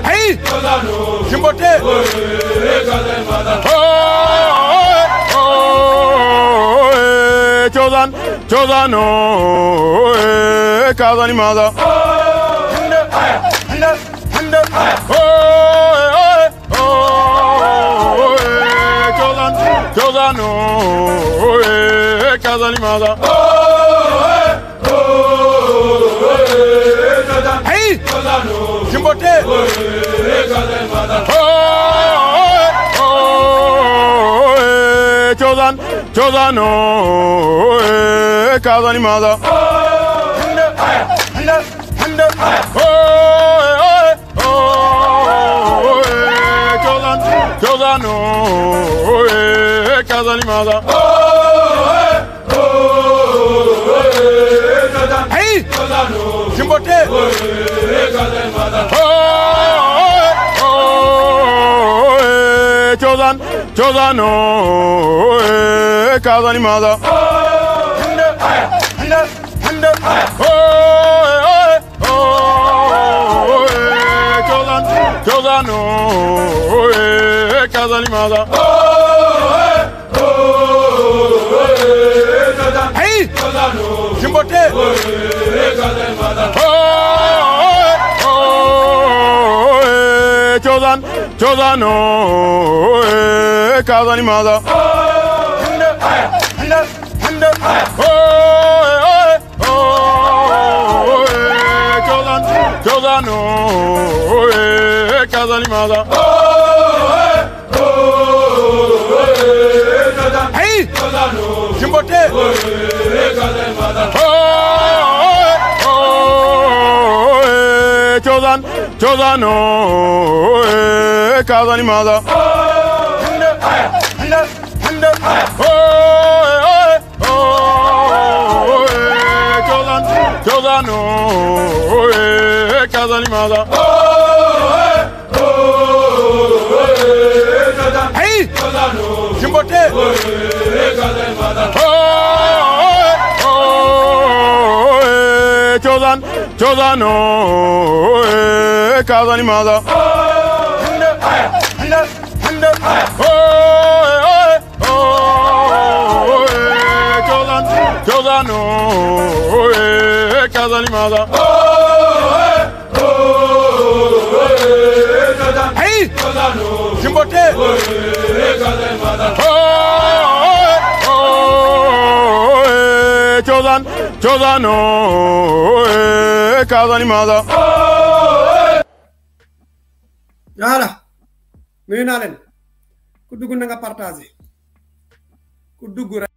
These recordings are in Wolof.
Hey, Jimbote. Chodan, Kazani Mada. Chodan, Kazani Mada. Hey, Jimbote. Chodan, Kazani Mada. Chodan, Kazani Mada. Hey, Jimbote. Chodan, Kazani Mada. Chodan, Kazani Mada. Hey, Jimbote. Chodan, Kazani Mada. Chodan, Kazani Mada. Hey, Jimbote. Chodan, Kazani Mada. Chodan, Kazani Mada. Hey, Jimbote. Chodan, Kazani Mada. Chodan, Kazani Mada. Hey, Jimbote. Chodan, Kazani Mada. Voilà, nuyu naa leen ku dugg na nga partager ku dugg rek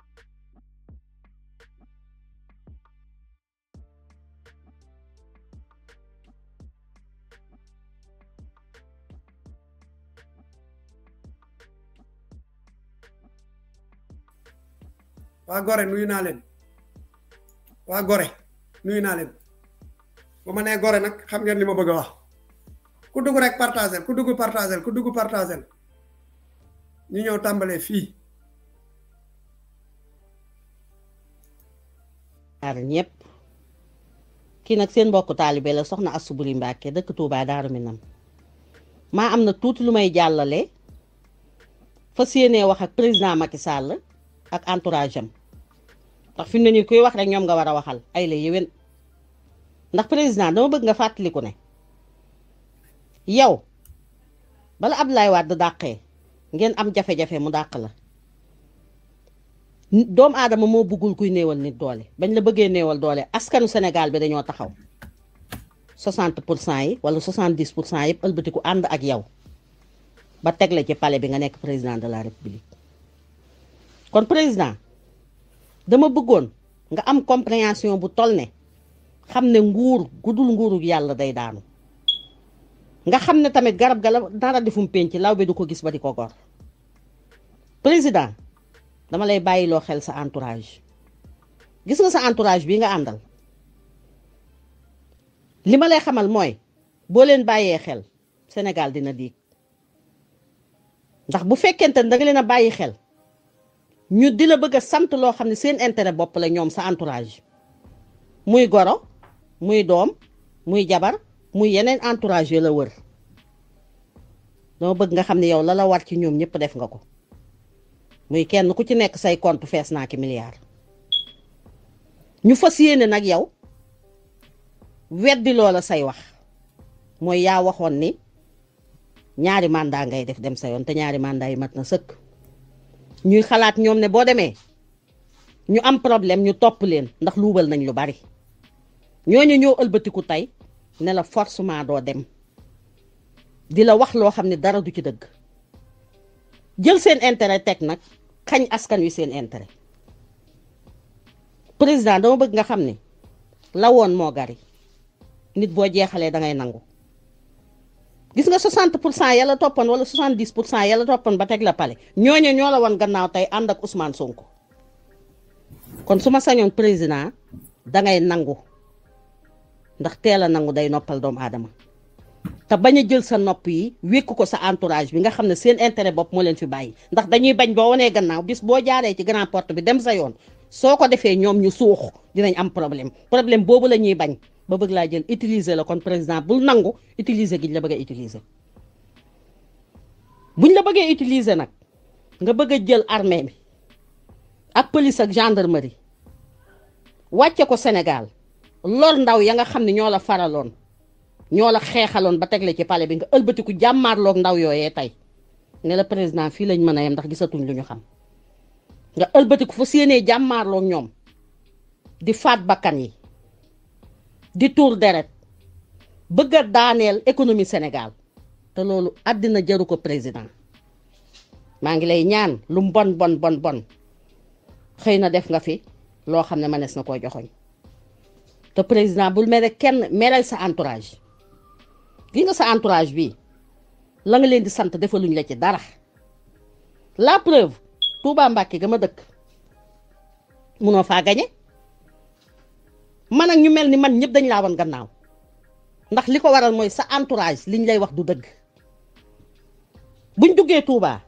waa Gorée nuyu naa leen waa Gorée nuyu naa leen bu ma nee Gorée nag xam ngeen li ma bëgg a wax ku dugg rek partager ku dugg partager ku dugg partager ñu ñëw tàmbalee fii ar ñëpp kii nag seen mbokk taalibe la soxna Astou Boury Mbacké dëkk Touba Daaru Minam maa am na tuuti lu may jàllale fas yéenee wax ak président Macky Sall ak entourage am ndax fi mu ne nii kuy wax rek ñoom nga war a waxal ay la yéwén ndax président dama bëgg nga fàttaliku ne yow bala Abdoulaye Wade dàqee ngeen am jafe-jafe mu dàq la doomu aadama moo bëggul kuy néewal nit doole bañ la bëggee néewal doole askanu Sénégal bi dañoo taxaw 60% yi wala 70% yëpp ëlbatiku ànd ak yow ba teg la ci palais bi nga nekk président de la république kon président dama bëggoon nga am compréhension bu toll ne xam ne nguur gudul nguuru yàlla day daanu nga xam ne tamit garab ga la dara defum penc law bi du ko gis ba di ko gor président dama lay bàyyiloo xel sa entourage gis nga sa entourage bi nga àndal li ma lay xamal mooy boo leen bàyyee xel Sénégal dina diig ndax bu fekkente ne da nga leen a bàyyi xel ñu di la bëgg a sant loo xam ne seen intérêt bopp la ñoom sa entourage muy goro muy doom muy jabar muy yeneen entourage yu la wër dama bëgg nga xam ne yow la la war ci ñoom ñëpp def nga ko muy kenn ku ci nekk say compte fees naa ki milliard ñu fas yéene nag yow weddi loola say wax mooy yaa waxoon ni ñaari mandat ngay def dem sa yoon te ñaari mandat yi mat na sëkk ñuy xalaat ñoom ne boo demee ñu am problème ñu topp leen ndax luubal nañ lu bari ñooñu ñoo ëlbatiku tey ne la forcément doo dem di la wax loo xam ne dara du ci dëgg jël seen intérêt teg nag xañ askan wi seen intérêt président dama bëgg nga xam ne la woon moo gari nit boo jeexalee da ngay nangu gis nga 60% yàlla toppoon wala 70% yàlla toppoon ba teg la pale ñooñu ñoo la woon gannaaw tey ànd ak Ousmane Sonko kon su ma sañoon président da ngay nangu ndax teel a nangu day noppal doomu aadama te bañ a jël sa nopp yi wékk ko sa entourage bi nga xam ne seen intérêt bopp moo leen fi bàyyi ndax dañuy bañ boo wanee gannaaw bis boo jaaree ci grand porte bi dem sa yoon soo ko defee ñoom ñu suux dinañ am problème boobu la ñuy bañ ba bëgg laa jël utiliser la kon président bul nangu utiliser giñ la bëgg a utiliser buñ la bëggee utiliser nag nga bëgg a jël armée bi ak police ak gendarmerie wàcce ko Sénégal lor ndaw ya nga xam ne ñoo la faraloon ñoo la xeexaloon ba tegle ci palais bi nga ëlbatiku jàmmaarloog ndaw yooyee tey ne la président fii lañ mën a yem ndax gisatuñ lu ñu xam nga ëlbatiku fa séenee jàmmaarloog ñoom di faat bakkan yi di tuur deret bëgg a daaneel économie Sénégal te loolu àddina jaru ko président maa ngi lay ñaan lu mu bon xëy na def nga fi loo xam ne mënees na koo joxoñ te président bul mere kenn mereel sa entourage gi nga sa entourage bi la nga leen di sant defaluñ la ci dara la preuve Touba Mbacké ga ma dëkk munoo faa gañe man ak ñu mel ni man ñëpp dañ laa wan gannaaw ndax li ko waral mooy sa entourage liñ lay wax du dëgg buñ duggee Touba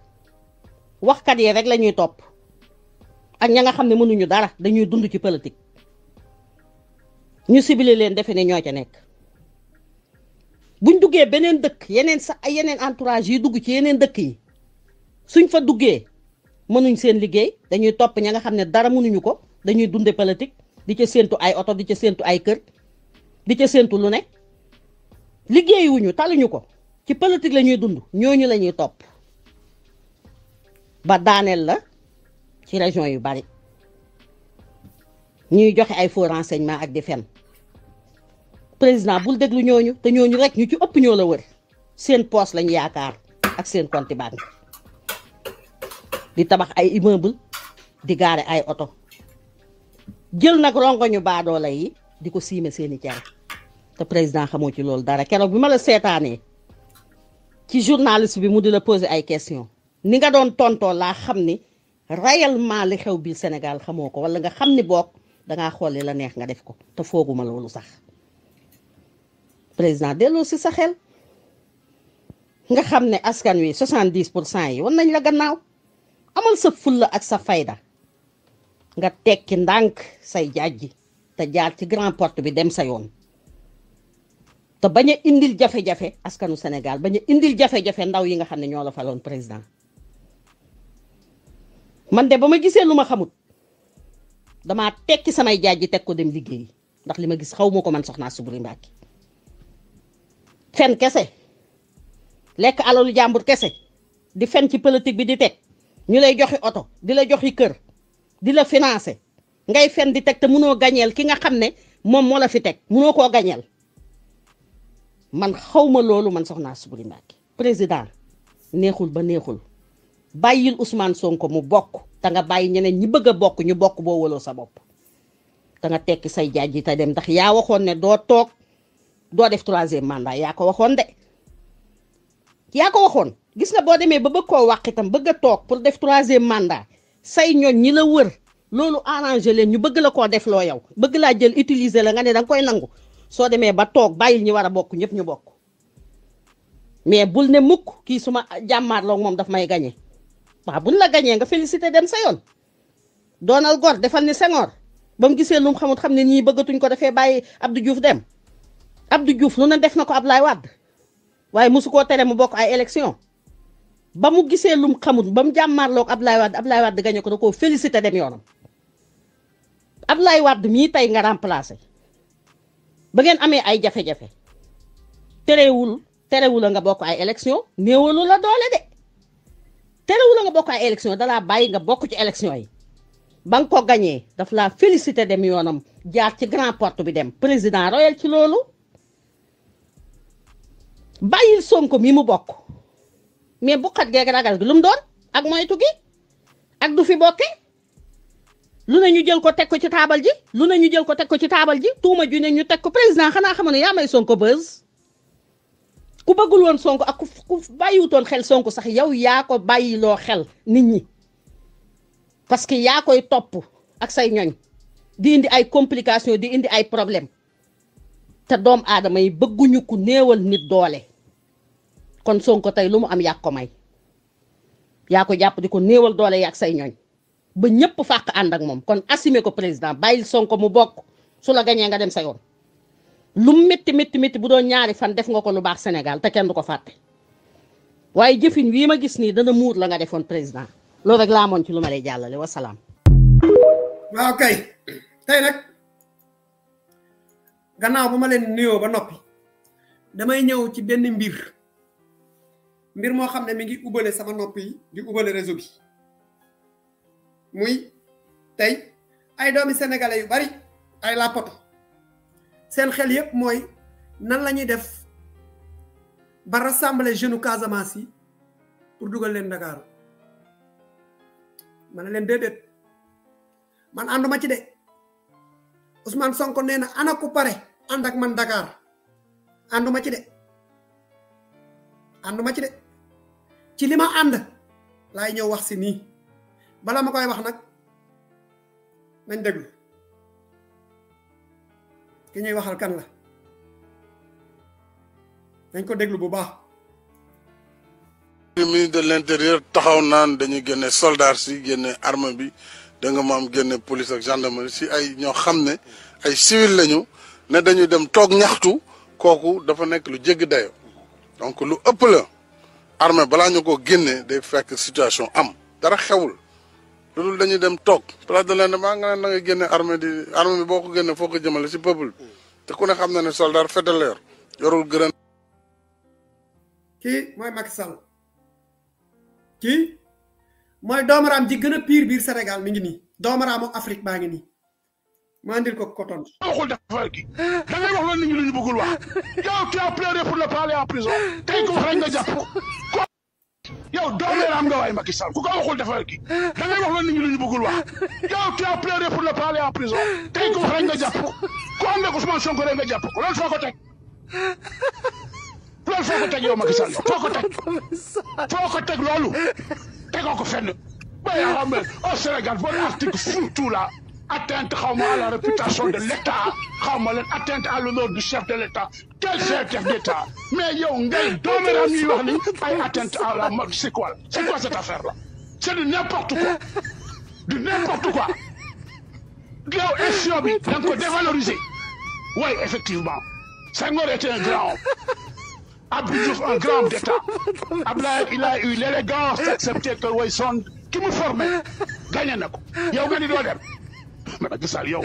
waxkat yi rek la ñuy topp ak ña nga xam ne mënuñu dara dañuy dund ci politique ñu ciblé leen defe ne ñoo ca nekk buñ duggee beneen dëkk yeneen entourage yi dugg ci yeneen dëkk yi suñ fa duggee mënuñ seen liggéey dañuy topp ña nga xam ne dara mënuñu ko dañuy dunde politique di ca séentu ay oto di ca séentu ay kër di ca séentu lu ne liggéeyuñu taluñu ko ci politique la ñuy dund ñooñu la ñuy topp ba daaneel la ci région yu bari ñuy joxe ay faux renseignement ak di fen président bul déglu ñooñu te ñooñu rek ñu ci ëpp ñoo la wër seen poste lañu yaakaar ak seen compte banque di tabax ay immeuble di gaare ay oto jël nag rongoñu baadoola yi di ko siime seeni cere te président xamoo ci loolu dara keroog bi ma la seetaanee ci journaliste bi mu di la poser ay question ni nga doon tontoo laa xam ni réellement li xew biir Sénégal xamoo ko wala nga xam ni boog dangaa xool li la neex nga def ko te fooguma loolu sax président delloo si sa xel nga xam ne askan wi 70% yi wan nañ la gannaaw amal sa fulla ak sa fayda nga tekki ndànk say jaajji te jaar ci grand porte bi dem sa yoon te bañ a indil jafe-jafe askanu Sénégal bañ a indil jafe-jafe ndaw yi nga xam ne ñoo la faloon président man de ba ma gisee lu ma xamut damaa tekki samay jaajji teg ko dem liggéey ndax li ma gis xaw ma ko man Soxna Soubry Mbacké fen kese lekk alalu jàmbur kese di fen ci politique bi di teg ñu lay joxi oto di la joxi kër di la financer ngay fen di teg te mënoo gañeel ki nga xam ne moom moo la fi teg mënoo koo gañeel man xawma loolu man Soxna Soubry Mbacké président neexul ba neexul bàyyil Ousmane Sonko mu bokk te nga bàyyi ñeneen ñi bëgg a bokk ñu bokk boo wëloo sa bopp te nga tekki say jaaj yi te dem ndax yaa waxoon ne doo toog doo def 3e mandat yaa ko waxoon de yaa ko waxoon gis nga boo demee ba bëgg koo wax itam bëgg a toog pour def 3e mandat say ñoñ ñi la wër loolu arrangé leen ñu bëgg la koo def loo yow bëgg laa jël utiliser la nga ne danga koy nangu soo demee ba toog bàyyil ñi war a bokk ñëpp ñu bokk mais bul ne mukk kii suma jàmmaarloo moom daf may gañe waaw buñ la gañee nga félicité dem sa yoon doonal gor defal ni Senghor ba mu gisee lu mu xamut xam ne ñii bëggatuñ ko dafee bàyyi Abdou Diouf dem Abdou Diouf lu ne def na ko Ablaye Wade waaye mosu koo tere mu bokk ay élection ba mu gisee lu mu xamut ba mu jàmmaarloog Ablaye Wade gañe ko da koo félicité dem yoonam Ablaye Wade mii tey nga remplacé ba ngeen amee ay jafe-jafe terewul nga bokk ay élection néewalu la doole de terewul nga bokk ay élection dalaa bàyyi nga bokk ci élection yi ba nga ko gañee daf laa félicité dem yoonam jaar ci grand porte bi dem président royal ci loolu bàyyil Sonko mi mu bokk mais bu xat geeg ragal gi lu mu doon ak moytu gi ak du fi bokke lu ne ñu jël ko teg ko ci taabal ji tuuma ju ne ñu teg ko président xanaa xamoon ne yaa may Sonko buzz ku bëggul woon Sonko ak ku bàyyiwutoon xel Sonko sax yow yaa ko bàyyiloo xel nit ñi parce que yaa koy topp ak say ñoñ di indi ay complications di indi ay problème te doom aadama yi bëgguñu ku néewal nit doole kon Sonko tey lu mu am yaa ko may yaa ko jàpp di ko néewal doole yaak say ñoñ ba ñëpp fàq ànd ak moom kon assumer ko président bàyyil Sonko mu bokk su la gañee nga dem sa yoon lu métti bu doon ñaari fan def nga ko lu baax Sénégal te kenn du ko fàtte waaye jëfin wii ma gis nii dana muur la nga defoon président loolu rek laa amoon ci lu ma lay jàllale wasalaam. waaw kay tey nag gannaaw ba ma leen nuyoo ba noppi damay ñëw ci benn mbir moo xam ne mi ngi ubale sama nopp yi di ubale réseau bi muy tey ay doomi sénégalais yu bari ay lapoto seen xel yépp mooy nan la ñuy def ba rassembler jeune Casamance yi pour dugal leen Dakar ma ne leen déedéet man ànduma ci de Ousmane Sonko nee na ana ku pare ànd ak man Dakar ànduma ci de ci li ma ànd laay ñëw wax si nii bala ma koy wax nag nañ déglu ki ñuy waxal kan la nañ ko déglu bu baax. ministre de l'intérieur taxaw naan dañuy génne soldats si génne armée bi da nga maam génne police ak gendarmerie si ay ñoo xam ne ay civil lañu ne dañuy dem toog ñaxtu kooku dafa nekk lu jéggi dayo donc lu ëpp la armée balaa ñu ko génne day fekk situation am dara xewul loolu dañuy dem toog place de l'Indépendance nga ne da ngay génne armée bi boo ko génne foo ko jëmale si peuple bi te ku ne xam na ne soldat fédéraire yorul gërëm. kii mooy Macky Sall kii mooy doomaraam ji gën a pire biir Sénégal mi ngi nii doomaraamu Afrique baa ngi nii ma andil ko coton. waxul dafa gi da ngay wax loolu nit ñi lu ñu bëggul wax yow tu as pleuré pour le parler en prison tey ko wax rek nga jàpp ko yow doomeeraam nga waay Macky Sall ku ko waxul dafa gi da ngay wax loolu nit ñi lu ñu bëggul wax yow tu as pleuré pour le parler en prison tey ko wax rek nga jàpp ko ku am nag Ousmane Sonko rek nga jàpp ko loolu foo ko teg yow Macky Sall foo ko teg loolu tegoo ko fenn ba yaa xam ne au Sénégal bon article surtout là atteinte à la réputation de l'État atteinte à l'honneur du chef de l'État quel chef d'État mais yow ngay doomeram ñuy wax ni ay atteinte à la mode c'est quoi cette affaire là c'est du n'importe quoi yow élection bi da nga ko dévaloriser oui effectivement Senghor était un grand homme Abdou Diouf un grand homme d'État Abdoulaye il a eu l'élégance d'accepter que way son ki mu formé gagné na ko yow nga ni doo dem mais nag gisal yow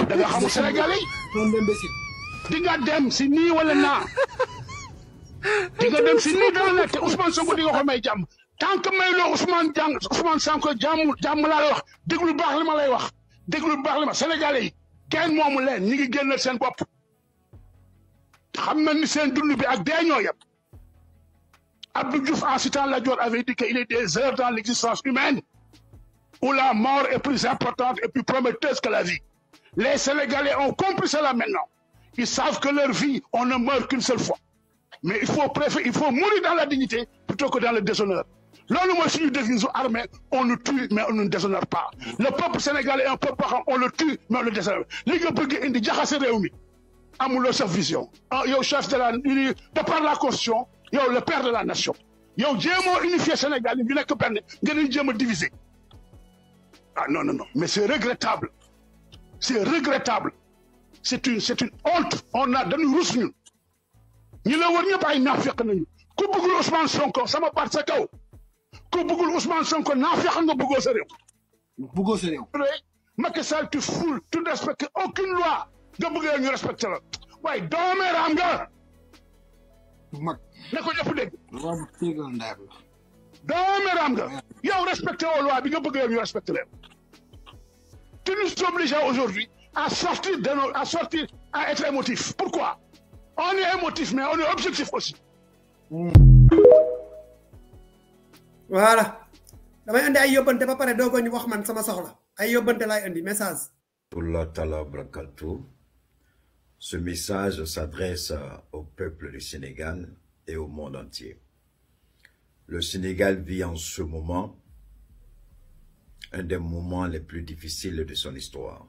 da nga xamul Sénégalais di nga dem si nii wala naa te Ousmane Sonko di nga ko may jàmm tant que may loo Ousmane Sonko jàmm laa lay wax déglu baax li ma lay wax déglu baax li ma Sénégalais yi kenn moomu leen ñi ngi génnal seen bopp xam na ni seen dund bi ak dee ñoo yëpp Abdou Diouf en citant Lat Dior avait dit qu'il y a des heures dans l'existence humaine où la mort est plus importante et plus prometteuse que la vie. Les Sénégalais ont compris cela maintenant. Ils savent que leur vie, on ne meurt qu'une seule fois. Mais il faut mourir dans la dignité plutôt que dans le déshonneur. Loolu mooy suñu devise armée, on nous tue mais on ne nous déshonore pas. Le peuple sénégalais est un peuple boo xam on le tue mais on le déshonore. Li nga bëgg indi jaxase réew mi amuloo sa vision. Yow chef de par la constitution, yow le père de la nation. Yow jéemoo unifier Sénégal ñu nekk benn ngeen jéem a diviser. Ah non, mais c'est regrettable. c'est regrettable c'est une honte on a dañu rus ñun ñi la wër ñëpp ay naafeq nañu ku bëggul Ousmane Sonko sama baat sa kaw ku bëggul Ousmane Sonko naafeq nga bëggoo sa réew. bëggoo sa réew. Macky Sall tu foules tu ne respectes aucune loi nga bëggee ñu respecté la waaye doomeeraam nga. mag ne ko ñëpp dégg. loolu tegal ndaar la. doomeeraam nga yow respecté woo loi bi nga bëggee ñu respecté leen. tu nous obliges aujourd'hui à sortir à être émotif. Pourquoi? On est émotif, mais on est objectif aussi. Voilà. damay andi ay yóbbante ba pare dogo ñu wax man sama soxla ay yóbbante lay andi message. Allah Ta'ala Barakatuh. Ce message s'adresse au peuple du Sénégal et au monde entier. Le Sénégal vit en ce moment un des moments les plus difficiles de son histoire.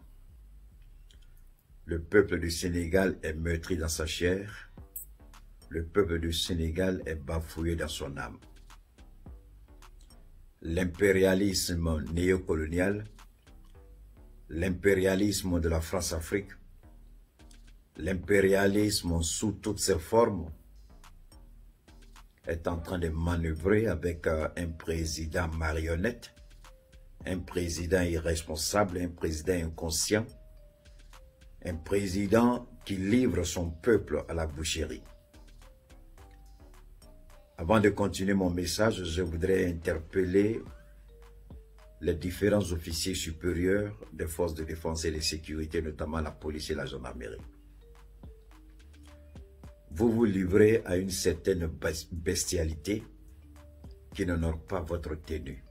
Le peuple du Sénégal est meurtri dans sa chair. Le peuple du Sénégal est bafoué dans son âme. L'impérialisme néocolonial, l'impérialisme de la France-Afrique, l'impérialisme sous toutes ses formes est en train de manœuvrer avec un président marionnette, un président irresponsable, un président inconscient, un président qui livre son peuple à la boucherie. Avant de continuer mon message, je voudrais interpeller les différents officiers supérieurs des forces de défense et de sécurité, notamment la police et la gendarmerie. Vous vous livrez à une certaine bestialité qui n'honore pas votre tenue.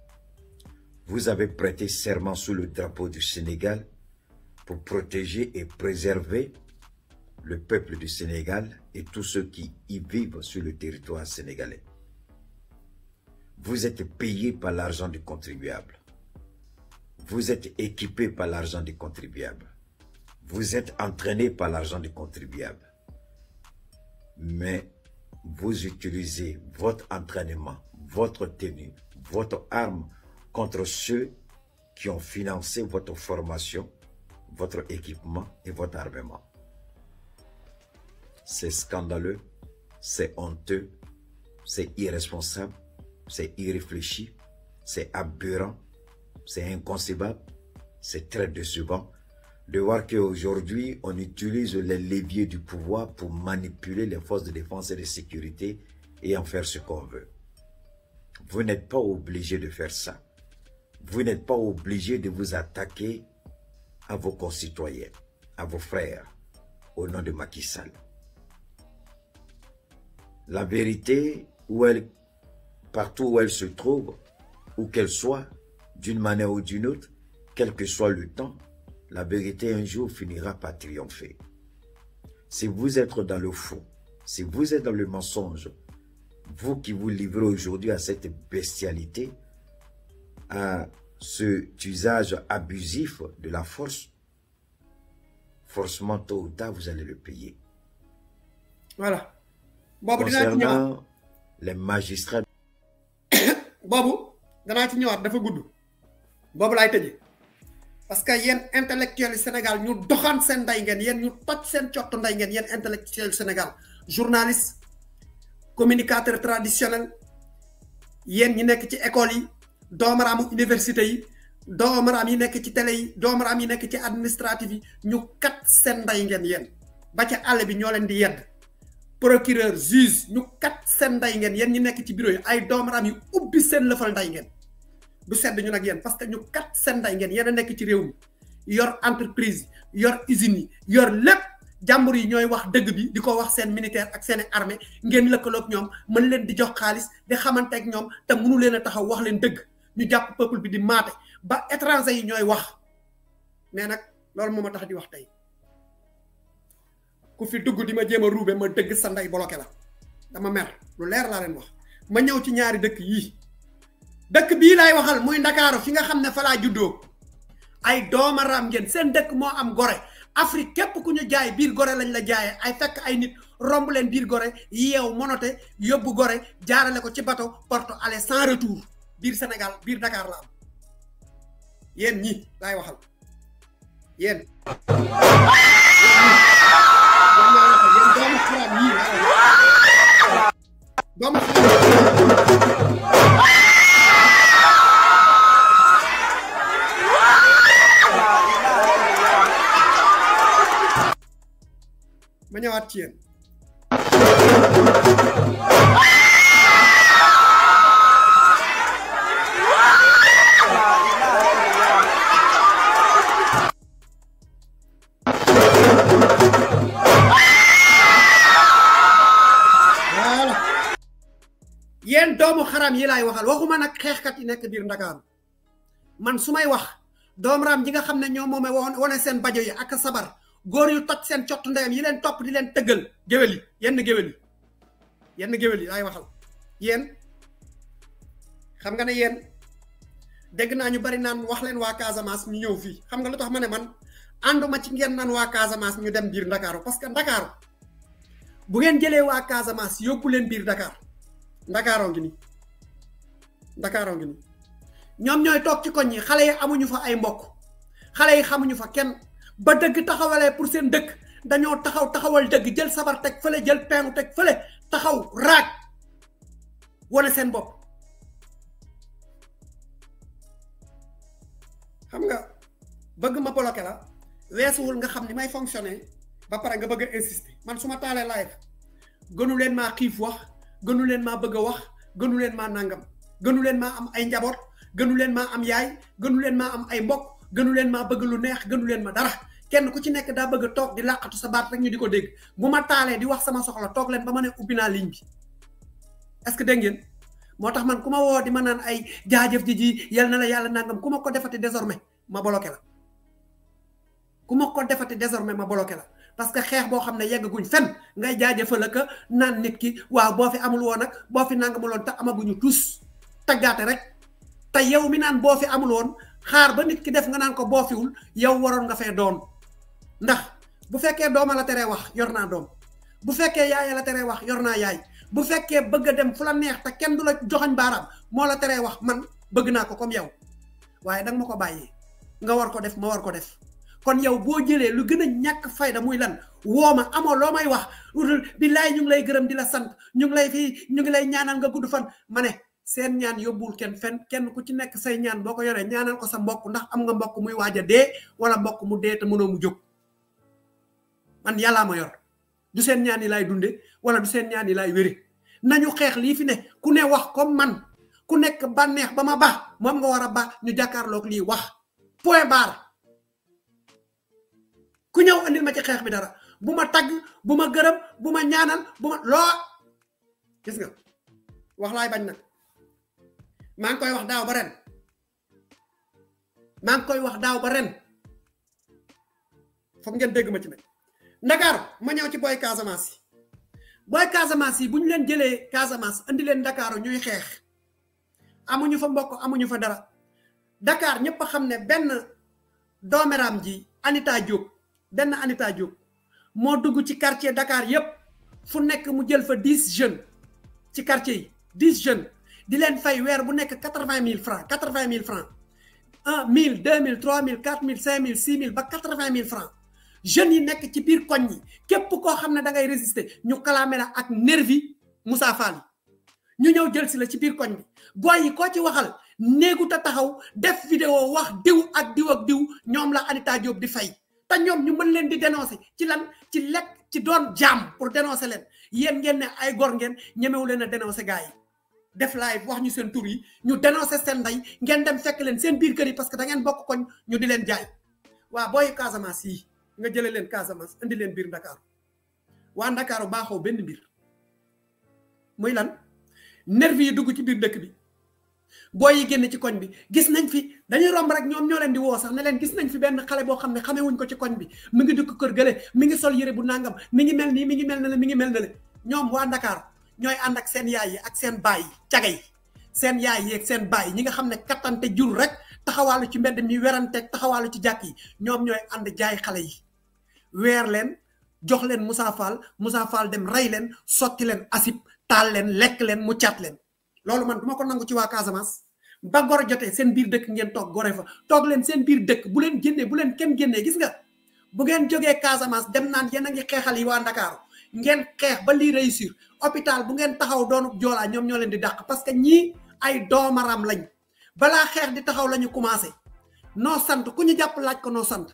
Vous avez prêté serment sous le drapeau du Sénégal pour protéger et préserver le peuple du Sénégal et tous ceux qui y vivent sur le territoire sénégalais. Vous êtes payé par l'argent du contribuable. Vous êtes équipé par l'argent du contribuable. Vous êtes entraîné par l'argent du contribuable. Mais vous utilisez votre entraînement, votre tenue, votre arme contre ceux qui ont financé votre formation, votre équipement et votre armement. C'est scandaleux, c'est honteux, c'est irresponsable, c'est irréfléchi, c'est aberrant, c'est inconcevable, c'est très décevant de voir qu'aujourd'hui, on utilise les leviers du pouvoir pour manipuler les forces de défense et de sécurité et en faire ce qu'on veut. Vous n'êtes pas obligé de faire ça. Vous n'êtes pas obligé de vous attaquer à vos concitoyens, à vos frères, au nom de Macky Sall. La vérité, partout où elle se trouve, où qu'elle soit, d'une manière ou d'une autre, quel que soit le temps, la vérité un jour finira par triompher. Si vous êtes dans le faux, si vous êtes dans le mensonge, vous qui vous livrez aujourd'hui à cette bestialité, à cet usage abusif de la force, forcément tôt ou tard vous allez le payer. Voilà. Concernant les magistrats. Bobu, danaa ci ñëwaat dafa gudd. Bobu laay tëjee. Parce que yéen intellectuels du Sénégal ñu doxaan seen nday ngeen yéen ñu toj seen cottu nday ngeen yéen intellectuels du Sénégal journaliste communicateur traditionnel yéen ñi nekk ci école yi doomaraamu université yi doomaraam yi nekk ci télé yi doomaraam yi nekk ci administratif yi ñu kat seen nday ngeen yéen ba ca àll bi ñoo leen di yedd procureur juge ñu kat seen nday ngeen yéen ñi nekk ci bureau yi ay doomaraam yi ubbi seen lëfal nday ngeen du sedd ñu nag yéen parce que ñu kat seen nday ngeen yéen a nekk ci réew mi yor entreprise yor usine yi yor lépp jàmbur yi ñooy wax dëgg bi di ko wax seen militaire ak seen armée ngeen lëkkaloog ñoom mën leen di jox xaalis di xamante ak ñoom te mënu leen a taxaw wax leen dëgg ñu jàpp peuple bi di maate ba étranger yi ñooy wax mais nag loolu moo ma tax di wax tey ku fi dugg di ma jéem a ruube ma dëgg sa nday bloqué la dama mer lu leer laa leen wax ma ñëw ci ñaari dëkk yii dëkk bii laay waxal muy Ndakaaru fi nga xam ne fa laa juddoo ay doomaraam ngeen seen dëkk moo am gore Afrique képp ku ñu jaay biir gore lañ la jaayee ay fekk ay nit romb leen biir gore yeew monote yóbbu gore jaarale ko ci bateau porte aller sans retour biir Sénégal biir Dakar la am yéen ñi laay waxal yéen doomu ma ñëwaat ci yéen yéen doomu xaram yi laay waxal waxuma nag xeexkat yi nekk biir Ndakaaru man su may wax doom raam ji nga xam ne ñoo moome wane seen bajo yi ak sabar góor yu toj seen cottu ndeyam yi leen topp di leen tëggal géwél yi yenn géwél yi laay waxal yéen xam nga ne yéen dégg naa ñu bari naan wax leen waa Casamance ñu ñëw fii xam nga lu tax ma ne man ànduma ci ngeen naan waa Casamance ñu dem biir Ndakaaru parce que Ndakaaru bu ngeen jëlee waa Casamance yóbbu leen biir Dakar Ndakaaroo ngi nii ñoom ñooy toog ci koñ yi xale yi amuñu fa ay mbokk xale yi xamuñu fa kenn ba dëgg taxawalee pour seen dëkk dañoo taxawal dëgg jël sabar teg fële jël peenu teg fële taxaw raag wane seen bopp xam nga bëgg ma bloqué la weesuwul nga xam ni may fonctionner ba pare nga bëgg a insister man su ma taalee live gënu leen maa xiif wax gënu leen maa bëgg a wax gënu leen maa nangam gënu leen maa am ay njaboot gënu leen maa am yaay gënu leen maa am ay mbokk gënu leen maa bëgg lu neex gënu leen ma dara kenn ku ci nekk daa bëgg a toog di làqatu sa baat rek ñu di ko dégg bu ma taalee di wax sama soxla toog leen ba ma ne ubbi naa ligne bi est-ce que dégg ngeen moo tax man ku ma woo di ma naan ay jaajëf ji yal na la yàlla nangam ku ma ko defati désormais ma bloqué la ku ma ko defati désormais ma bloqué la parce que xeex boo xam ne yeggaguñ fenn ngay jaajëfal ak naan nit ki waaw boo fi amul woon ak boo fi nangamul woon te amaguñu tous taggaate rek te yow mi naan boo fi amul woon xaar ba nit ki def nga naan ko boo fiwul yow waroon nga fee doon ndax bu fekkee dooma la teree wax yor naa doom bu fekkee yaaya la teree wax yor naa yaay bu fekkee bëgg a dem fu la neex te kenn du la joxañ baaraam moo la teree wax man bëgg naa ko comme yow waaye danga ma ko bàyyee nga war ko def ma war ko def kon yow boo jëlee lu gën a ñàkk fayda muy lan woo ma amoo loo may wax billaay ñu ngi lay gërëm di la sant ñu ngi lay ñaanal nga gudd fan ma ne seen ñaan yóbbul kenn ku ci nekk say ñaan boo ko yoree ñaanal ko sa mbokk ndax am nga mbokk muy waaj a dee wala mbokk mu dee te mënoo mu jóg man yàllaa ma yor du seen ñaan yi laay dunde wala du seen ñaan yi laay wéri nañu xeex lii fi ne ku ne wax comme man ku nekk bànneex ba ma baax moom nga war a baax ñu jàkkaarloog lii wax point barre ku ñëw andil ma ci xeex bi dara bu ma tagg bu ma gërëm bu ma ñaanal bu ma loo gis nga wax laay bañ nag maa ngi koy wax daaw ba ren foog ngeen dégg ma ci nag Ndakaaru ma ñëw ci booy Casamance yi bu ñu leen jëlee Casamance andi leen Ndakaaru ñuy xeex amuñu fa mbokk amuñu fa dara Dakar ñëpp a xam ne benn doomeram ji Anita Diop moo dugg ci quartier Dakar yépp fu nekk mu jël fa 10 jeunes ci quartier yi 10 jeunes di leen fay weer bu nekk 80 000 francs 1000 2000 3000 4000 5000 6000 ba 80 000 francs jeunes yi nekk ci biir koñ yi képp koo xam ne da ngay résister ñu kalaame la ak nervi Moussa Fall ñu ñëw jël si la ci biir koñ bi boy yi koo ci waxal néegu ta taxaw def vidéo wax diw ak diw ñoom la Anita Diop di fay te ñoom ñu mën leen di dénoncer ci lan ci lekk ci doon jaam pour dénoncer leen yéen ngeen ne ay gor ngeen ñemewu leen a dénoncer gars yi def live wax ñu seen tur yi ñu dénoncer seen ndey ngeen dem fekk leen seen biir kër yi parce que da ngeen bokk koñ ñu di leen jaay waa booy Casamance yi nga jëlee leen Casamance indi leen biir Ndakaaru waa Ndakaaru baaxoo benn mbir muy lan nervi yi dugg ci biir dëkk bi booy yi génn ci koñ bi gis nañ fi dañuy romb rek ñoom ñoo leen di woo sax ne leen gis nañ fi benn xale boo xam ne xamee wuñ ko ci koñ bi mi ngi dëkk kër gële mi ngi sol yére bu nangam mi ngi mel nii mi ngi mel na le mi ngi mel na le ñoom waa Ndakaaru ñooy ànd ak seen yaay yi ak seen baay yi caga yi seen yaay yi ak seen baay yi ñi nga xam ne kattante jur rek taxawaalu ci mbedd mi weranteeg taxawaalu ci jàkk yi ñoom ñooy ànd jaay xale yi weer leen jox leen Moussa Fall dem rey leen sotti leen asib taal leen lekk leen mu caat leen loolu man duma ko nangu ci waa Casamance ba gor jotee seen biir dëkk ngeen toog gore fa toog leen seen biir dëkk bu leen génnee bu leen kenn génnee gis nga bu ngeen jógee Casamance dem naan yéen a ngi xeexal yi waa Ndakaaru ngeen xeex ba lii réussir hôpital bu ngeen taxaw doonu joolaa ñoom ñoo leen di dàq parce que ñii ay doomaram lañ balaa xeex di taxaw lañu commencé noo sant ku ñu jàpp laaj ko noo sant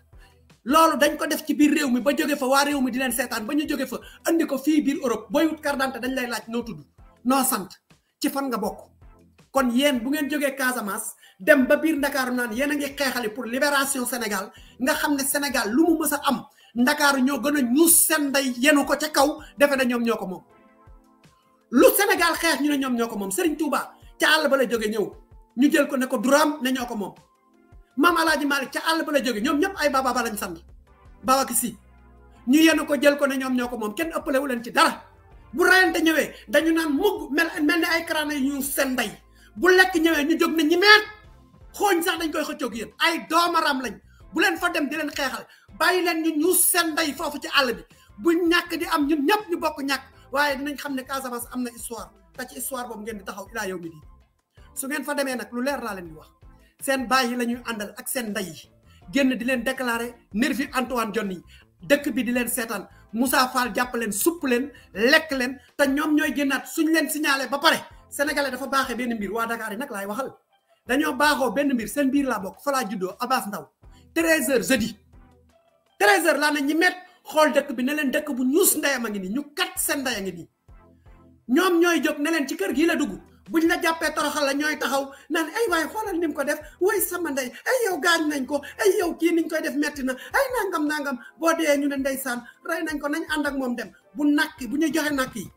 loolu dañ ko def ci biir réew mi ba jóge fa waa réew mi di leen seetaan ba ñu jóge fa andi ko fii biir Europe booy wut carte d'identité dañ lay laaj noo tudd noo sant ci fan nga bokk kon yéen bu ngeen jógee Casamance dem ba biir Ndakaaru naan yéen a ngi xeexali pour libération Sénégal nga xam ne Sénégal lu mu mës a am Ndakaaru ñoo gën a ñuus seen ndey yenu ko ca kaw defe na ñoom ñoo ko moom lu Sénégal xeex ñu ne ñoom ñoo ko moom Serigne Touba ca àll ba la jóge ñëw ñu jël ko ne ko duram ne ñoo ko moom Maam Alaaji Malick ca àll ba la jóge ñoom ñëpp ay baba ba lañ sant Babaki Si ñu yenu ko jël ko ne ñoom ñoo ko moom kenn ëppale wu leen ci dara bu rayante ñëwee dañu naan mugg mel ni ay crâne yu seen ndey bu lekk ñëwee ñu jóg ne ñi meet xooñ sax dañ koy xëccoog yéen ay doomaram lañ bu leen fa dem di leen xeexal bàyyi leen ñu seen ndey foofu ci àll bi bu ñàkk di am ñun ñëpp ñu bokk ñàkk waaye dinañ xam ne Casamance am na histoire te ci histoire boobu ngeen di taxaw ilaa yow mi di su ngeen fa demee nag lu leer laa leen di wax seen baay yi la ñuy àndal ak seen ndey yi génn di leen déclaré nervi Antoine Diome yi dëkk bi di leen seetaan Moussa Fall jàpp leen supp leen lekk leen te ñoom ñooy génnaat suñ leen signalé ba pare sénégalais dafa baaxee benn mbir waa Dakar yi nag laay waxal dañoo baaxoo benn mbir seen biir laa bokk fa laa juddoo Abass Ndao 13h jeudi 13h laa ne ñi met xool dëkk bi ne leen dëkk bu ñuus ndeyam a ngi nii ñu kat seen ndey a ngi nii ñoom ñooy jóg ne leen ci kër gii la dugg buñ la jàppee toroxal la ñooy taxaw naan ay waay xoolal ni mu ko def way sama ndey ay yow gaañ nañ ko ay yow kii niñ koy def metti na ay nangam boo dee ñu ne ndeysaan rey nañ ko nañ ànd ak moom dem bu nakki bu ñu joxe nakk yi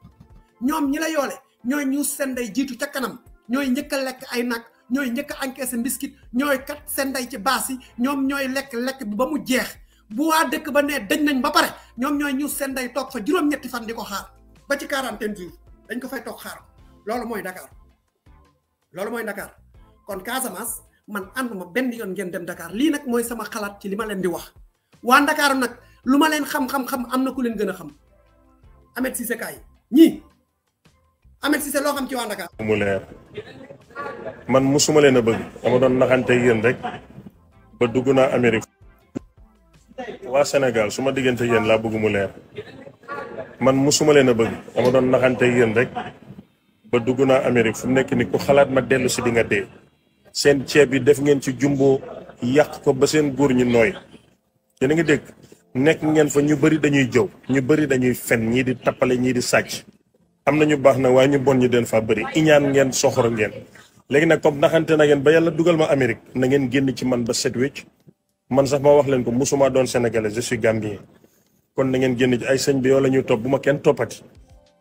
ñoom ñi la yoole ñooy ñuus seen ndey jiitu ca kanam ñooy njëkk a lekk ay nag ñooy njëkk a encaissé mbiskit ñooy kat seen ndey ci baas yi ñoom ñooy lekk bi ba mu jeex bu waa dëkk ba ne dañ nañ ba pare ñoom ñooy ñuus seen ndey toog fa juróom-ñetti fan di ko xaar ba ci 40 jours dañ ko fay toog xaar loolu mooy Dakar loolu mooy Dakar kon Casamance man ànduma benn yoon ngeen dem Dakar lii nag mooy sama xalaat ci li ma leen di wax waa Dakar nag lu ma leen xam-xam-xam am na ku leen gën a xam Ahmed Cissé kaay ñii Ahmed Cissé loo xam ci waa Dakar. mu leer man musuma leen a bëgg dama doon naxante yéen rek ba dugg naa Amérique waa Sénégal su ma diggante yéen laa bëgg mu leer man musuma leen a bëgg dama doon naxante yéen rek ba dugg naa Amérique fu mu nekk ni ku xalaat ma dellu si di nga dee seen ceeb yi def ngeen ci jumbo yàq ko ba seen góor ñi nooy yéen a ngi dégg nekk ngeen fa ñu bëri dañuy jëw ñu bëri dañuy fen ñii di tappale ñii di sàcc am na ñu baax na waaye ñu bon ñu den fa bëri iñaan ngeen soxor ngeen léegi nag comme naxante na ngeen ba yàlla dugal ma Amérique na ngeen génn ci man ba set wécc man sax ma wax leen ko musuma doon sénégalais je suis gambien kon na ngeen génn ci ay sëñ bi yow la ñuy topp bu ma kenn toppati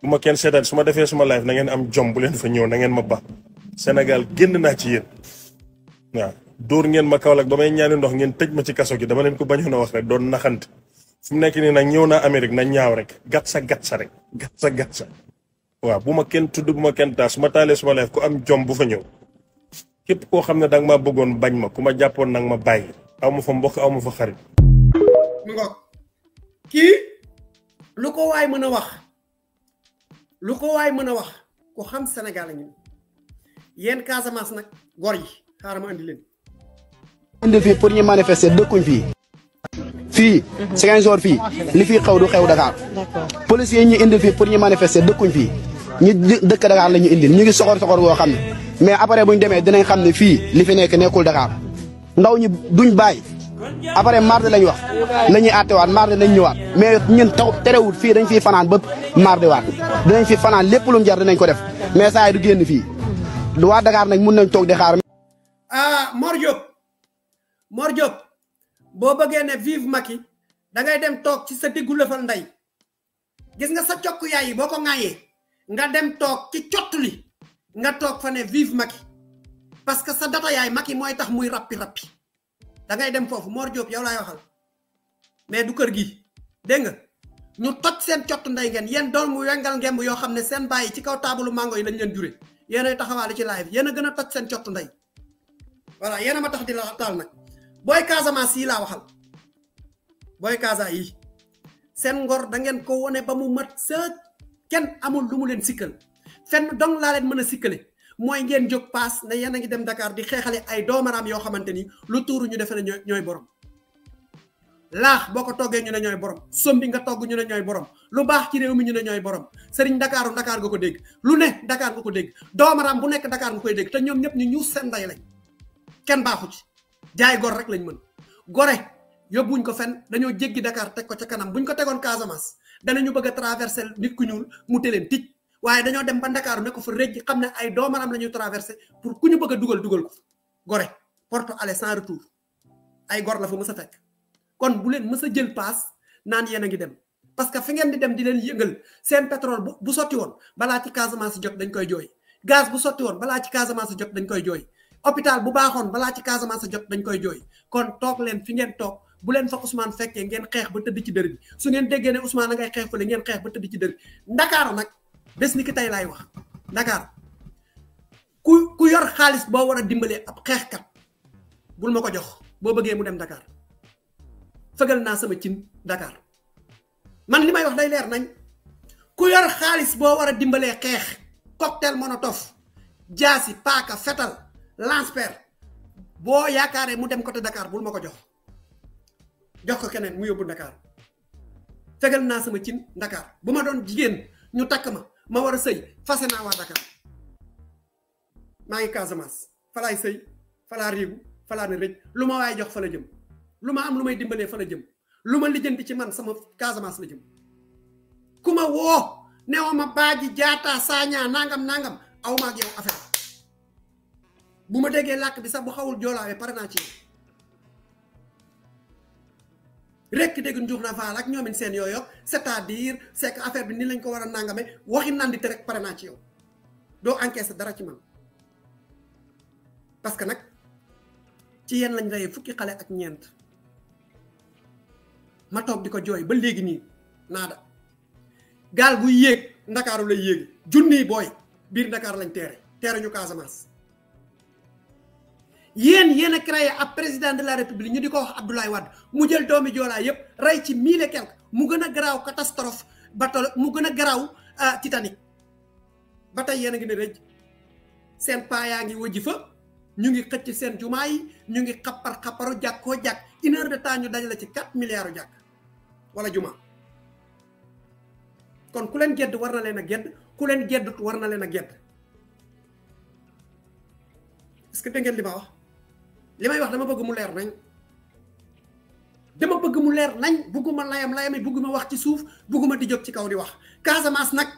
bu ma kenn seetaat su ma defee suma live na ngeen am jom bu leen fa ñëw na ngeen ma ba Sénégal génn naa ci yéen waaw dóor ngeen ma Kaolack ba may ñaani ndox ngeen tëj ma ci kaso gi dama leen ko bañoon a wax rek doon naxante fu mu nekk nii nag ñëw naa Amérique na ñaaw rek gat sa rek gat sa waaw bu ma kenn tudd bu ma kenn taas su ma taalee suma live ku am jom bu fa ñëw képp koo xam ne danga maa bëggoon bañ ma ku ma jàppoon nag ma bàyyi aw ma fa mbokk aw ma fa xarit. mu ngoog kii lu ko waay mën a wax ku xam Sénégal ñu yéen Casamance nag gor yi xaaral ma andi leen. indi fii pour ñu manifester dëkkuñ fii. fii Ziguinchor fii li fii xew du xew Dakar. policiers yi ñu indi fii pour ñu manifester dëkkuñ fii ñu dëkk Dakar la ñu indil ñu ngi soxor woo xam ne mais après bu ñu demee dinañ xam ne fii li fi nekk nekkul Dakar ndaw ñi duñ bàyyi après mardi lañ wax la ñuy àttewaat mardi lañ ñëwaat mais ñun taw terewul fii dañ fiy fanaan ba mardi waat dinañ fi fanaan lépp lu mu jar dinañ ko def mais saa yi du génn fii waa Dakar nag mun nañ toog di xaar. Mor Diop boo bëggee ne vive Macky da ngay dem toog ci sa diggu lëfal ndey gis nga sa cokk yaay yi boo ko ŋaayee nga dem toog ci cottu li nga toog fa ne vive Macky parce que sa data yaay Macky mooy tax muy rappi da ngay dem foofu Mor Diop yow laay waxal mais du kër gi dégg nga ñu toj seen cottu ndey ngeen yéen doon mu wengal ngemb yoo xam ne seen bàyyi ci kaw taabalu mango yi lañ leen jure yéen ay taxawaale ci live yéen a gën a toj seen cottu ndey voilà yéen a ma tax di la taal nag booy Casamance yi laa waxal booy Casa yi seen ngor da ngeen ko wone ba mu mat sa kenn amul lu mu leen sikkal fenn dong laa leen mën a sikkale mooy ngeen jóg paas ne yéen a ngi dem Dakar di xeexale ay doomaraam yoo xamante ni lu tuuru ñu defe ne ñooy borom laax boo ko toggee ñu ne ñooy borom sombi nga togg ñu ne ñooy borom lu baax ci réew mi ñu ne ñooy borom sëriñ Dakar nga ko dégg lu ne Dakar nga ko dégg doomaraam bu nekk Dakar nga koy dégg te ñoom ñëpp ñu seen nday lañ kenn baaxu ci jaay gor rek lañ mën gore yóbbuñ ko fenn dañoo jéggi Dakar teg ko ca kanam buñ ko tegoon Casamance danañu bëgg a traverser nit ku ñuul mu teleen tij waaye dañoo dem ba Dakar ne ko fa rëj xam ne ay doomaram la ñuy traversé pour ku ñu bëgg a dugal ko gore porte aller sans retour ay gor la fa mës a fekk kon bu leen mës a jël paas naan yéen a ngi dem parce que fi ngeen di dem di leen yëngal seen pétrole bu sotti woon balaa ci Casamance jot dañ koy jooy gaz bu sotti woon balaa ci Casamance jot dañ koy jooy hôpital bu baaxoon balaa ci Casamance jot dañ koy jooy kon toog leen fi ngeen toog bu leen fa Ousmane fekkee ngeen xeex ba tëdd ci dër bi su ngeen déggee ne Ousmane a ngay xeex fële ngeen xeex ba tëdd ci dër bi Ndakaaru nag bés ni ki tey laay wax Dakar ku yor xaalis boo war a dimbalee ab xeexkat bul ma ko jox boo bëggee mu dem Dakar fëgal naa sama cin Dakar man li may wax day leer nañ ku yor xaalis boo war a dimbalee xeex cocktail molotov jaasi paaka fetal lance-pierre boo yaakaaree mu dem côté Dakar bul ma ko jox ko keneen mu yóbbu Dakar fegal naa sama cin Dakar bu ma doon jigéen ñu takk ma war a sëy fase naa waa Dakar maa ngi Casamance fa laay sëy fa laa riigu fa laa ne rëj lu ma waay jox fa la jëm lu ma am lu may dimbalee fa la jëm lu ma lijjanti ci man sama Casamance la jëm ku ma woo neewa ma baaji jaata saañaa nangam aw ma ak yow affaire bu ma déggee làkk bi sax bu xawul joolaawee pare naa ci rekk dégg njuux na faal ak ñoomin seen yooyu c'est-à-dire c'est que affaire bi ni lañ ko war a nangame waxi nandi te rek pare naa ci yow doo encaissé dara ci man parce que nag ci yéen lañ reyee fukki xale ak ñeent ma toog di ko jooy ba léegi nii naada gaal gu yéeg Ndakaaru lay yéegi junniy booy biir Dakar lañ teere ñu Casamance yéen a créé ab président de la république ñu di ko wax Abdoulaye Wade mu jël doomi joolaa yépp rey ci 1000 et quelque mu gën a garaaw catastrophe bateau mu gën a garaaw Titanic ba tey yéen a ngi ne rëj seen paa yaa ngi wëjji fa ñu ngi xëcc seen jumaa yi ñu ngi xapparu jàkkoo jàkk 1 heure de temps ñu dajale ci 4 milliards jàkk wala juma kon ku leen gedd war na leen a gedd ku leen geddut war na leen a gedd est-ce que dégg ngeen li ma wax li may wax dama bëgg mu leer nañ bëgguma layami bëgguma wax ci suuf bëgguma di jóg ci kaw di wax Casamance nag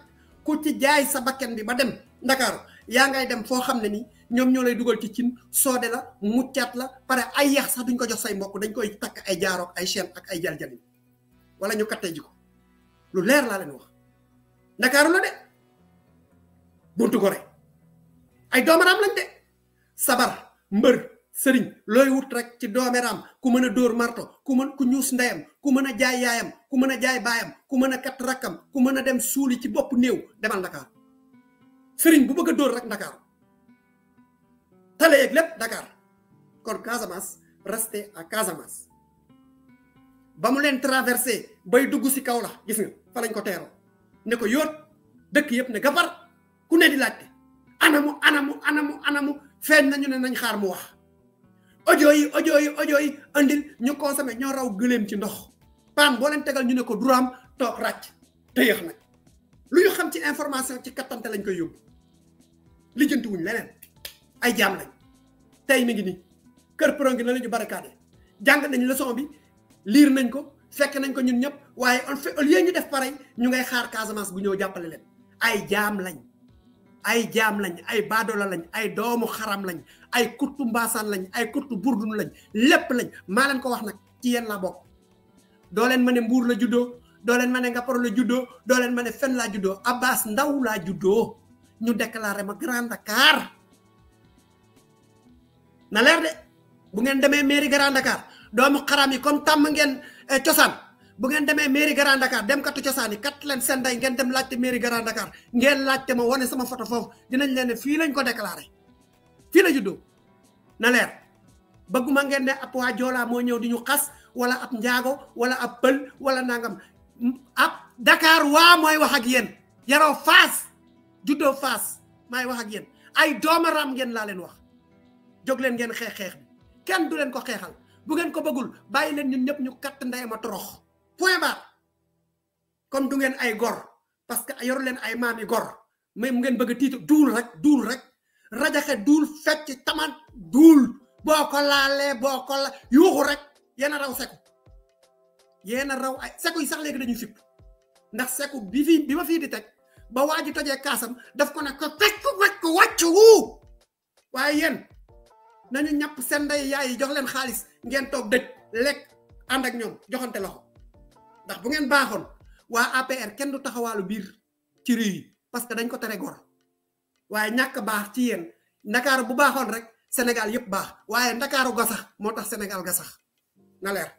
ku ci jaay sa bakken bi ba dem Ndakaaru yaa ngay dem foo xam ne ni ñoom ñoo lay dugal ci cin soode la muccaat la pare ay yax sax duñ ko jox say mbokk dañ koy takk ay jaaroog ay chaîne ak ay jaljali wala ñu kattee ji ko lu leer laa leen wax Ndakaaru la de buntu gore ay doomaraam lañ de sabar mbër sëriñ looy wut rek ci doomeram ku mën a dóor marto ku ñuus ndeyam ku mën a jaay yaayam ku mën a jaay baayam ku mën a kat rakkam ku mën a dem suuli ci bopp néew demal Dakar sëriñ bu bëgg a dóor rek Dakar tale yeeg lépp Dakar kon Casamance resté à Casamance ba mu leen traversé bay dugg si kaw la gis nga fa lañ ko teeroo ne ko yóot dëkk yëpp ne gafar ku ne di laajte anamu feeñ nañu ne nañ xaar mu wax audio yi andil ñu consommé ñoo raw gëléem ci ndox paan boo leen tegal ñu ne ko duraam toog ràcc te yéex nag lu ñu xam ci information ci kattante lañ koy yóbbu lijjantiwuñ leneen ay jaam lañ tey mi ngi nii kër pro ngi na la ñu barricade jàng nañ leçon bi liir nañ ko fekk nañ ko ñun ñëpp waaye au lieu ñu def pareil ñu ngay xaar Casamance bu ñëw jàppale leen ay jaam lañ ay baadola lañ ay doomu xaram lañ ay kurtu mbaasaan lañ ay kurtu burdun lañ lépp lañ maa leen ko wax nag ci yéen laa bokk doo leen ma ne Mbuur la juddoo doo leen ma ne Ngaparo la juddoo doo leen ma ne fen laa juddoo Abbas Ndaw laa juddoo ñu déclaré ma Grand Dakar na leer de bu ngeen demee mairie Grand Dakar doomu xaram yi comme tàmm ngeen cosaan bu ngeen demee mairie Grand Dakar dem katu cosaan yi kat leen seen day ngeen dem laajte mairie Grand Dakar ngeen laajte ma wane sama photo foofu dinañ leen ne fii lañ ko déclaré fii la juddoo na leer bëgguma ngeen ne ab waa Joola moo ñëw di ñu xas wala ab njaago wala ab pël wala nangam ab Dakar waa mooy wax ak yéen yaroo Fass juddoo Fass maay wax ak yéen ay doomaram ngeen laa leen wax jóg leen ngeen xeex bi kenn du leen ko xeexal bu ngeen ko bëggul bàyyi leen ñun ñëpp ñu katt ndeyama torox point barre comme du ngeen ay gor parce que yoru leen ay maami gor mais mu ngeen bëgg a tiitu duul rek rajaxe duul fecc taman duul boo ko laalee boo ko la yuuxu rek yéen a raw seku yéen a raw ay seku yi sax léegi dañuy fipp ndax seku bi ma fii di teg ba waa ji tojee kaasam daf ko ne ko fekk wàcc wu waaye yéen nañu ñàpp seen ndey yaay yi jox leen xaalis ngeen toog dëj lekk ànd ak ñoom joxante loxo ndax bu ngeen baaxoon waa APR kenn du taxawaalu biir ci réew yi parce que dañ ko tere gor waaye ñàkk baax ci yéen ndakaaru bu baaxoon rek Sénégal yëpp baax waaye ndakaaru gasax moo tax Sénégal gasax na leer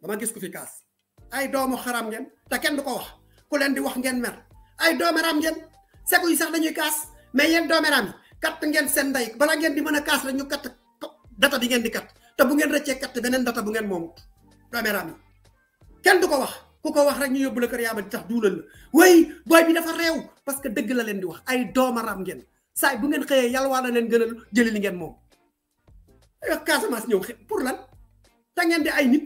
dama gis ku fi kaas ay doomu xaram ngeen te kenn du ko wax ku leen di wax ngeen mer ay doomeram ngeen seku yi sax dañuy kaas mais yéen doomeram yi katt ngeen seen ndey bala ngeen di mën a kaas rek ñu katt data bi ngeen di katt te bu ngeen rëccee katt beneen data bu ngeen moom doomeram yi kenn du ko wax ku ko wax rek ñu yóbbu la kër yaama di tax duulal la way booy bi dafa réew parce que dëgg la leen di wax ay doomaram ngeen saay bu ngeen xëyee yàlla waa la leen gënal jëli li ngeen moom ay wax Casamance ñëw pour lan te ngeen di ay nit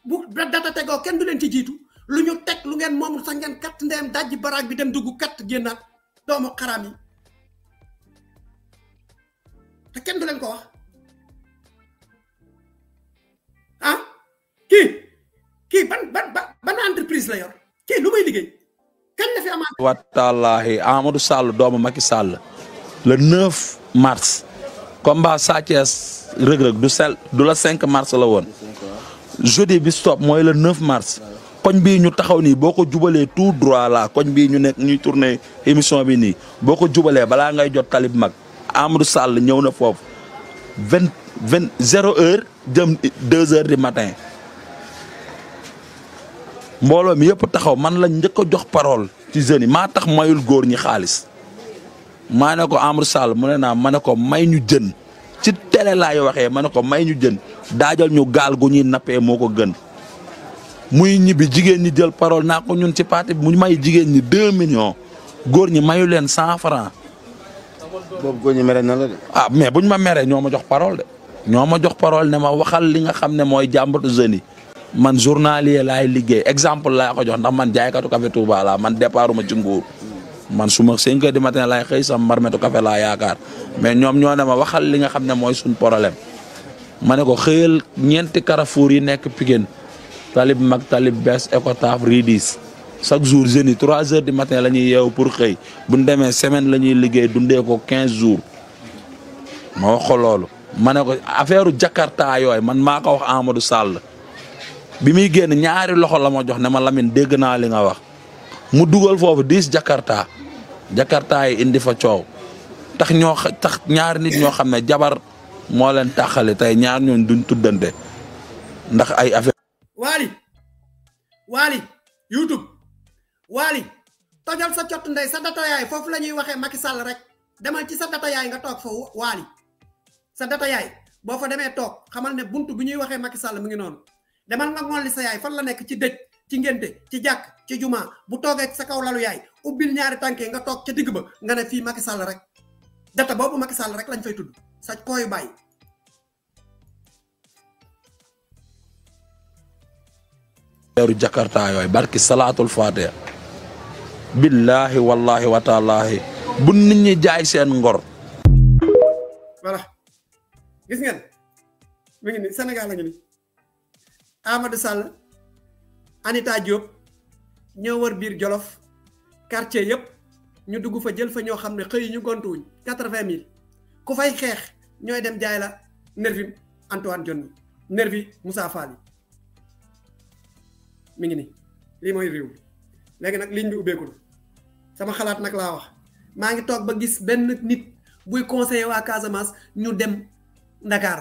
bu data tegoo kenn du leen ci jiitu lu ñu teg lu ngeen moom sax ngeen katt ndeem dajji baraag bi dem dugg katt génnaat doomu xaram yi te kenn du leen ko wax ah kii ban entreprise la yor kii lu may liggéey kañ la fi amaat watallaahi Amadou Sall doomu Macky Sall le 9 mars combat Sa Thiès Reug Reug du la 5 mars la woon jeudi bi stop mooy le 9 mars koñ bii ñu taxaw nii boo ko jubalee tout droit la koñ bii ñu nekk ñuy tourné émission bi nii boo ko jubalee balaa ngay jot talib mag Amadou Sall ñëw na foofu 0 heure jëm 2 heures du matin mbooloo mi yëpp taxaw man la njëkk a jox parole ci jeunes yi maa tax mayul góor ñi xaalis maa ne ko Amadou Sall mu ne naa ma ne ko may ñu jën ci télé laay waxee ma ne ko may ñu jën daajal ñu gaal gu ñuy nappee moo ko gën muy ñibbi jigéen ñi jël parole naa ko ñun ci parti bi mu may jigéen ñi 2 millions góor ñi mayu leen 100 francs boobu góor ñi mere na la de. ah mais buñ ma meree ñoo ma jox parole de ñoo ma jox parole ne ma waxal li nga xam ne mooy jàmbatu jeunes yi man journalier laay liggéey exemple laa ko jox ndax man jaaykatu café Touba laa man départuma ci nguur man su ma 5 heures du matin laay xëy sama marmetu café laa yaakaar mais ñoom ñoo ne ma waxal li nga xam ne mooy suñ problème ma ne ko xëyal ñeenti carrefour yi nekk Pikine talib mag talib bees Ecotaf Ridis chaque jour jeunes yi 3 heures du matin la ñuy yeewu pour xëy bu ñu demee semaine la ñuy liggéey dundee ko 15 jours ma wax ko loolu ma ne ko affaire Jakarta yooyu man maa ko wax Amadou Sall bi muy génn ñaari loxo la ma jox ne ma Lamine dégg naa li nga wax mu dugal foofu 10 Jakarta yi indi fa coow tax ñaari nit ñoo xam ne jabar moo leen taxale tey ñaar ñooñ duñ tuddante ndax ay affaire Wally YouTube Wally tojal sa cott ndey sa data yaay foofu la ñuy waxee Macky Sall rek demal ci sa data yaay nga toog fa Wally sa data yaay boo fa demee toog xamal ne buntu bi ñuy waxee Macky Sall mu ngi noonu demal nga ngolli sa yaay fan la nekk ci dëj ci ngénte ci jàkk ci juma bu toogee sa kaw lalu yaay ubbil ñaari tànkee nga toog ca digg ba nga ne fii Macky Sall rek data boobu Macky Sall rek lañ fay tudd sa kooyu bàyyi weeru Jakarta yooyu barki salaatul fatiha billahi wallahi wa taalahi bu nit ñi jaay seen ngor voilà gis ngeen mi ngi ni Sénégal la ngi ni Amadou Sall Anita Diop ñoo wër biir Jolof quartier yëpp ñu dugg fa jël fa ñoo xam ne xëy ñu gontuwuñ 80 000 ku fay xeex ñooy dem jaay la nervi Antoine Diome nervi Moussa Fall mi ngi ni lii mooy réew léegi nag ligne bi ubbeeku na sama xalaat nag laa wax maa ngi toog ba gis benn nit buy conseiller waa Casamance ñu dem Dakar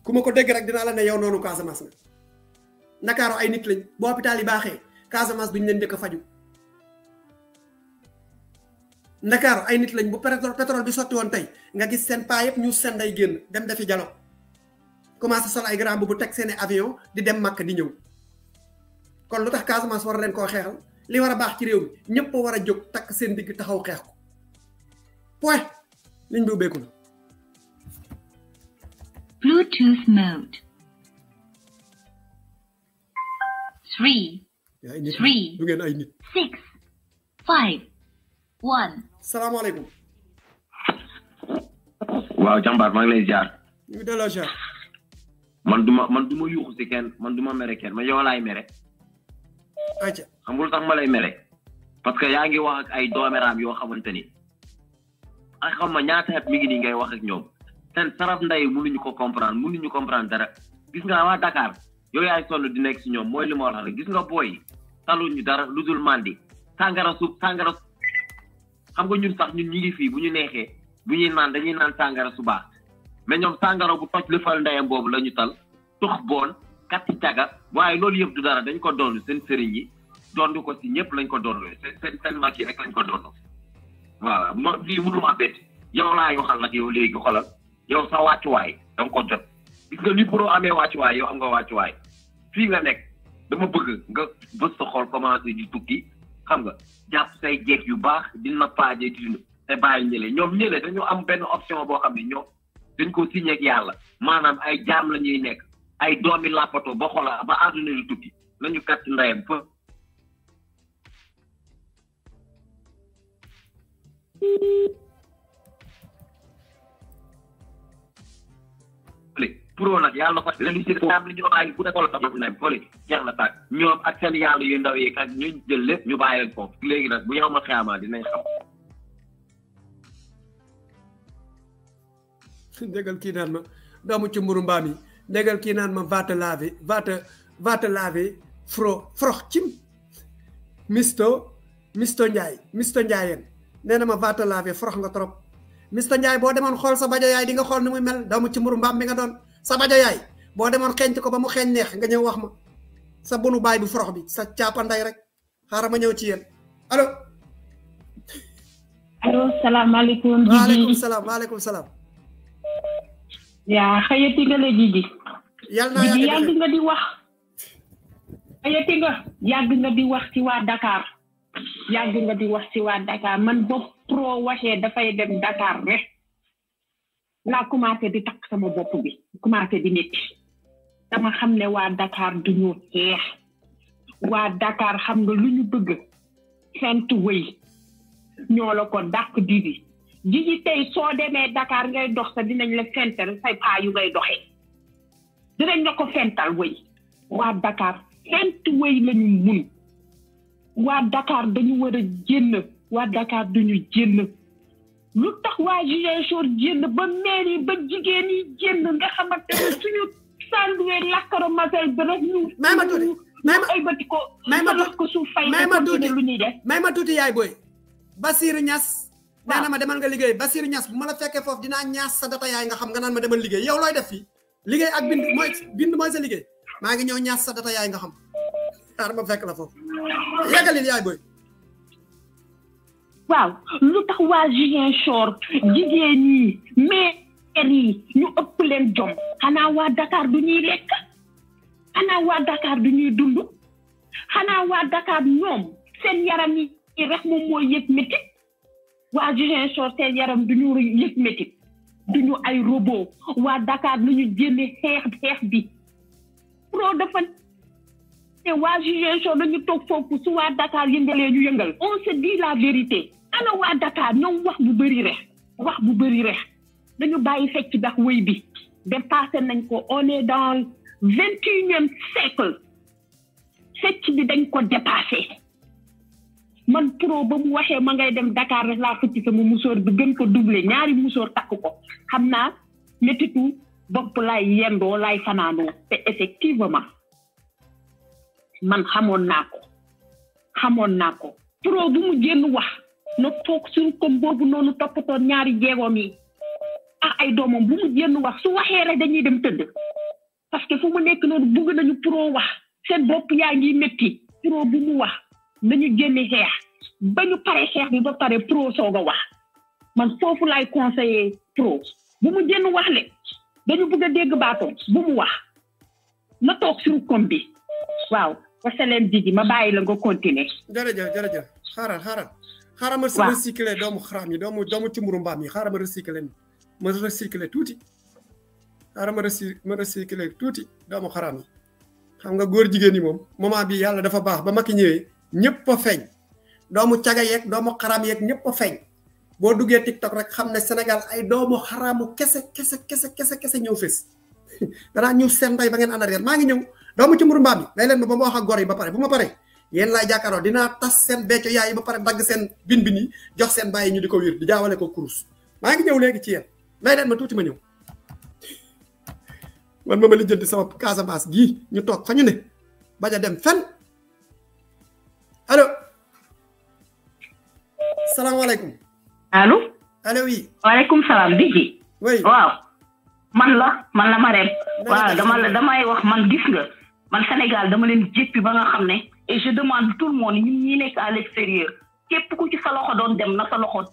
ku ma ko dégg rek dinaa la ne yow noonu Casamance nga Ndakaaru ay nit lañ bu hôpital yi baaxee Casamance duñ leen njëkk a faju Ndakaaru ay nit lañ bu pétrole bi sotti woon tey nga gis seen paa yëpp ñu seen day génn dem defi jalo commencé sol ay grand bu teg seeni avion di dem Makka di ñëw kon lu tax Casamance war leen koo xeexal li wara bax ci rew mi ñepp wara jog tak seen digg taxaw xex ko point liñ bi ubbeeku na Bluetooth mode 3 3 du ngeen ay nit 6 5 1 assalamu alaykum waaw jambar ma ngi lay jaar ñu delo jaar man duma yuxu ci kenn man duma mere kenn ma yow lay mere acha xamul tax ma lay mere parce que yaa ngi wax ak ay doomeram yoo xamanteni ay xam ma ñaata at mi ngi ni ngay wax ak ñoom sen saraf nday mënuñu ko comprendre dara gis nga waa Dakar yow yaay sonn di nekk ci ñoom mooy li ma wax rek gis nga boy taluñu dara ludul mandi sangara xam nga ñun sax ñun ñi ngi fii bu ñu neexee bu ñuy naan dañuy naan sangara su baax mais ñoom sangara bu toj lëfal ndeyam boobu la ñu tal tux boon katti caga waaye loolu yëpp du dara dañ ko doon seen sëriñ yi doon ko ci ñëpp lañ ko doon seen mag yi rek lañ ko doon voilà mo lii mënu ma bett yow laay waxal nag yow léegi xolal yow sa wàccuwaay danga ko jot gis nga ni pro amee wàccuwaay yow am nga wàccuwaay fii nga nekk dama bëgg nga bës sa xol commencé di tukki xam nga jàpp say jeeg yu baax di nappaaje di te bàyyi ñële ñoom ñële dañu am benn option boo xam ne ñoom dañ ko signé ak yàlla maanaam ay jaam la ñuy nekk ay doomi làppato ba xola ba àdduna di tukki nañu kat ndeyam fa pro nag yàlla ko leen ci am li ñu ay bu ko la tax na poli jeex na tak ñoom ak seen yàlla yu ndaw yi ak ñu jël lépp ñu bàyyi leen foofu léegi nag bu yow ma xiyama dinañ xam dégal kii naan ma doomu ci mburu mbaam yi dégal kii naan ma va te laver frox cim misto Ndiayen nee na ma va te laver frox nga trop misto Ndiaye boo demoon xool sa bajo yaay di nga xool ni muy mel doomu ci mburu mbaam mi nga doon sa bajo yaay boo demoon xeeñt ko ba mu xeeñ neex nga ñëw wax ma sa bunu baay bu frox bi sa caapa nday rek xaaral ma ñëw ci yéen allo salaamaaleykum waaleykum salaam yaa xëyati nga la Jiji yàlla naa yàgg nga di wax xëyati nga yàgg nga di wax ci waa Dakar man bopp pro waxee dafay dem Dakar rek laa commencé di takk sama bopp bi commencé di métti dama xam ne waa Dakar duñu xeex waa Dakar xam nga lu ñu bëgg fent wëy ñoo la ko dàq Jiji tey soo demee Dakar ngay dox sa dinañ la fental say paa yu ngay doxee dinañ la ko fental wëy waa Dakar fent wëy lañu mun waa Dakar dañu war a génn waa Dakar duñu génn lu tax waa Ziguinchor génn ba maire yi ba jigéen yi génn nga xamante ne suñu sanduwee lakkaro masel bi rek ñu ay bati ko ko suuf fay lu ñuy def may ma tuuti yaay booy Bassirou Niass nee na ma demal nga liggéey Bassirou Niass bu ma la fekkee foofu dinaa ñaas sa data yaay nga xam nga naan ma demal liggéey yow looy def fii liggéey ak bind mooy sa liggéey maa ngi ñëw ñaas sa data yaay nga xam xaar ma fekk la foofu yeggalil yaay booy waaw lu tax waa Ziguinchor jigéen yi maire yi ñu ëpp leen jom xanaa waa Dakar du ñuy lekk xanaa waa Dakar du ñuy dund xanaa waa Dakar ñoom seen yaram yi rek moom mooy yëg métit waa Ziguinchor seen yaram du ñu yëg métit du ñu ay robot waa Dakar lu ñu génne xeex bi pro dafa ne waa Ziguinchor dañu toog foofu su waa Dakar yëngalee ñu yëngal on se dit la vérité ana waa Dakar ñoom wax bu bëri rek dañu bàyyi fecc ndax wëy bi dépassé nañ ko on est dans 21e siècle fecc bi dañ ko dépassé man pro ba mu waxee ma ngay dem Dakar rek laa fëcc sama musóor bi gën ko doublé ñaari musóor takk ko xam naa métitu bopp laay yendoo laay fanaanoo te effectivement man xamoon naa ko pro bu mu génn wax na toog suñu comme boobu noonu toppatoon ñaari jeegoom yi ak ay doomam bu mu génn wax su waxee rek dañuy dem tëdd parce que fu mu nekk noonu bëgg nañu pro wax seen bopp yaa ngi métti pro bu mu wax nañu génne xeex ba ñu pare xeex bi ba pare pro soog a wax man foofu laay conseiller pro bu mu génn wax le dañu bëgg a dégg baatoom bu mu wax na toog suñu comme bi waaw wasaleen Djidji ma bàyyi la nga continuer. jërëjëf xaaral ma recycler doomu xaram yi doomu cumburu mbaam yi xaaral ma recycler tuuti xaaral ma recycler tuuti doomu xaram yi xam nga góor jigéen yi moom moment bi yàlla dafa baax ba Macky ñëwee ñëpp a feeñ doomu caga yeeg doomu xaram yeeg ñëpp a feeñ boo duggee TikTok rek xam ne Sénégal ay doomu xaramu kese ñëw fés danaa ñëw seen ndey ba ngeen ànd arrière maa ngi ñëw doomu cumburu mbaam yi day leen ba ma wax ak gor yi ba pare bu ma paree yéen laay jàkkaarloo dinaa tas seen becco yaay ba pare dagg seen bin yi jox seen bàyyi ñu di ko wér di jaawale ko kurus maa ngi ñëw léegi ci yéen may leen ma tuuti ma ñëw man ma lijjanti sama Casamance gii ñu toog fa ñu ne bañ a dem fenn allo salaamaaleykum allo oui waaleykum salaam Djidji oui waaw man la Marème waaw damay wax man gis nga man Sénégal dama leen jéppi ba nga xam ne et je demande tout le monde ñun ñi nekk à l'extérieur képp ku ci sa loxo doon dem na sa loxo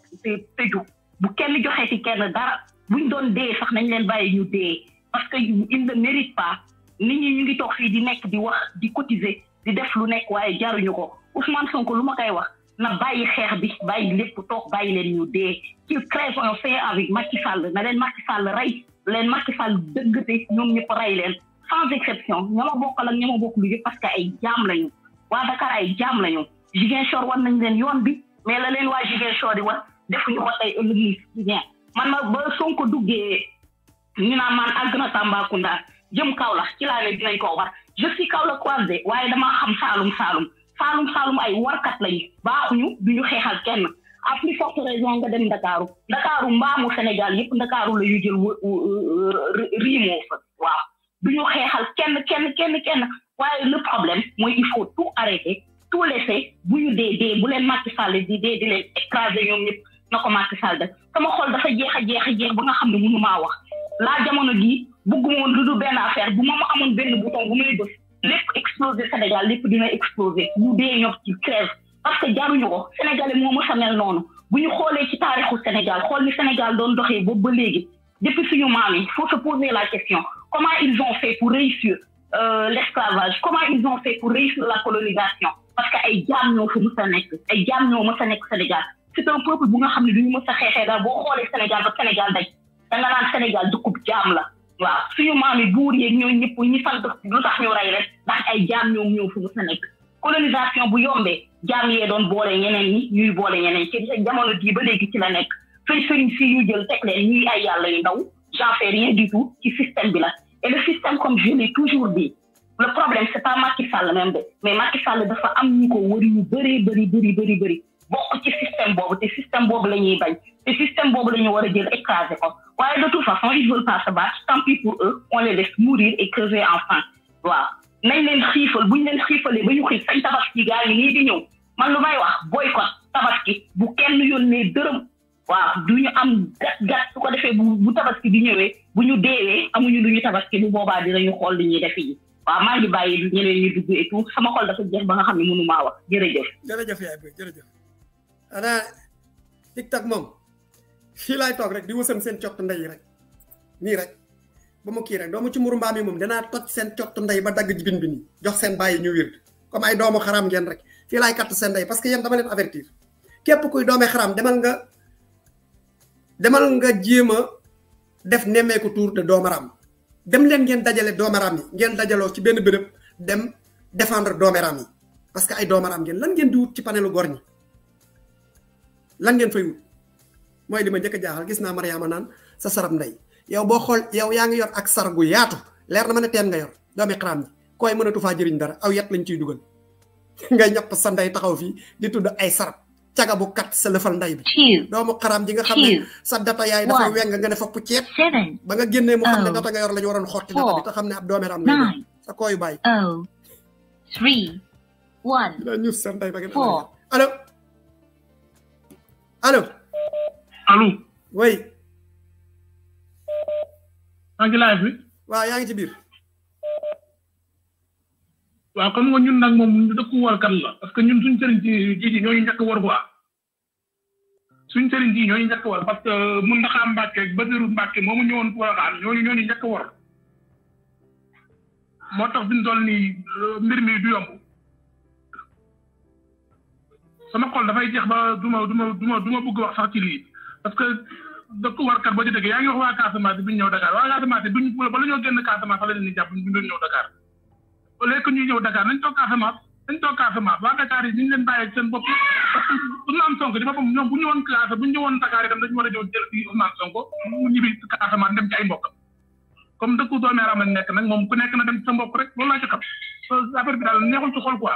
tëju bu kenn joxee ci kenn dara buñ doon dee sax nañ leen bàyyi ñu dee parce que il ne mérite pas nit ñi ñu ngi toog fii di nekk di wax di cotiser di def lu nekk waaye jaruñu ko Ousmane Sonko lu ma koy wax na bàyyi xeex bi bàyyi lépp toog bàyyi leen ñu dee ci crève un fait avec Macky Sall na leen Macky Sall rey leen Macky Sall dëggate ñoom ñëpp rey leen sans exception ña ma bokkal ak ña ma bokk lu yëpp parce que ay jaam lañu waa Dakar ay jaam lañu Ziguinchor war nañ leen yoon bi mais la leen waa Ziguinchor di war defuñu ko tey ëllëg bien man ma ba Sonko duggee ñu naan man àgg na Tambacounda jëm Kaolack ci laa ne dinañ ko war je suis Kaolack croisé waaye dama xam Saalum ay warkat lañu baaxuñu duñu xeexal kenn à plus forte raison nga dem Ndakaaru mbaamu Sénégal yëpp Ndakaaru la yu jël riimoo fa waaw duñu xeexal kenn waaye le problème mooy il faut tout arrêter tout laisser bu ñu dee bu leen Macky Sall di leen écraser ñoom ñëpp na ko Macky Sall def sama xol dafa jeex ba nga xam ne mënu maa wax laa jamono gii bëgguma woon lu dul benn affaire bu ma amoon benn bouton bu may def lépp exploser Sénégal lépp dina exploser ñu dee ñoom ci crève parce que jaruñu ko Sénégalais moo mës a mel noonu bu ñu xoolee ci taarixu Sénégal xool ni Sénégal doon doxee boobu ba léegi depuis suñu maam yi faut se poser la question comment ils ont fait pour réussir l'esclavage comment ils ont fait pour réussir la colonisation parce que ay jaam ñoo fi mës a nekk Sénégal c'est un peuple bu nga xam ne duñu mës a xeexee daal boo xoolee Sénégal ba Sénégal daj da nga naan Sénégal dëkkub jaam la waaw suñu maam yi buur yeeg ñoo ñëpp ñi sant lu tax ñu rey rek ndax ay jaam ñoom ñoo fi mës a nekk colonisation bu yombee jaam yee doon boole ñeneen ñi ñuy boole ñeneen ci jamono jii ba léegi ci la nekk sëriñ si ñu jël teg leen ñuy ay yàlla yu ndaw j'en fais rien du tout ci système bi la et le système comme je l'ai toujours dit le problème c'est pas Macky Sall même de mais Macky Sall dafa am ñu ko wëri ñu bëri bokk ci système boobu te système boobu la ñuy bañ te système boobu la ñu war a jël écraser ko waaye de toute façon ils veulent pas se battre tant pis pour eux on les laisse mourir et crever enfin waaw nañ leen xiifal buñ leen xiifalee ba ñu xiif sañ tabaski gaa yi nii di ñëw man lu may wax boycott tabaski bu kenn yónnee dërëm waaw du ñu am gat su ko defee bu tabaski di ñëwee bu ñu deewee amuñu lu ñu tabaski bu boobaa dinañu xool li ñuy def yi waaw maa ngi bàyyi ñeneen ñi dugg et tout sama xol dafa jeex ba nga xam ne mënu maa wax jërëjëf yaay boy jërëjëf ana TikTok moom fii laay toog rek di wësam seen cottu ndey yi rek nii rek ba mu kii rek doomu ci muru mbaam yi moom danaa toj seen cottu ndey ba dagg jibin bi nii jox seen bàyyi ñu wér comme ay doomu xaram ngeen rek fii laay katt seen ndey parce que yéen dama leen avertir képp kuy doomee xaram demal nga jéem a def nemmeeku tour de doomaram dem leen ngeen dajale doomaram yi ngeen dajaloo ci benn béréb dem défendre doomaram yi parce que ay doomaram ngeen lan ngeen di wut ci panelu gor ñi lan ngeen fay wut mooy li ma njëkk a jaaxal gis naa Mariama naan sa sarab ndey yow boo xool yow yaa ngi yor ak sar gu yaatu leer na ma ne teen nga yor doomi xaram ñi koy mënatu faa jëriñ dara aw yet lañ ciy dugal ngay ñapp sa ndey taxaw fii di tudd ay sarab caga bu kat sa lëfal ndey bi doomu xaram ji nga xam ne sa data yaay dafa weng nga ne fa pucceet ba nga génnee mu xam ne data nga yor la ñu waroon xotti data bi te xam ne ab doomi ram nga sa kooyu bàyyi 3 1 dina ñuus sa ndey ba ngeen allo allo oui maa ngi live bi waaw yaa ngi ci biir waaw comme nga ñun nag moom dëkku warkat la parce que ñun suñ sëriñ ji ñooñu njëkk war quoi suñ sëriñ ji ñooñu njëkk war parce que mun na xam Mbàkke ak Basiru Mbàkke moomu ñëwoon Porokhane ñooñu njëkk war moo tax fi ñu toll nii mbir mi du yomb sama xol dafay jeex ba duma bëgg wax sax ci lii parce que dëkk warkat ba ci dëgg yaa ngi wax waa Casamance bi ñu ñëw Dakar waa Casamance duñ ba la ñoo génn Casamance fa la leen di jàpp ñu doon ñëw Dakar au lieu que ñuy ñëw Dakar nañ toog Casamance waa Dakar yi ñu leen bàyyi seen bopp parce que Ousmane Sonko di boppam ñoom bu ñu woon classe bu ñu ñëwoon Dakar itam dañu war a ñëw jël ci Ousmane Sonko mu ñibbi Casamance dem ci ay mbokkam comme dëkku doomeeram lañ nekk nag moom ku nekk na dem sa mbokk rek loolu laa ci xam affaire bi daal neexul ci xol quoi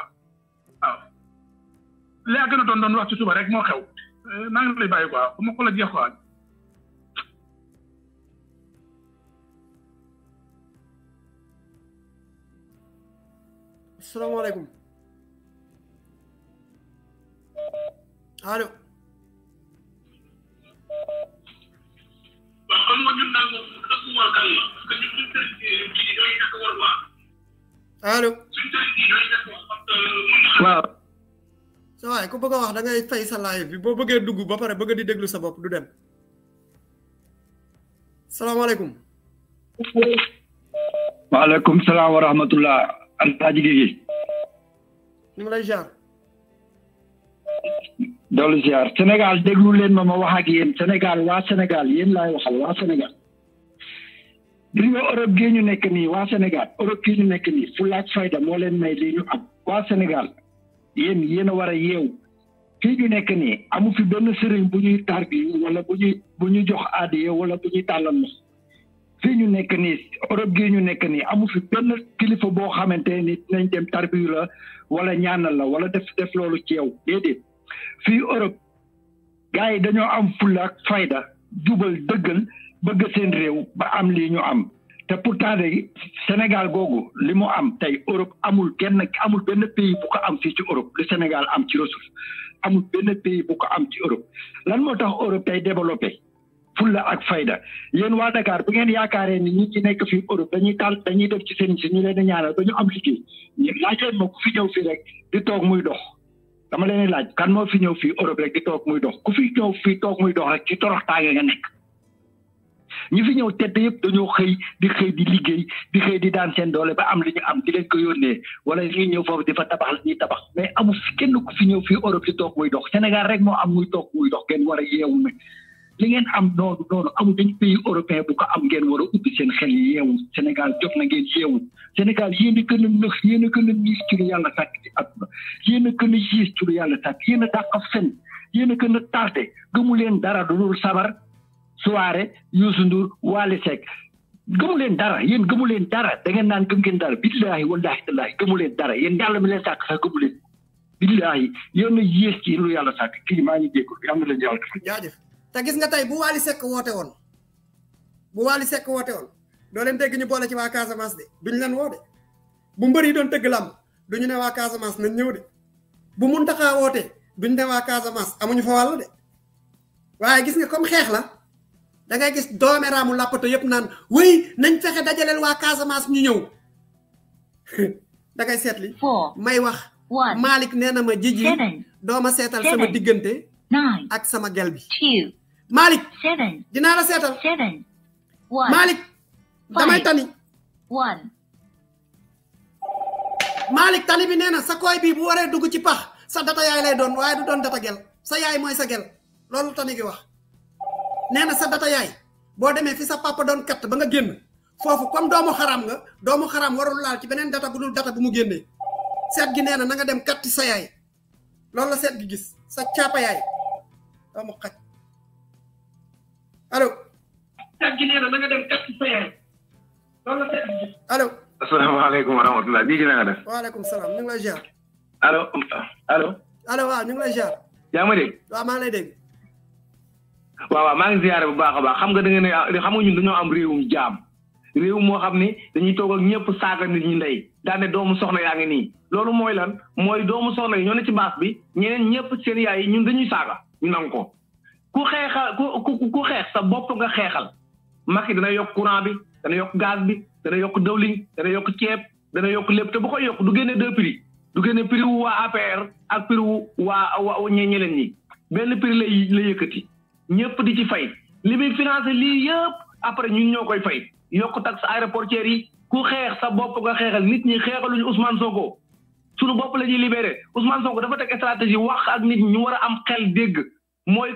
waaw li a gën a doon wax ci suba rek moo xew naa ngi lay bàyyi quoi bu ma ko la jeex quoi asalaamaaleykum allo allo waaw sa waay ku bëgg a wax da ngay fay sa live bi boo bëggee dugg ba pare bëgg di déglu sa bopp du dem salaamaaleykum waaleykum salaam wa rahmatullah alhaji Guèye ñu ngi lay jaar doolu ziar Sénégal déglu leen ma wax ak yéen Sénégal waa Sénégal yéen laay waxal waa Sénégal gis nga Europe gii ñu nekk nii waa Sénégal Europe gii ñu nekk nii fulla ak fayda moo leen may lii ñu am waa Sénégal yéen a war a yeew fii ñu nekk nii amu fi benn sëriñ bu ñuy tarbi wala bu ñuy jox aadiya wala bu ñuy tàllal ma fii ñu nekk nii Europe gii ñu nekk nii amu fi benn kilifa boo xamante ni dinañ dem tarbiyu la wala ñaanal la wala def loolu ci yow déedéet fii Europe gars yi dañoo am fulla ak fayda jubal dëggal bëgg seen réew ba am lii ñu am te pourtant de Sénégal googu li mu am tey Europe amul benn pays bu ko am fii ci Europe li Sénégal am ci ressource amul benn pays bu ko am ci Europe lan moo tax Europe tey développé fulla ak fayda yéen waa Dakar bu ngeen yaakaaree ni ñi ci nekk fii Europe dañuy def ci seen si ñu leen di ñaanal ba ñu am liggéey laaj leen ma ku fi ñëw fii rek di toog muy dox dama leen laaj kan moo fi ñëw fii Europe rek di toog muy dox ku fi ñëw fii toog muy dox rek ci torox taage nga nekk ñi fi ñëw tedd yëpp dañoo xëy di liggéey di xëy di daan seen doole ba am li ñu am di leen ko yónnee wala ñuy ñëw foofu di fa tabax la ñuy tabax mais amul fi kenn ku fi ñëw fii Europe di toog muy dox Sénégal rek moo am muy toog muy dox ngeen war a yeewu nag li ngeen am noonu amul dañ pays européen bu ko am ngeen war a ubbi seen xel yi yeewu Sénégal jot na ngeen yeewu Sénégal yéen a gën a nëx yéen a gën a niis ci lu yàlla sàkk ci àdduna yéen a gën a yiis ci lu yàlla sàkk yéen a dàq fen yéen a gën a tardé gëmu leen dara du dul sabar soirée Youssou Ndour Wally Seck gëmu leen dara yéen gëmu leen dara da ngeen naan gëm ngeen dara billaahi wallaahi tallaahi gëmu leen dara yéen yàlla mi leen sàkk sax gëmu leen billaahi yéen a yées ci lu yàlla sàkk kii maa ngi jéggul yàlla leen yàlla def jaajëf te gis nga tey bu Wally Seck woote woon doo leen dégg ñu boole ci waa Casamance de duñ leen woo de bu mbër yi doon tëgg làmb duñu ne waa Casamance nañ ñëw de bu Mountakha woote duñ ne waa Casamance amuñu fa wàll de waaye gis nga comme xeex la da ngay gis doomeraamu làppato yëpp naan wéy nañ fexe dajaleel waa Casamance ñu ñëw da ngay seetli may wax Malick nee na ma jiji dooma seetal sama diggante ak sama gel bi Malick dinaa la seetal Malick damay tani Malick tani bi nee na sa koy bi bu waree dugg ci pax sa data yaay lay doon waaye du doon data gel sa yaay mooy sa gel loolu tani gi wax nee na sa data yaay boo demee fi sa papa doon katt ba nga génn foofu comme doomu xaram nga doomu xaram warul laal ci beneen data bu dul data bu mu génnee seet gi nee na nga dem katti sa yaay loolu la seet gi gis sa caapa yaay doomu xaj allo seet gi nee na nga dem katti sa yaay loolu la seet gi gis allo asalaamaaleykum wa rahmatulah bii na nga def waaleykum salaam ñu ngi lay ziar allo waaw ñu ngi lay ziar yaa ma dégg waaw maa ngi lay dégg waaw maa ngi ziare bu baax a baax xam nga da nga ne xam nga ñun dañoo am réewum jaam réew moo xam ni dañuy toog ak ñëpp saaga nit ñi ndey daane doomu soxna yaa ngi nii loolu mooy lan mooy doomu soxna yi ñoo ne ci baas bi ñeneen ñëpp seen yaay yi ñun dañuy saaga ñu nangu ko ku xeexal ku xeex sa bopp nga xeexal Macky dana yokk courant bi dana yokk gaz bi dana yokk dëwlin dana yokk ceeb dana yokk lépp te bu koy yokk du génne deux prix du génne prix wu waa APR ak prix wu waa ñeneen ñi benn prix la yëkkati ñëpp di ci fay li muy financé lii yëpp après ñun ñoo koy fay yokk taxe aéroportière yi ku xeex sa bopp nga xeexal nit ñi xeexaluñu Ousmane Sonko suñu bopp la ñuy libéré Ousmane Sonko dafa teg stratégie wax ak nit ñu war a am xel dégg mooy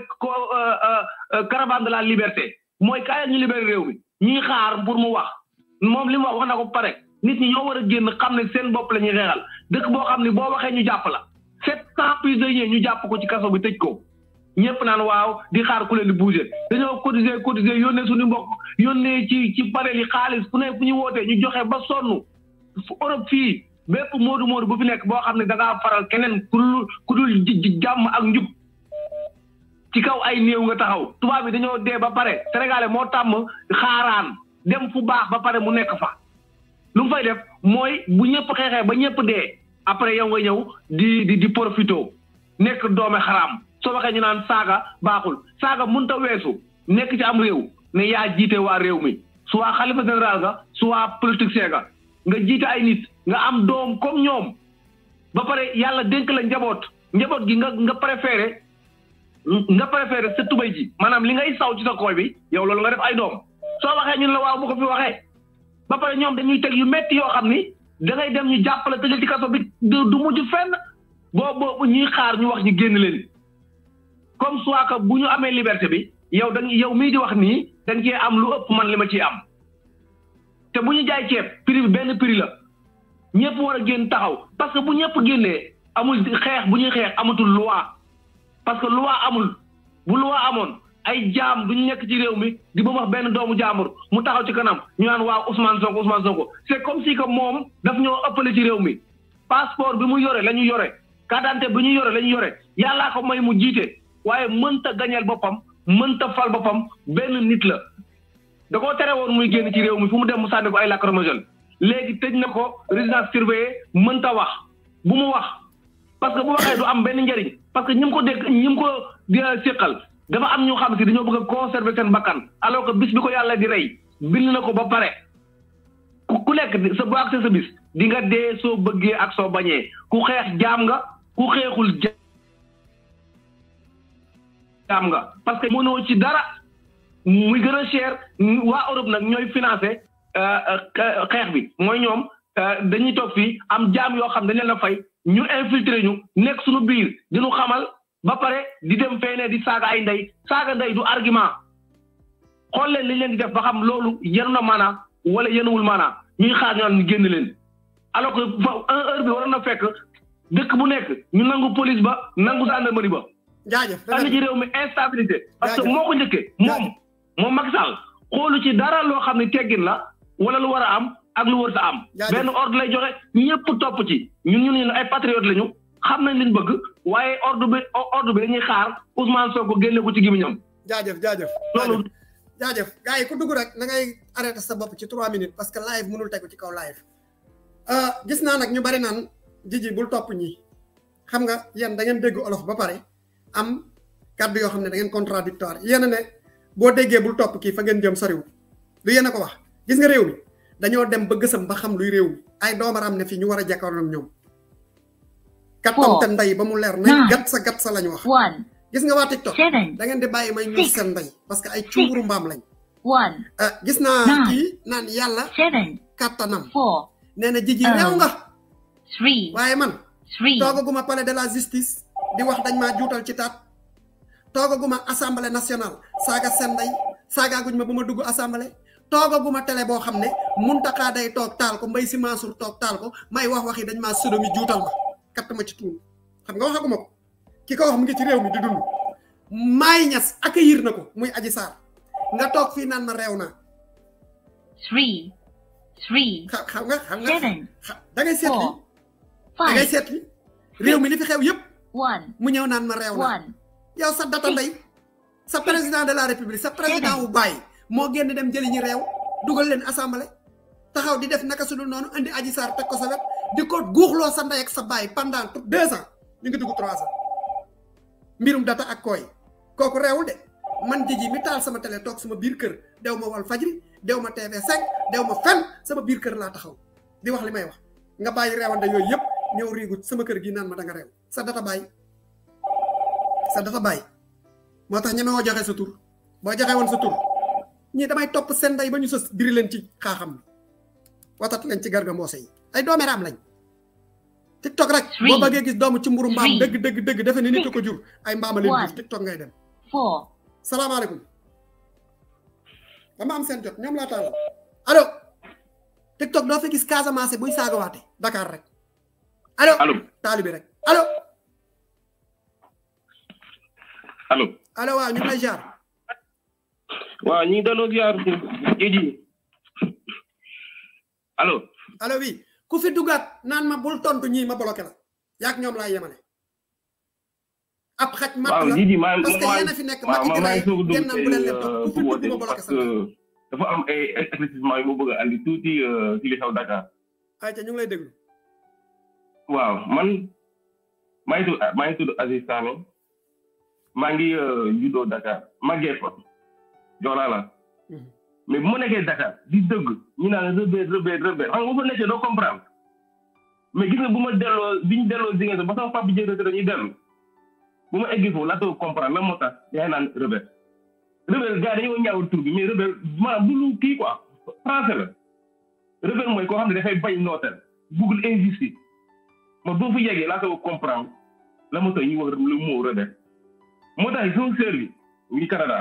caravane de la liberté mooy kaay ñu libéré réew mi ñuy xaar pour mu wax moom li mu wax na ko pare nit ñi ñoo war a génn xam ne seen bopp la ñuy xeexal dëkk boo xam ne boo waxee ñu jàpp la 700 prisonniers ñu jàpp ko ci kaso bi tëj ko ñëpp naan waaw di xaar ku leen di bouger dañoo cotiser yónnee suñu mbokk yónnee ci panel yi xaalis fu ne fu ñu wootee ñu joxe ba sonn Europe fii bépp moodu bu fi nekk boo xam ne da ngaa faral keneen ku dul jàmm ak njub ci kaw ay néew nga taxaw tubaab bi dañoo dee ba pare sénégalais moo tàmm xaaraan dem fu baax ba pare mu nekk fa lu mu fay def mooy bu ñëpp xeexee ba ñëpp dee après yow nga ñëw di profito nekk doome xaraam soo waxee ñu naan saaga baaxul saaga mënta weesu nekk ci am réew ne yaa jiite waa réew mi soit xalifa général nga soit politicien nga jiite ay nit nga am doom comme ñoom ba pare yàlla dénk la njaboot gi nga préféré sa tubay ji maanaam li ngay saw ci sa kooy bi yow loolu nga def ay doom soo waxee ñun la waaw bu ko fi waxee ba pare ñoom dañuy teg yu metti yoo xam ni da ngay dem ñu jàppale tëjal ci kaso bi du mujj fenn boobu ñuy xaar ñu wax ñu génn leen comme soit que bu ñu amee liberté bi yow mii di wax nii da nga cee am lu ëpp man li ma ciy am te bu ñu jaay ceeb prix bi benn prix la ñëpp war a génn taxaw parce que bu ñëpp génnee amul xeex bu ñuy xeex amatul loi parce que loi amul bu loi amoon ay jaam duñu nekk ci réew mi di ba wax benn doomu jaambur mu taxaw ci kanam ñu naan waaw Ousmane Sonko c'est comme si que moom daf ñoo ëppale ci réew mi passeport bi mu yore la ñu yore carte d'identité bi ñu yore la ñu yore yàllaa ko may mu jiite waaye mënta gañeel boppam mënta fal boppam benn nit la da koo tere woon muy génn ci réew mi fu mu dem mu sànni ko ay lacrymogène léegi tëj na ko résidence surveillée mënta wax bu mu wax parce que bu waxee du am benn njëriñ parce que ñi mu ko séqal dafa am ñu xam si dañoo bëgg a conserver seen bakkan alors que bis bi ko yàlla di rey bind na ko ba pare ku nekk sa boo ak sa bis di nga dee soo bëggee ak soo bañee ku xeex jaam nga ku xeexul jaam nga parce que mënoo ci dara muy gën a cher waa Europe nag ñooy financé xeex bi mooy ñoom dañuy toog fii am jaam yoo xam dañ leen a fay ñu infiltré ñu nekk suñu biir diñu xamal ba pare di dem fee di saaga ay ndey saaga ndey du argument xool leen li leen di def ba xam loolu yenu na maanaa wala yenuwul maanaa ñuy xaar ñoon ñu génn leen alors que heure bi waroon na fekk dëkk bu nekk ñu nangu police ba nangu gendarmerie ba jaajëf andi ci réew mi instabilité parce que moo ko njëkkee moom Macky Sall xoolu ci dara loo xam ne teggin la wala lu war a am ak lu war a am benn ordre lay joxe ñëpp topp ci ñun ay patriote lañu xam nañ liñ bëgg waaye ordre bi dañuy xaar Ousmane Sonko génne ko ci gimiñam jaajëf loolu jaajëf gars yi ku dugg rek na ngay arrêté sa bopp ci 3 minutes parce que live mënul tegu ci kaw live gis naa nag ñu bari naan Jiji bul topp ñi xam nga yéen da ngeen dégg olof ba pare am kàddu yoo xam ne da ngeen contradictoire yéen ne boo déggee bul topp kii fa ngeen jëm soriwul lu yéen a ko wax gis nga réew mi dañoo dem ba gësam ba xam luy réew mi ay doomaram ne fii ñu war a jàkkaarloo ak ñoom kattam te ndey ba mu leer nañ gat sa lañu wax gis nga waa TikTok da ngeen di bàyyi may ñu seen ndey parce que ay cumburu mbaam lañ gis naa kii naan yàlla kattanam nee na Jiji réew nga waaye man toogaguma palais de la justice di wax dañ maa juutal ci taat toogaguma assemblée nationale saaga seen ndey saagaaguñ ma ba ma dugg assemblée toogaguma télé boo xam ne Mountakha day toog taal ko Mbaye Sy Mansour toog taal ko may wax waxi dañ maa sodomi juutal ma katt ma ci tuun xam nga waxaguma ko ki ko wax mu ngi ci réew mi di dund Maay Ñas accueillir na ko muy Adji Sarr nga toog fii naan ma réew naa 3 xam nga da ngay seet li da ngay seet li réew mi li fi xew yëpp mu ñëw naan ma réew naa yow sa data ndey sa président de la république sa président wu bàyyi moo génn dem jëli ñi réew dugal leen assemblée taxaw di def naka su dul noonu indi Adji Sarr teg ko sa wet di ko guuxloo sa ndey ak sa bàyyi pendant 2 ans ñu ngi dugg 3 ans mbirum data ak kooy kooku réewul de man Jiji mi taal sama télé toog sama biir kër dew ma Walf Fadjri dew ma TV5 dew ma fenn sama biir kër laa taxaw di wax li may wax nga bàyyi réewande yooyu yëpp ñëw riigu sama kër gi naan ma da nga réew sa data bàyyi moo tax ñeme woo joxe sa tur boo joxe woon sa tur ñii damay topp seen ndey ba ñu sës diri leen ci xaaxam bi watat leen ci garga mboose yi ay doomeeraam lañ TikTok rek boo bëggee gis doomu ci mburu mbaam dëgg defe ni nit ko jur ay mbaama leen gis TikTok ngay dem 4 salaamaaleykum dama am seen jot ñoom laa taalal allo TikTok doo fi gis Casamance buy saagawaate Dakar rek allo taalibi rek allo waaw ñu ngi lay jaar waaw ñu ngi delloo ziar Idi allo oui ku fi dugaat naan ma bul tontu ñii ma bloqué la yaak ñoom laa yemale ab xaj mat la parce que yéen a fi nekk ma ngeen naan bu leen leen topp ku fi dugg ma bloqué sa dafa am ay éclaircissement yu ma bëgg a andi tuuti ci li xew Dakar ayca ñu ngi lay déglu waaw man maa ngi tudd Aziz Sané maa ngi juddoo Dakar màggee fa Joola la mais bu ma nekkee Dakar di dëgg ñu naan rebelle xam nga bu fa nekkee doo comprendre mais gis nga bu ma bi ñu delloo Ziguinchor ba sama papa jël retraite dañuy dellu bu ma eggee foofu laata comprendre la moo tax yaay naan rebelle gars dañoo ñaawul tur bi mais rebelle maanaam bu lu kii quoi français la rebelle mooy koo xam ne dafay bañ nooteel bëggul injustice ma boo fa yeggee laata comprendre la moo tax ñu wax le mot rebelle moo tax sama sœur bi ngi Canada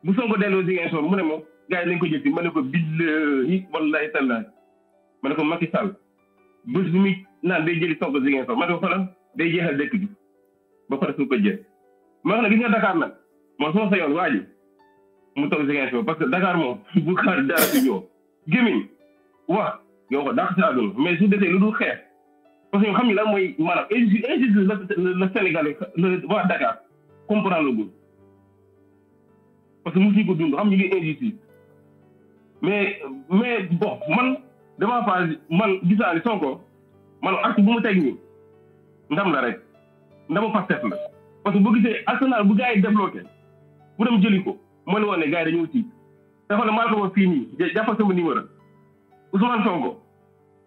bu Sonko delloo Ziguinchor mu ne ma gars yi nañ ko jël si ma ne ko billahi wallahi tallahi ma ne ko Macky Sall bés bu muy naan day jëli Sonko Ziguinchor ma ne ko xoolal day jeexal dëkk bi ba pare su ko jël ma wax ne gis nga Dakar nag moom soo sa yoon waa ji mu toog Ziguinchor parce que Dakar moom bu xaar dara si ñëw gémmiñ wax yow ko dàq si àdduna mais su desee lu dul xeex parce que ñoo xam ne lan mooy maanaam injustice le Sénégalais waa Dakar comprendre gul parce que mosuñu ko dund xam ñu ngi injustice mais bon man damaa faa man gisaa ni Sonko man acte bu mu teg nii ndam la rek ndamu Pastef la parce que boo gisee Arsenal bu gars yi débloqué bu dem jëli ko moo ne woon ne gars yi dañoo tiit te xool maa ko wax fii nii jàppal sama numéro Ousmane Sonko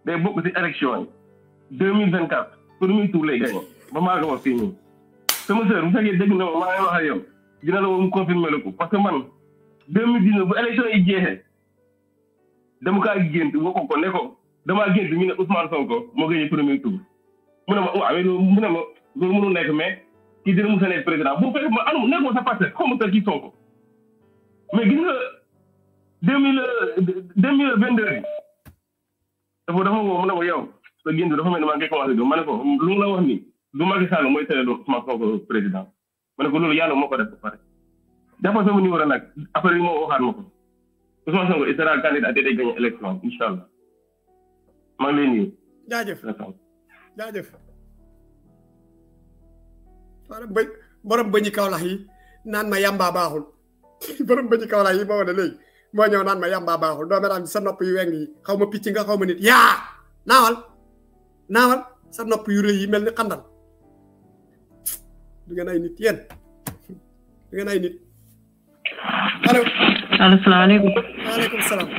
day bokk ci élection yi 2024 premier tour lay gagné ba maa ko wax fii nii sama sœur bu fekkee dégg na ma maa ngi wax ak yow dina la woo mu confirmer la ko parce que man 2019 bu élection yi jeexee dama kaa gént woo ko ne ko damaa gént ñu ne Ousmane Sonko moo gagné premier tour mu ne ma waaw mu ne ma loolu mënul nekk mais kii dina mos a nekk président bu fekkee ma anu nekkoo sa passé xaw ma sa kii Sonko mais gis nga 2022 bi dafa woo mu ne ma yow sa gént dafa mel ni maa ngi commencé do ma ne ko lu mu la wax nii du Macky Sall mooy tere Ousmane Sonko président ma ne ko loolu yàlla moo ko def ba pare jàppal sama numéro nag après li moo waxaat ma ko Ousmane Sonko il sera candidat day gagné élection incha allah maa ngi lay nuyu. jaajëf borom bëñi Kaolack yi naan ma yamba baaxul borom bëñi Kaolack yi moo ne léegi moo ñëw naan ma yamba baaxul doo mel sa nopp yu weng yi xaw ma picc nga xaw ma nit yaa naawal sa nopp yu rëy yi mel ni xandal du ngeen ay nit yéen du ngeen ay nit allo salaamaaleykum waaleykum salaam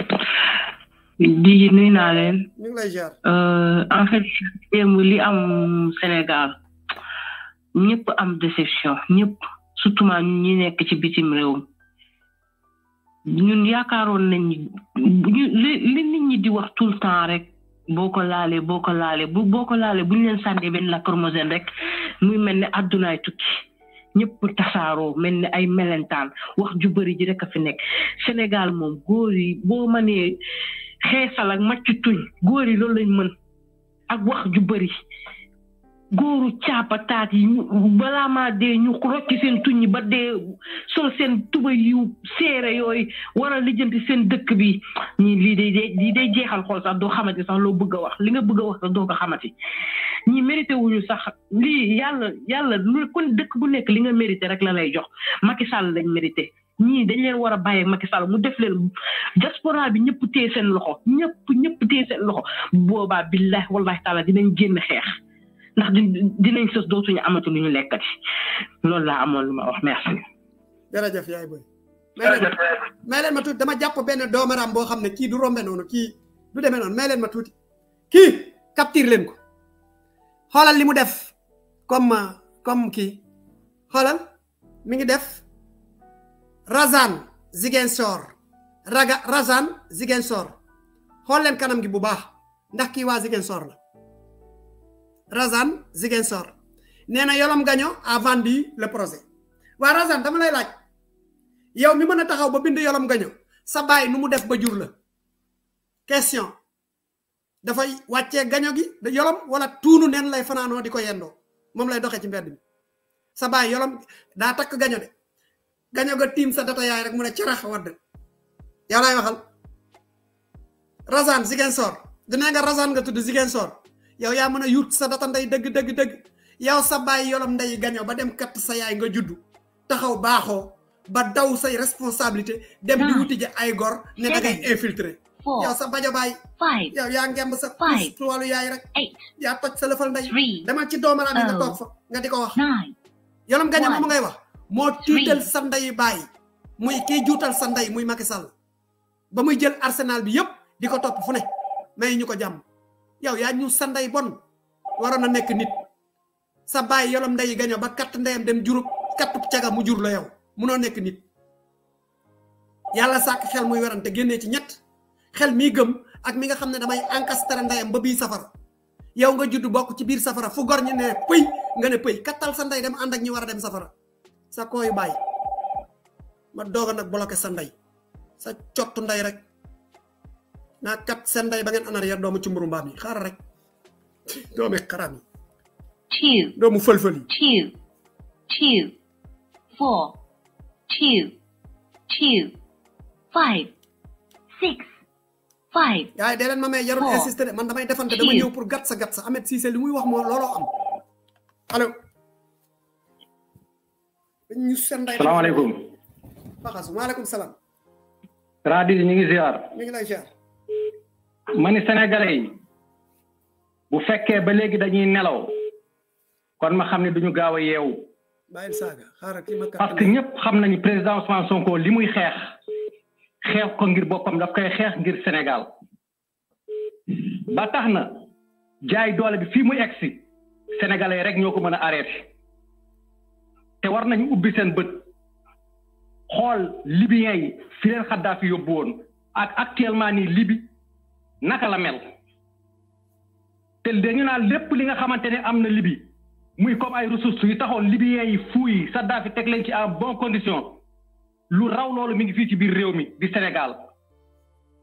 di nuyu naa leen ñu ngi lay jaar en fait démb li am Sénégal ñëpp am déception ñëpp surtout ñi nekk ci bitim réew ñun yaakaaroon nañ li nit ñi di wax tout le temps rek boo ko laalee bu ñu leen sànnee benn lacrymogène rek muy mel ne addunaay tukki ñëpp tasaaroo mel ni ay melentaan wax ju bëri ji rek a fi nekk Sénégal moom góor yi boo mënee xeesal ak macc tuñ góor yi loolu lañ mën ak wax ju bëri góoru caapataat yi balaa maa dee ñu rocci seen tuñ yi ba dee sol seen tuba yu seere yooyu war a lijjanti seen dëkk bi ñii lii day jeexal xool sax doo xamante sax loo bëgg a wax li nga bëgg a wax sax doo ko xamati ñii mérité wuñu sax lii yàlla lu kon dëkk bu nekk li nga mérité rek la lay jox Macky Sall lañ mérité ñii dañ leen war a bàyyi Macky Sall mu def leen diaspora bi ñëpp téye seen loxo ñëpp téye seen loxo boobaa billahi wallahi taala dinañ génn xeex ndax dinañ sës dootuñu amatu lu ñu lekkati loolu laa amoon lu ma wax merci. jërëjëf yaay boy may leen ma tuuti dama jàpp benn doomaram boo xam ne kii du rombe noonu kii du demee noonu may leen ma tuuti kii capture leen ko xoolal li mu def comme kii xoolal mi ngi def Razan Ziguinchor Razan Ziguinchor xool leen kanam gi bu baax ndax kii waa Ziguinchor la Razan Ziguinchor nee na Yolom Gagnon a vendu le projet waa Razan dama lay laaj yow mi mën a taxaw ba bind Yolom Gagnon sa baay nu mu def ba jur la question dafay wàccee gaño gi Yolom wala tuunu neen lay fanaanoo di ko yendoo moom lay doxee ci mbedd mi sa baay Yolom daa takk gaño de gaño ga tiim sa data yaay rek mu ne carax wadd yow lay waxal Razan Ziguinchor dina nga Razan nga tudd Ziguinchor yow yaa mën a yuut sa data ndey dëgg yow sa baay Yolom ndey gaño ba dem kat sa yaay nga juddu taxaw baaxoo ba daw say responsabilité dem di wuti ji ay gor ne da ngay infiltrer yow sa bajo baay yow yaa ngemb sa wàllu yaay rek yaa toj sa lëfal ndey demal ci doomaraam yi nga toog fa nga di ko wax Yolom Gagnon moom ngay wax moo tiital sa ndey baay muy kii juutal sa ndey muy Macky Sall ba muy jël arsenal bi yëpp di ko topp fu ne may ñu ko jàmm yow yaa ñu sa ndey bon waroon na nekk nit sa baay Yolom ndey Gagnon ba katt ndeyam dem jurub kattub caga mu jur la yow munoo nekk nit yàlla sàkk xel muy werante génnee ci ñett xel mii gëm ak mi nga xam ne damay encastre ndeyam ba bii safara yow nga judd bokk ci biir safara fu gor ñi ne pëy nga ne pëy kattal sa ndey dem ànd ak ñi war a dem safara sa kooyu bàyyi ma doog a nag bloqué sa ndey sa cottu ndey rek naa kat seen ndey ba ngeen en arrière doomu ci mburu mbaam yi xaaral rek doomi xaram yi doomu fël-fël yi 2 4 2 2 5 6 5 yaay dee leen ma may jarul insister de man damay defante dama ñëw pour gat sa Ahmed Cissé li muy wax moo looloo am allo ñu seen ndey salaamaaleykum baxasu waaleykum salaam radio ñu ngi ziar ñu ngi lay ziar ma ni sénégalais yi bu fekkee ba léegi dañuy nelaw kon ma xam ne duñu gaaw a yeewu bàyyil saaga xaaral kii ma parce que ñëpp xam nañu président Ousmane Sonko li muy xeex ko ngir boppam daf koy xeex ngir Sénégal ba tax na jaay doole bi fii muy egsi sénégalais rek ñoo ko mën a arrêté te war nañu ubbi seen bët xool libyens yi fi leen Kadhafi yóbbu woon ak actuellement nii Libye naka la mel te dañu naan lépp li nga xamante ne am na Libye muy comme ay ressources yi taxoon libyens yi fuuy Kadhafi teg leen ci en bonne condition lu raw loolu mi ngi fii ci biir réew mi di Sénégal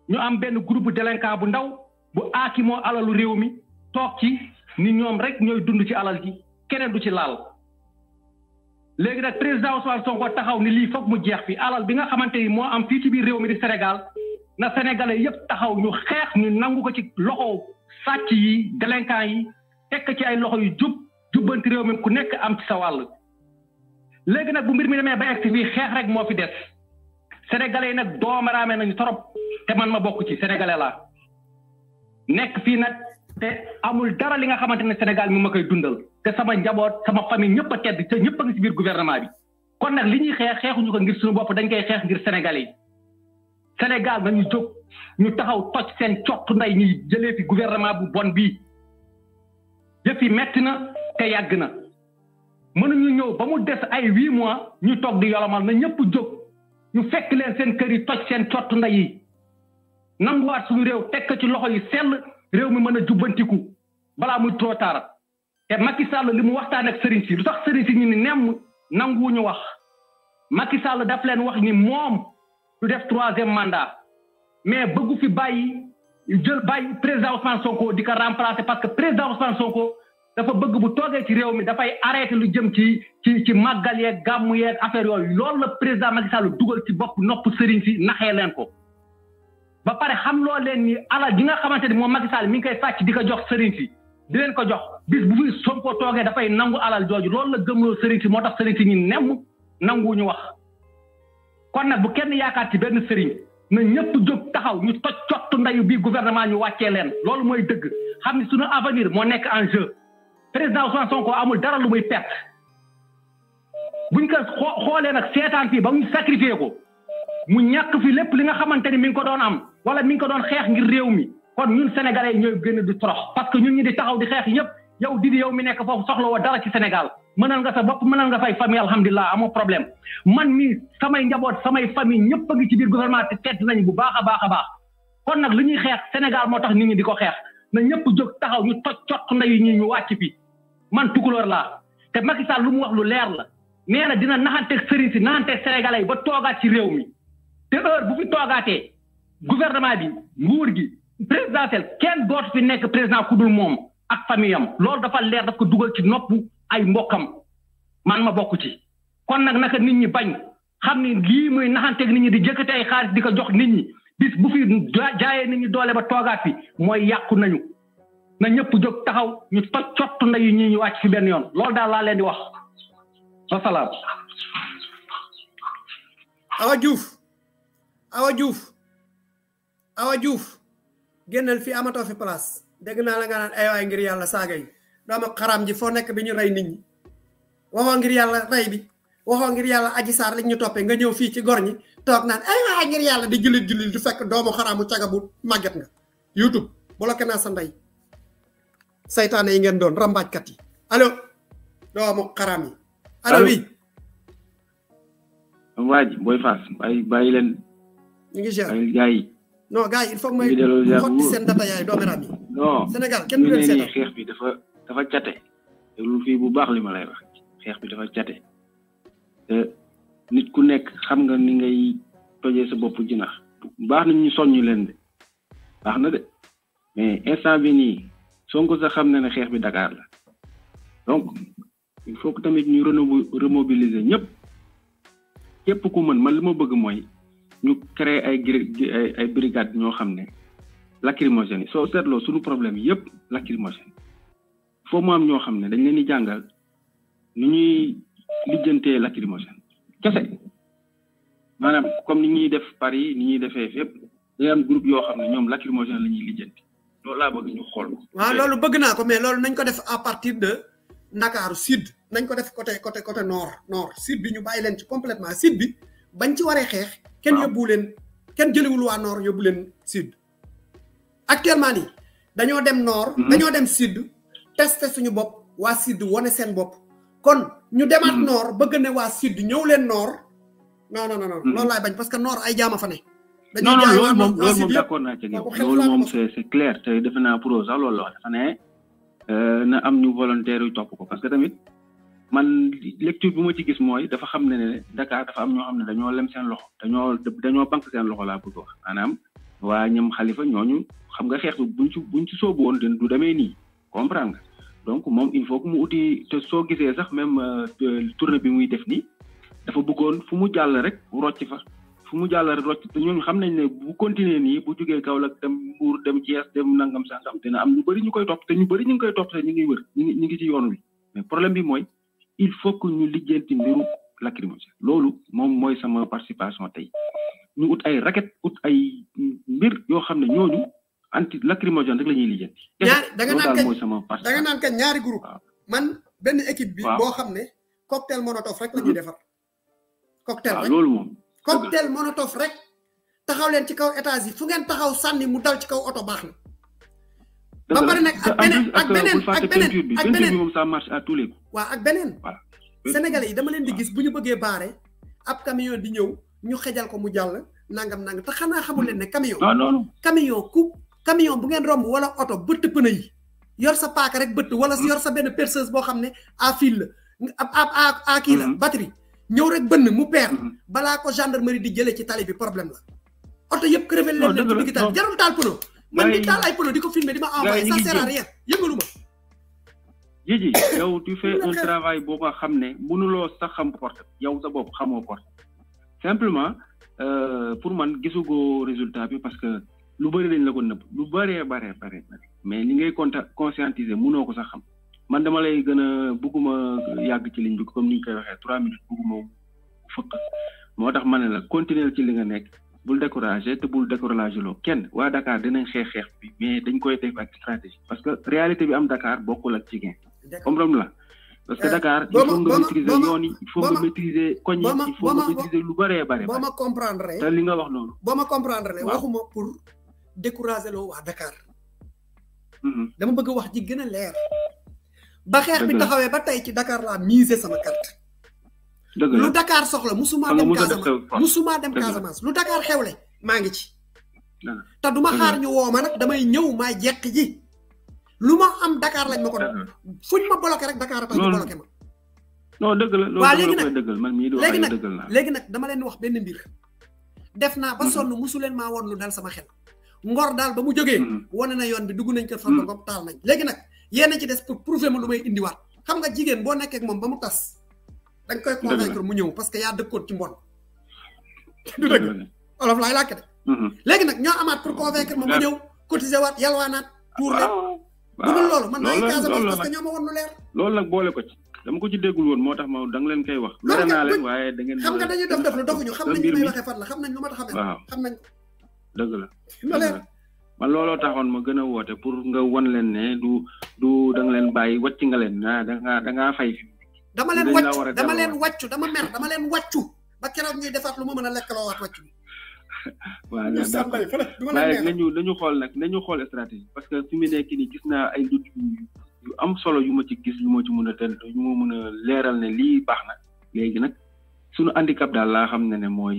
ñu am benn groupe délinquant bu ndaw bu aaki moo alalu réew mi toog ci ni ñoom rek ñooy dund ci alal ji keneen du ci laal léegi nag président Ousmane Sonko taxaw ni lii foog mu jeex fi alal bi nga xamante ni moo am fii ci biir réew mi di Sénégal na sénégalais yépp taxaw ñu xeex ñu nangu ko ci loxo sàcc yi délinquant yi tekk ci ay loxo yu jubbanti réew mi ku nekk am ci sa wàll léegi nag bu mbir mi demee ba egg fii xeex rek moo fi des sénégalais yi nag doomaraame nañu trop te man ma bokk ci sénégalais laa nekk fii nag te amul dara li nga xamante ne Sénégal mi ma koy dundal te sama njaboot sama famille ñëpp a tedd te ñëpp a ngi ci biir gouvernement bi kon nag li ñuy xeexuñu ko ngir suñu bopp dañ koy xeex ngir sénégalais yi Sénégal nañu jóg ñu taxaw toj seen cottu nday ñuy jëlee fi gouvernement bu bon bii yëf yi metti na te yàgg na mënuñu ñëw ba mu des ay 8 mois ñu toog di yolomal na ñëpp jóg ñu fekk leen seen kër yi toj seen cottu nday yi nanguwaat suñu réew tekk ci loxo yi sell réew mi mën a jubbantiku balaa muy trop tard te Macky Sall li mu waxtaan ak sëriñ si lu tax sëriñ si ñu ni nemm nanguwuñu wax Macky Sall daf leen wax ni moom du def 3e mandat mais bëggu fi bàyyi président Ousmane Sonko di ko remplacer parce que président Ousmane Sonko dafa bëgg bu toogee ci réew mi dafay arrêté lu jëm ci màggal yeeg gàmmu yeeg affaire yooyu loolu la président Macky Sall dugal ci bopp nopp sëriñ si naxee leen ko ba pare xam loo leen ni alal gi nga xamante ni moom Macky Sall mi ngi koy sàcc di ko jox sëriñ si di leen ko jox bis bu fi Sonko toogee dafay nangu alal jooju loolu la gëmloo sëriñ si moo tax sëriñ si ñu nemm nanguwuñu wax kon nag bu kenn yaakaar ci benn sëriñ na ñëpp jóg taxaw ñu toj cottu ndayu bii gouvernement ñu wàccee leen loolu mooy dëgg xam ni suñu avenir moo nekk en jeu président Ousmane Sonko amul dara lu muy perte buñ ko xoolee nag seetaan fii ba mu sacrifié ko mu ñàkk fi lépp li nga xamante ni mi ngi ko doon am wala mi ngi ko doon xeex ngir réew mi kon ñun sénégalais yi ñooy gën a di torox parce que ñun ñi di taxaw di xeex ñëpp yow Didi yow mi nekk foofu soxla woo dara ci Sénégal mënal nga sa bopp mënal nga fay famille alhamdulilah amoo problème man mi samay njaboot samay famille ñëpp a ngi ci biir gouvernement te tedd nañ bu baax a baax a baax kon nag li ñuy xeex Sénégal moo tax nit ñi di ko xeex na ñëpp jóg taxaw ñu toj cott ndeyu ñi ñu wàcc fi man tukulóor laa te Macky Sall lu mu wax lu leer la nee na dina naxanteeg sëriñ si naxanteeg sénégalais yi ba toogaat ci réew mi te heure bu fi toogaatee gouvernement bi nguur gi présidentiel kenn dootu fi nekk président ku dul moom ak famille am loolu dafa leer daf ko dugal ci nopp ay mbokkam man ma bokk ci kon nag naka nit ñi bañ xam ni lii muy naxanteeg nit ñi di jëkkate ay xaalis di ko jox nit ñi bis bu fi jaayee nit ñi doole ba toogaat fi mooy yàqu nañu na ñëpp jóg taxaw ñu toj cott ndeyu ñi ñu wàcc fi benn yoon loolu daal laa leen di wax wasalaam. Awa Diouf génnal fi amatoo fi place dégg naa la nga naan ay waay ngir yàlla saaga yi dooma xaram ji foo nekk bi ñu rey nit ñi waxoo ngir yàlla rey bi waxoo ngir yàlla Adji Sarr liñ ñu toppee nga ñëw fii ci gor ñi toog naan ay waay ngir yàlla di jullit du fekk doomu xaraamu cagabu màgget nga YouTube bloqué naa sa ndey saytaane yi ngeen doon rambaajkat yi allo doomu xaraam yi allo oui waaj Boy Fass bàyyi leen ñu ngi gère gars yi non gars yi il faut que may xotti seen data yaay doomeram yi non Sénégal kenn du leen seetal xeex bi dafa cate te lu fii bu baax li ma lay wax xeex bi dafa cate te nit ku nekk xam nga ni ngay tojee sa bopp jinax baax na ñu soññu leen de baax na de mais instant bi nii Sonko sax xam na ne xeex bi Dakar la donc il faut que tamit ñu remobiliser ñëpp képp ku mën man li ma bëgg mooy ñu créer ay brigade ñoo xam ne lacrymogène yi soo seetloo suñu problème yëpp lacrymogène foo mu am ñoo xam ne dañ leen di jàngal ni ñuy lijjantee lacrymogène kese maanaam comme ni ñuy def Paris ni ñuy defee fépp day am groupe yoo xam ne ñoom lacrymogène la ñuy lijjanti loolu laa bëgg ñu xool ko. waaw loolu bëgg naa ko mais loolu nañ ko def à partir de Ndakaaru sud nañ ko def côté nord sud bi ñu bàyyi leen ci complètement sud bi bañ ci waree xeex. kenn yóbbu leen kenn jëliwul waa nord yóbbu leen sud. actuellement nii dañoo dem nord. dañoo dem sud testé suñu bopp waa sud wane seen bopp. kon ñu demaat nord bëgg ne waa sud ñëw leen nord. non loolu laay bañ parce que nord ay jaama fa ne. non loolu moom d'accord naa ci yow loolu moom c'est clair te defe naa pro sax loolu la wax dafa ne na am ñu volontaire yu topp ko parce que tamit man lecture bi ma ci gis mooy dafa xam ne Dakar dafa am ñoo xam ne dañoo lem seen loxo dañoo banque seen loxo laa bëgg wax maanaam waa ñoom Khalifa ñooñu xam nga xeex bi buñ ci soobu woon du demee nii comprendre nga donc moom il faut que mu uti te soo gisee sax même tournée bi muy def nii dafa bëggoon fu mu jàll rek rocc fa fu mu jàll rek rocc te ñooñu xam nañ ne bu continuer nii bu jógee Kaolack dem Mbour dem Thiès dem nangam sangam dina am ñu bëri ñu koy topp te ñu bëri ñu ngi koy topp te ñu ngi wër ñu ngi ci yoon wi mais problème bi mooy il faut que ñu lijjanti mbiru lacrymogène loolu moom mooy sama participation tey ñu ut ay raquette ut ay mbir yoo xam ne ñooñu anti lacrymogène rek la ñuy lijjanti. da nga naan kañ ñaari groupe man benn équipe bi boo xam ne cocktail Molotov rek la ñuy defar. cocktail rek loolu moom. cocktail Molotov rek taxaw leen ci kaw étage yi fu ngeen taxaw sànni mu dal ci kaw oto baax na. ba pare nag ak beneen moom ça marche à tous les coups. waaw ak beneen. Sénégalais yi dama leen di gis bu ñu bëggee baare ab camion di ñëw ñu xejal ko mu jàll nangam te xanaa xamul leen ne camion. camion bu ngeen romb wala oto bëtt pneu yi yor sa paaka rek bëtt wala yor sa benn perceuse boo xam ne à fil la à kii la batterie ñëw rek bënn mu peer balaa ko gendarmerie di jëlee ci tali bi problème la. oto yëpp crevé leen ci digg tali jarul taal pneu. man di taal ay pneu di ko filmer di ma envoyé ça sert à rien yëngalu ma. Jiji yow tu fais un travail boo ko xam ne mënuloo sax xam porte yow sa bopp xamoo porte simplement pour man gisugoo résultat bi parce que lu bëri dañ la ko nëbb lu bëree bare mais li ngay conscientiser mënoo ko sax xam man dama lay gën a bëgguma yàgg ci ligne bi comme ni ñu koy waxee 3 minutes bëgguma fëkk moo tax ma ne la continuer ci li nga nekk bul décourager te bul décourager loo kenn waa Dakar dinañ xeex bi mais dañ koy def ak stratégie parce que réalité bi am Dakar bokkul ak ci gain comprendre la parce que Dakar il faut nga maîtriser yoon yi il faut nga maîtriser koñ yi il faut nga maîtriser lu bëree bare boo ma comprendre te li nga wax noonu boo ma comprendre waxuma pour décourager loo waa Dakar dama bëgg wax ji gën a leer ba xeex bi taxawee ba tey ci Dakar laa miser sama carte lu Dakar soxla musuma dem Casamance lu Dakar xewle maa ngi ci te duma xaar ñu woo ma nag damay ñëw maa jekk ji luma am Dakar lañ mako fuñ ma bloqué rek Dakar tax ñu bloqué ma non deug la loolu dama koy deugal man mi di wax ay deugal na légui nak dama leen wax benn mbir defna ba sonu musulen ma won lu dal sama xel ngor dal ba mu joggé woné na yoon bi duggu nañ ko Farba Ngom taal nañ légui nak yéna ci dess pour prouver ma lu may indi waat xam nga jigen bo nekk ak mom ba mu tass dañ koy convaincre mu ñew parce que ya dekkot ci mbon du deug olof lay lak de légui nak ño amaat pour convaincre ma mu ñew cotiser waat yalwaanaat tour leen bu dul lolu man may casa parce que ñoma won lu leer lolu nak bolé ko ci dama ko ci déggul won motax ma da nga leen koy wax mere na leen waye da ngeen xam nga dañuy def lu doxuñu xam nañ may waxe fat la xam nañ lu ma tax xam nañ deug la man lolo taxone ma gëna woté pour nga won leen né du da nga leen bayyi wacc nga leen da nga fay dama leen waccu dama mer dama leen waccu ba kéro ñuy defaat lu ma mëna lekk lo wat waccu voilà dañu xol nak dañu xol stratégie parce que fimi nekk ni gis na ay doute yu am solo yu ma ci gis yu ma ci mëna tel yu ma mëna léral né li baxna légui nak suñu handicap dal la xamné né moy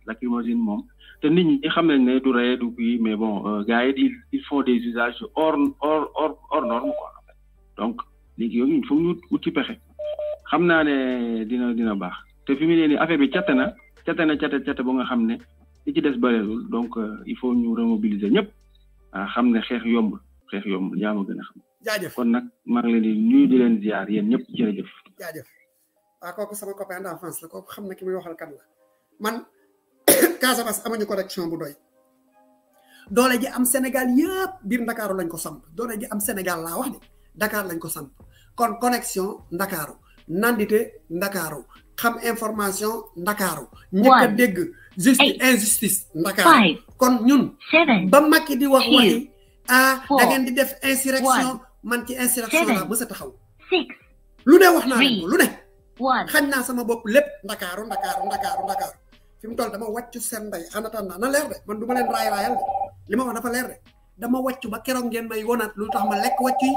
lacrymogène mom té nit ñi xam nañ né du ré du bi mais bon gaay ils font des usages hors norme quoi donc légui yoyu il faut ñu uti pexé xamna né dina bax té fimi né ni affaire bi ciatana bo nga xamné li ci dess barelul donc il faut ñu remobiliser ñep xamné xex yomb yaama gëna xam jaajëf kon nak ma ngi leen di nuyu di leen ziar yeen ñep jërëjëf jaajëf koku sama copain d'enfance la koku xamna ki muy waxal kan la man Casamance amuñu connexion bu doy doole ji am Sénégal yépp bir Dakaru lañ ko samp doole ji am Sénégal la wax ni Dakar lañ ko samp kon connexion Dakaru nandité Dakaru xam information Dakaru ñëk dégg injustice Dakaru kon ñun ba Macky di wax waxi da ngeen di def insurrection man ci insurrection la mësa taxaw lu ne wax na ko lu ne xagn na sama bop lepp Dakaru fim tol dama waccu sen nday en attendant na leer de man duma len ray rayal lima wax dafa leer de dama waccu ba kéro ngeen may wonat lu tax ma lek waccu yi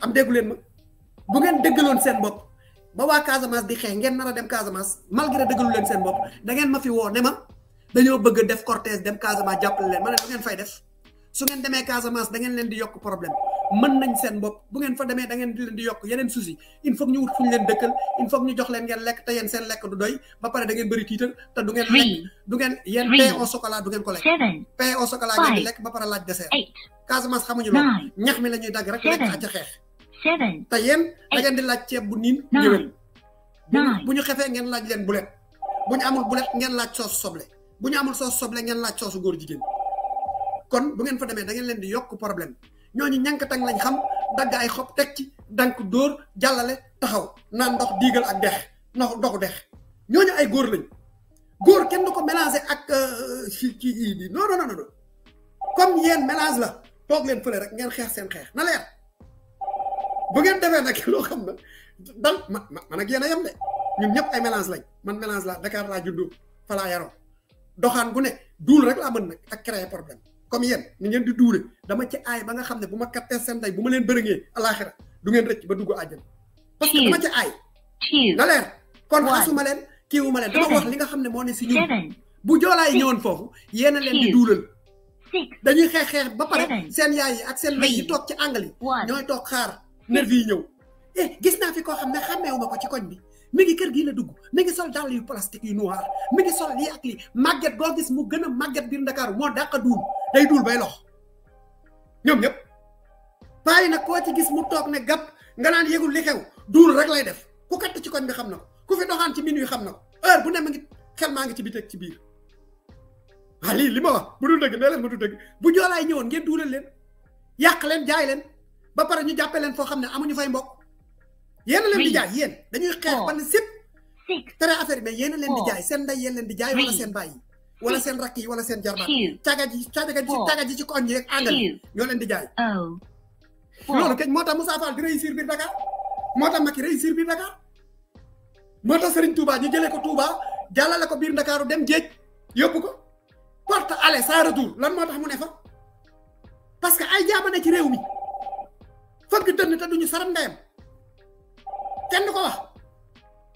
am déggu len ma bu ngeen déggalon sen bop ba wa Casamance di xex ngeen nara dem Casamance malgré déggalu len sen bop da ngeen ma fi wo ne ma dañoo bëgg def cortège dem Casamance jappal len mané du ngeen fay def su ngeen démé Casamance da ngeen len di yok problème mën nañ sen bop bu ngeen fa démé da ngeen di len di yok yeneen souci il faut ñu wut fuñ len dekkal il faut ñu jox len ngeen lek te yeen sen lek du doy ba paré da ngeen bari tital te du ngeen lek du ngeen yeen pain au chocolat du ngeen ko lek pain au chocolat ngeen lek ba paré laaj dessert Casamance xamuñu lo ñax mi lañuy dag rek lek ci xex te yeen da ngeen di laaj ciép bu niin ñewel buñu xefé ngeen laaj len bulet buñu amul bulet ngeen laaj sauce soblé buñu amul sauce soblé ngeen laaj sauce goor jigen kon bu ngeen fa démé da ngeen len di yok problème ñoñu ñank tang lañ xam dag ay xop tek ci dank door jallale taxaw nan ndox digal ak dex ndox dex ñoñu ay goor lañ goor kenn duko mélanger ak ci yi non comme yeen mélange la tok leen feulé rek ngeen xex seen xex na leer bu ngeen défé nak lo xam na dal man ak yeena yam de ñun ñep ay mélange lañ man mélange la Dakar la juddu fa la yaro doxaan gu ne dul rek la mën nak ak créer problème comme yeen ni ngeen di doulé dama ci ay ba nga xamné buma katé sen day buma leen bërëngé alakhira du ngeen recc ba duggu aljana parce que dama ci ay na leer kon xasuma leen kiwuma leen dama wax li nga xamné mo né ci ñun bu jolay ñewon fofu yeena leen di doulal dañuy xex ba paré sen yaay ak sen lay yi tok ci angle ñoy tok xaar nervi yi ñew gis na fi ko xamné xaméwuma ko ci koñ bi mi ngi kër gi la dugg mi ngi sol dal yu plastique yu noir mi ngi sol li ak li magget go gis mu gëna magget bir Dakar mo daka dul day dul bay lox ñom ñep bay nak ko ci gis mu tok ne gap nga nan yegul li xew dul rek lay def ku kat ci koñ bi xam nako ku fi doxan ci minuit xam nako heure bu ne ma ngi xel ma ngi ci bitek ci biir ali lima wax bu dul deug ne len ma du deug bu jolay ñewon ngeen dulal len yak len jaay len ba para ñu jappé len fo xamne amuñu fay mbokk yeen len di jaay yeen dañuy xex ban sip téré affaire mais yeen len di jaay sen nday yeen len di jaay wala sen bayyi wala sen rakki wala sen jarba taga ji ci koñ ak angal ñoo len di jaay lolu keñ motax Moussa Fall di réussir bir Dakar motax Macky réussir bir Dakar motax Serigne Touba ñu jëlé ko Touba jallale ko bir Dakaru dem geej yobbu ko porte aller sans retour lan motax mu ne fa parce que ay jaamane ci réew mi fëgg dënn te duñu saram ndayam kenn ko wax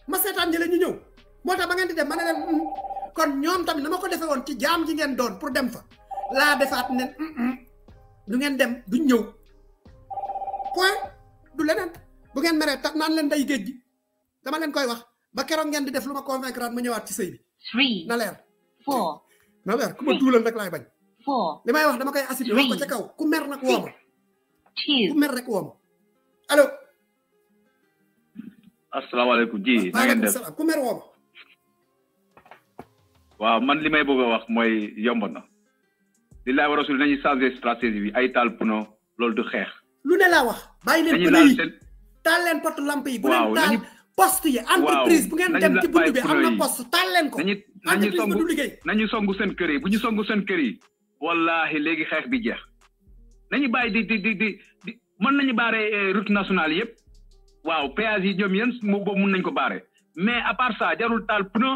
ma sétane jëlé ñu ñëw motax ba ngeen di dem mané len kon ñoom tamit dama ko défé won ci jaam ji ngeen doon pour dem fa la défaat ne du ngeen dem duñ ñëw point du leneen bu ngeen meree tax naan leen day géej gi dama leen koy wax ba keroog ngeen di def lu ma convaincre ma ñëwaat ci sëy bi 3 na leer 4 na leer ku ma duulal rek laay bañ 4 li may wax dama koy assumer wax ko ca kaw ku mer nag wooma 2 ku mer rek wooma allo asalaamaaleykum ji na ngeen def ku mer wooma waaw man li may bëgg a wax mooy yomb na li laa war a sul nañu changer stratégie bi ay taal pneu loolu du xeex lu ne laa wax bàyyi leen pneu yi taal leen porte lampe yi bu leen taal poste yi entreprise bu ngeen dem ci buntu bi am na poste taal leen ko entreprise ba du liggéey nañu songu seen kër yi bu ñu songu seen kër yi wallahi léegi xeex bi jeex nañu bàyyi di mën nañu baare route nationale yëpp waaw péage yi ñoom yéen boobu mun nañ ko baare mais à part ça jarul taal pneu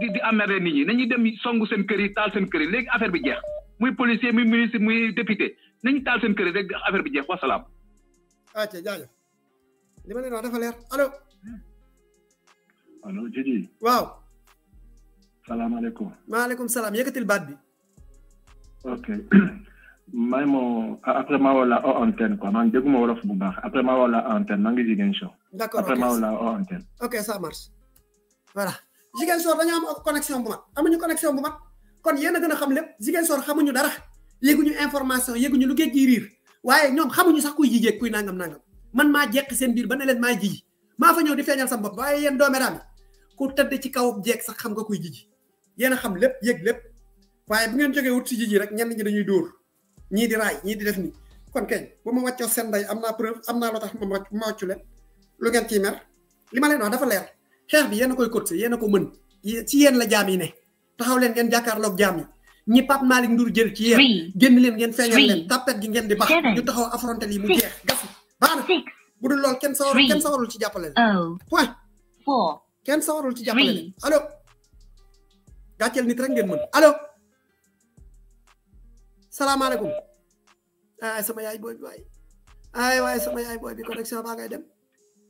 di emmerder nit ñi nañu dem songu seen kër yi taal seen kër yi léegi affaire bi jeex muy policier muy ministre muy député nañu taal seen kër yi rek affaire bi jeex wasalaam acca jaajëf li ma leen wax dafa leer allo allo Jiji waaw salaamaaleykum maaleykum salaam yëkkatil baat bi ok may mo après ma wala o antenne quoi man dégguma wolof bu baax après ma wala antenne maa ngi Ziguinchor d'accord après ma wala o antenne ok ça marche voilà Ziguinchor dañu am connexion bu mat amuñu connexion bu mat kon yéen a gën a xam lépp Ziguinchor xamuñu dara yéguñu information yéguñu lu géej gi riir waaye ñoom xamuñu sax kuy jijee kuy nangam man maa jekk seen biir ba ne leen maa jiji maa fa ñëw di feeñal sa bopp waaye yéen dooméraam ku tëdd ci kaw jeeg sax xam nga kuy jiji yéen a xam lépp yëg lépp waaye bu ngeen jógee wut si jiji rek ñenn ñi dañuy dóor ñii di raay ñii di def ni kon kañ bu ma wàccoo seen ndey am naa preuve am naa loo tax ma wàccu leen lu ngeen ciy mer li ma leen wax dafa leer xeex bi yéen a koy cotiser yéen a ko mën ci yéen la jaam yi ne taxaw leen ngeen jàkkaarloog jaam yi ñi Pape Malick Ndour jël ci yéen génn leen ngeen feeñal leen tapet gi ngeen di bax ñu taxaw affronter lii mu jeex gas baana bu dul lool kenn sawarul ci jàppale leen point kenn sawarul ci jàppale leen allo gàcceel nit rek ngeen mën allo salaamaaleykum ay sama yaay booy bi waay ay waay sama yaay booy bi connexion baa ngay dem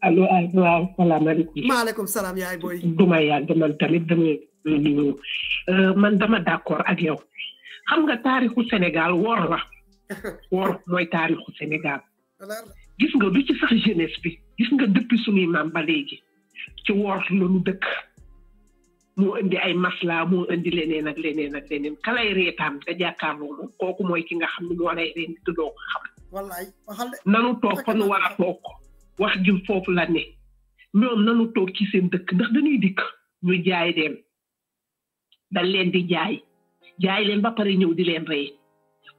allo ay waaw salaamaaleykum maaleykum salaam yaay booy duma yàgg man tamit man dama d'accord ak yow xam nga taarixu Sénégal wor la wor mooy taarixu Sénégal gis nga du ci sax jeunesse bi gis nga depuis suñuy maam ba léegi ci wor la ñu dëkk moo indi ay masla moo indi leneen ak leneen kalay reetaan nga jàkkaarloo moom kooku mooy ki nga xam ne moo lay reen te doo ko xam wallaay waxal de nanu toog fa nu war a toog wax ji foofu la ne ñoom nanu toog ci seen dëkk ndax dañuy dikk ñu jaay leen dañ leen di jaay leen ba pare ñëw di leen rey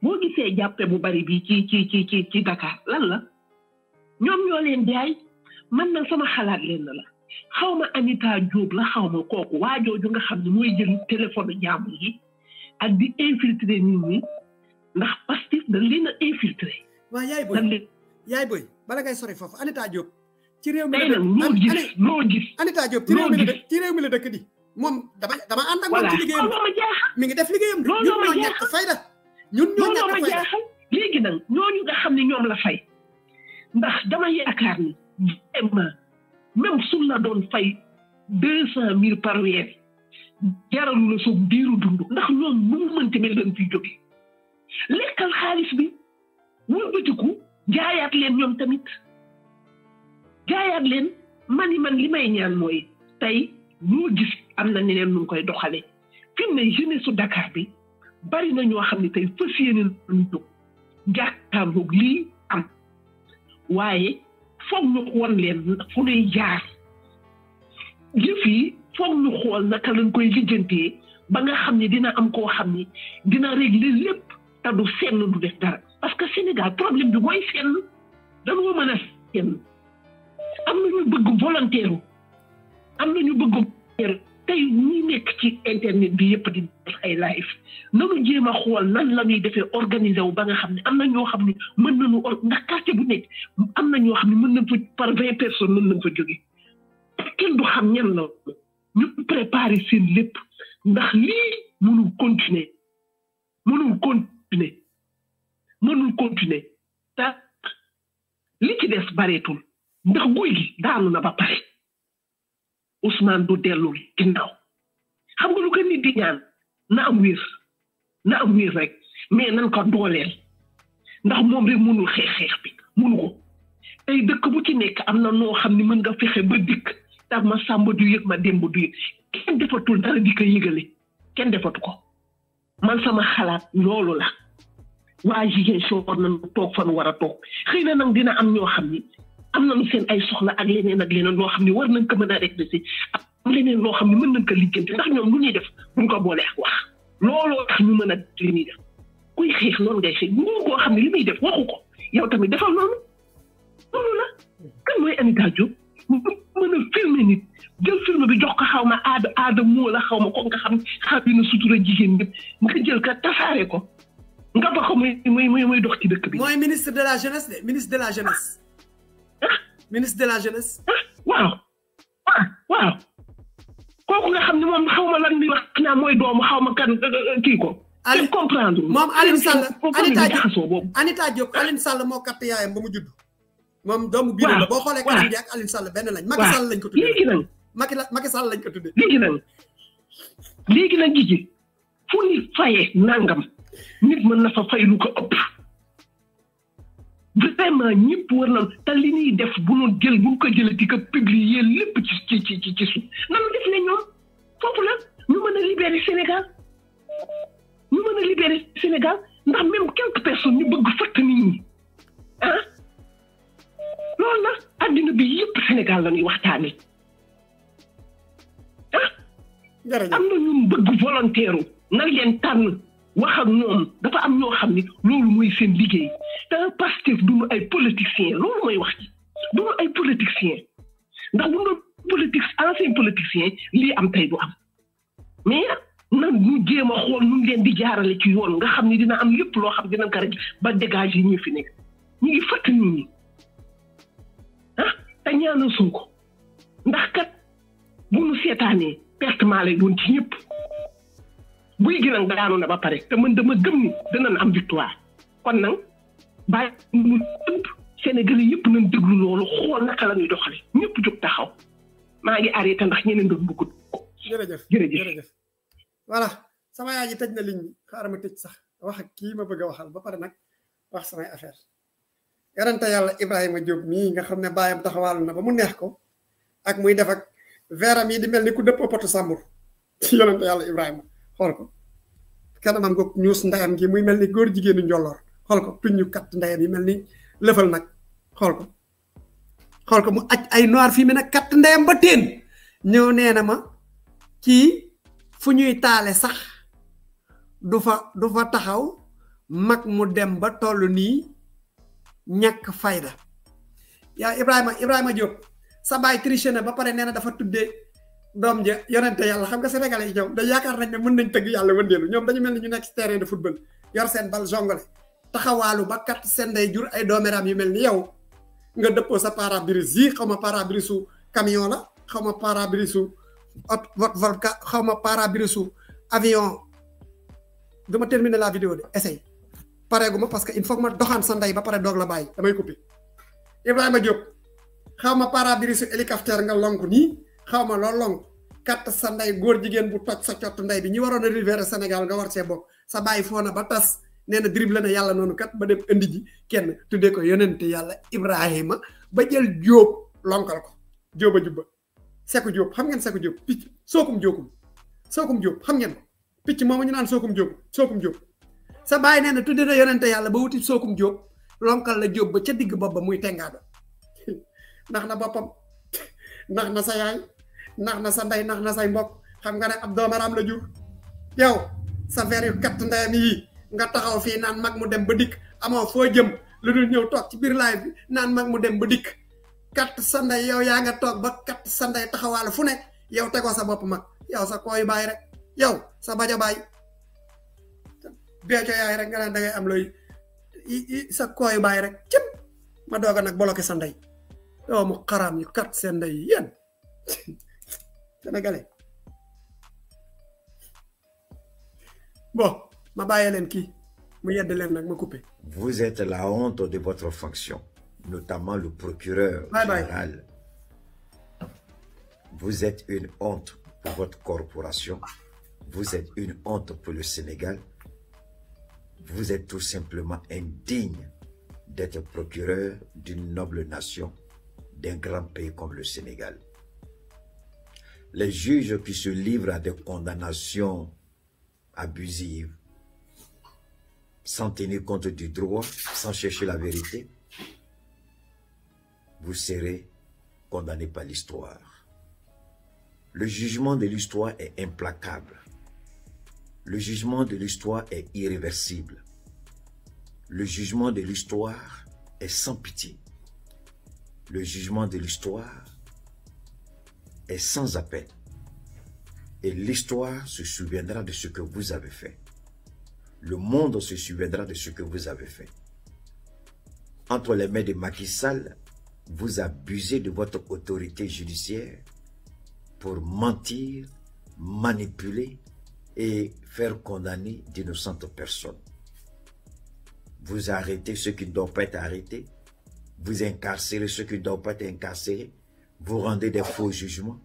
boo gisee jàppe bu bari bi ci Dakar lan la ñoom ñoo leen jaay man nag sama xalaat leen la xawma Anita Diop la xawma kooku waajooju nga xam ne mooy jël téléphone jàmbur yi ak di infiltrer nit ñi ndax Pastef dañ leen a infiltrer waa yaay boy bala ngay sori foofu Anita Diop ci réew mi loo gis Anita Diop ci réew mi la dëkk di moom dama ànd ak moom ci liggéeyam mi ngi def liggéeyam de ñun ñoo ñàkk fayda ñun ñoo ñàkk fayda jaaxal léegi nag ñooñu nga xam ne ñoom la fay ndax dama yaakaar ni vraiment même su la doon fay 200,000 par weer jaralu la soog diiru dund ndax ñoom nu mu mënti mel dañ fiy jóge lekkal xaalis bi wëlbatiku jaayaat leen ñoom tamit jaayaat leen man li may ñaan mooy tey ñoo gis am na ñeneen nu koy doxale fi mu ne jeunesse su Dakar bi bari na ñoo xam ne tey fas yéene nañu jóg jàkkaarloog lii am waaye foog ñu won leen fu ñuy jaar yëf yi foog ñu xool naka lañ koy lijjantee ba nga xam ne dina am koo xam ne dina régler lépp te du senn du def dara parce que Sénégal problème bi mooy senn dañoo mën a senn am na ñu bëgg volontaire am na ñu bëgg tey ñi nekk ci internet bi yëpp di def ay live nanu jéem a xool nan la ñuy defee organiser wu ba nga xam ne am na ñoo xam ne mën nañu ndax quartier bu nekk am na ñoo xam ne mën nañ fa par 20 personnes mën nañ fa jóge kenn du xam ñan la ñu préparer seen lépp ndax lii mënul continuer te li ci des bareetul ndax guy gi daanu na ba pare Ousmane du dellu ginnaaw xam nga lu ko nit di ñaan na am wér rek mais nan ko dooleel ndax moom rek mënul xeex bi mënu ko tey dëkk bu ci nekk am na noo xam ne mën nga fexe ba dikk tax ma sàmba du yëg ma démb du yëg kenn defatul dara di ko yëgale kenn defatu ko man sama xalaat loolu la waa jigéen soo war nañu toog fan war a toog xëy na nag dina am ñoo xam ni am nañu seen ay soxla ak leneen loo xam ne war nañ ko mën a régler am leneen loo xam ne mën nañ ko lijjanti ndax ñoom lu ñuy def buñ ko boole ak wax looloo tax ñu mën a li ñuy def kuy xeex noonu ngay xeex ñu koo xam ne li muy def waxu ko yow tamit defal noonu loolu la kan mooy Anita Diop mën a filmer nit jël film bi jox ko xaw ma aada moo la xaw ma ko nga xam na sutura jigéen ñëpp nga jël ka tasaare ko nga ba ko muy dox ci dëkk bi. mooy ministre de la jeunesse de ministre de la jeunesse. ministre de la jeunesse. waaw kooku nga xam ne moom xaw ma lan li wax naa mooy doomu xaw ma kan kii ko. Aliou comprendre moom Aliou Sall Anita Diop Aliou Sall moo katt yaayam ba mu judd. moom doomu biir la boo xoolee kanam gi ak Aliou Sall benn lañ. Macky Sall lañ ko tuddee léegi nag. Macky Sall lañ ko tuddee. léegi nag jiji fu nit fayee nangam nit mën na fa fay lu ko ëpp. vraiment ñëpp war na te li ñuy def bu ñu jël bu ñu ko jëlee di ko publier lépp ci suuf nanu def ne ñoom foofu la ñu mën a libérer Sénégal ñu mën a libérer Sénégal ndax même quelques personnes ñu bëgg fatt nit ñi ah loolu la addina bi yëpp Sénégal la ñuy waxtaanee ah. am na ñu bëgg volontaire na leen tànn wax ak ñoom dafa am ñoo xam ni loolu mooy seen liggéey te Pastef duñu ay politiciens loolu mooy wax ci duñu ay politiciens ndax bu doon ancien politicien lii am tey du am mais na ñu jéem a xool ñu leen di jaarale ci yoon nga xam ni dina am lépp loo xam dina ko rek ba dégager ñu fi nekk ñu ngi fàtt nit ñi ah te ñaanal Sonko ndax kat bu ñu seetaanee pertement lay doon ci ñëpp buy gi nag daanu na ba pare te man dama gëm ni danañ am victoire kon nag bàyyi ñu tëpp Sénégal yëpp nañ déglu loolu xool naka la ñuy doxale ñëpp jóg taxaw maa ngi arrêté ndax ñeneen doon bëggut jërëjëf voilà sama yaay ji tëj na ligne bi xaaral ma tëj sax wax ak kii ma bëgg a waxal ba pare nag wax samay affaire yarante yàlla Ibrahima Diop mii nga xam ne baayam taxawaalu na ba mu neex ko ak muy def ak veeram yi di mel ni ku dëpp potu sàmbur ci yarante yàlla Ibrahima xool ko kanamam ko ñuus ndayam gi muy mel ni góor jigéenu njolloor xool ko tuñ ñu kat ndayam yi mel ni lëfal nag xool ko mu aj ay noir fii mi nag kat ndayam ba teen ñëw nee na ma kii fu ñuy taale sax du fa taxaw mag mu dem ba toll nii ñàkk fayda yaa Ibrahima Diop sa baay triché na ba pare nee na dafa tuddee doom ja yonente yàlla xam nga sénégalais yi ñoom da yaakaar nañ ne mën nañ tëgg yàlla wëndeelu ñoom dañu mel ni ñu nekk ci terrain de football yor seen bal jongale taxawaalu ba kat seen day jur ay dooméram yu mel ni yow nga dëppoo sa pare-brise yi xaw ma pare-brise su camion la xaw ma pare-brise su xaw ma pare-brise su avion dama terminer la vidéo de essaye pareegu ma parce que il faut que ma doxaan sa ndey ba pare doog la bàyyi damay coupé Ibrahima Diop xaw ma pare-brise su hélicoptère nga lonk nii xaw ma loolu lonk kat sa ndey góor jigéen bu toj sa cottu ndey bi ñi waroon a libéré Sénégal nga war see bokk sa bàyyi foo na ba tas nee na dribble na yàlla noonu kat ba dem indi ji kenn tuddee ko yonente yàlla Ibrahima ba jël Diop lonkal ko Diop a jubba Seku Diop xam ngeen Seku Diop picc sookum Diop xam ngeen ko picc moomu ñu naan sookum Diop sa bàyyi nee na tuddee na yonente yàlla ba wuti sookum Diop lonkal la Diop ba ca digg bopp ba muy tengaado ndax na boppam ndax na sa yaay ndax na sa ndey ndax na say mbokk xam nga ne ab doomaraam la jur yow sa verre yu katt ndeyam yi nga taxaw fii naan mag mu dem ba dikk amoo foo jëm lu dul ñëw toog ci biir live bi naan mag mu dem ba dikk katt sa ndey yow yaa nga toog ba katt sa ndey taxawaale fu ne yow tegoo sa bopp mag yow sa kooyu baay rek yow sa baja baay beeco yaay rek nga naan da ngay am looy sa kooyu baay rek cëp ma doog a nag bloqué sa ndey yow mu xaraam yu kat seen ndey yéen sénégalais bon ma bàyyi leen kii mu yedd leen nag ma coupé. Vous êtes la honte de votre fonction, notamment le procureur général. Vous êtes une honte pour votre corporation. Vous êtes une honte pour le Sénégal. Vous êtes tout simplement indigne d'être procureur d'une noble nation, d'un grand pays comme le Sénégal. Les juges qui se livrent à des condamnations abusives, sans tenir compte du droit, sans chercher la vérité, vous serez condamnés par l'histoire. Le jugement de l'histoire est implacable. Le jugement de l'histoire est irréversible. Le jugement de l'histoire est sans pitié. Le jugement de l'histoire est sans appel. Et l'histoire se souviendra de ce que vous avez fait. Le monde se souviendra de ce que vous avez fait. Entre les mains de Macky Sall, vous abusez de votre autorité judiciaire pour mentir, manipuler et faire condamner d'innocentes personnes. Vous arrêtez ceux qui ne doivent pas être arrêtés, vous incarcérez ceux qui ne doivent pas être incarcérés, vous rendez des faux jugements.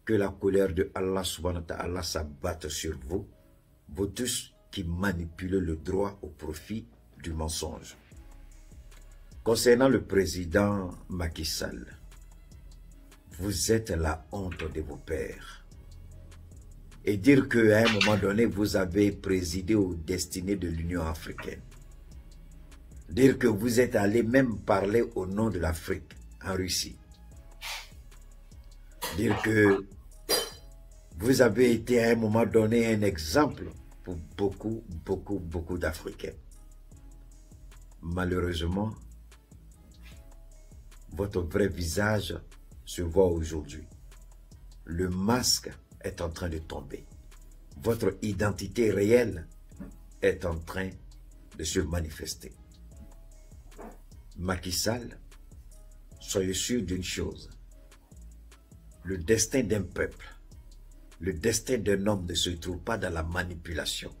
Que la colère de Allah subhanahu wa ta'ala s'abatte sur vous, vous tous qui manipulez le droit au profit du mensonge. Concernant le président Macky Sall, vous êtes la honte de vos pères. Et dire qu'à un moment donné, vous avez présidé aux destinées de l'Union africaine. Dire que vous êtes allé même parler au nom de l'Afrique en Russie. Dire que vous avez été à un moment donné un exemple pour beaucoup d'Africains. Malheureusement, votre vrai visage se voit aujourd'hui. Le masque est en train de tomber. Votre identité réelle est en train de se manifester. Macky Sall, soyez sûr d'une chose. Le destin d'un peuple, le destin d'un homme ne se trouve pas dans la manipulation.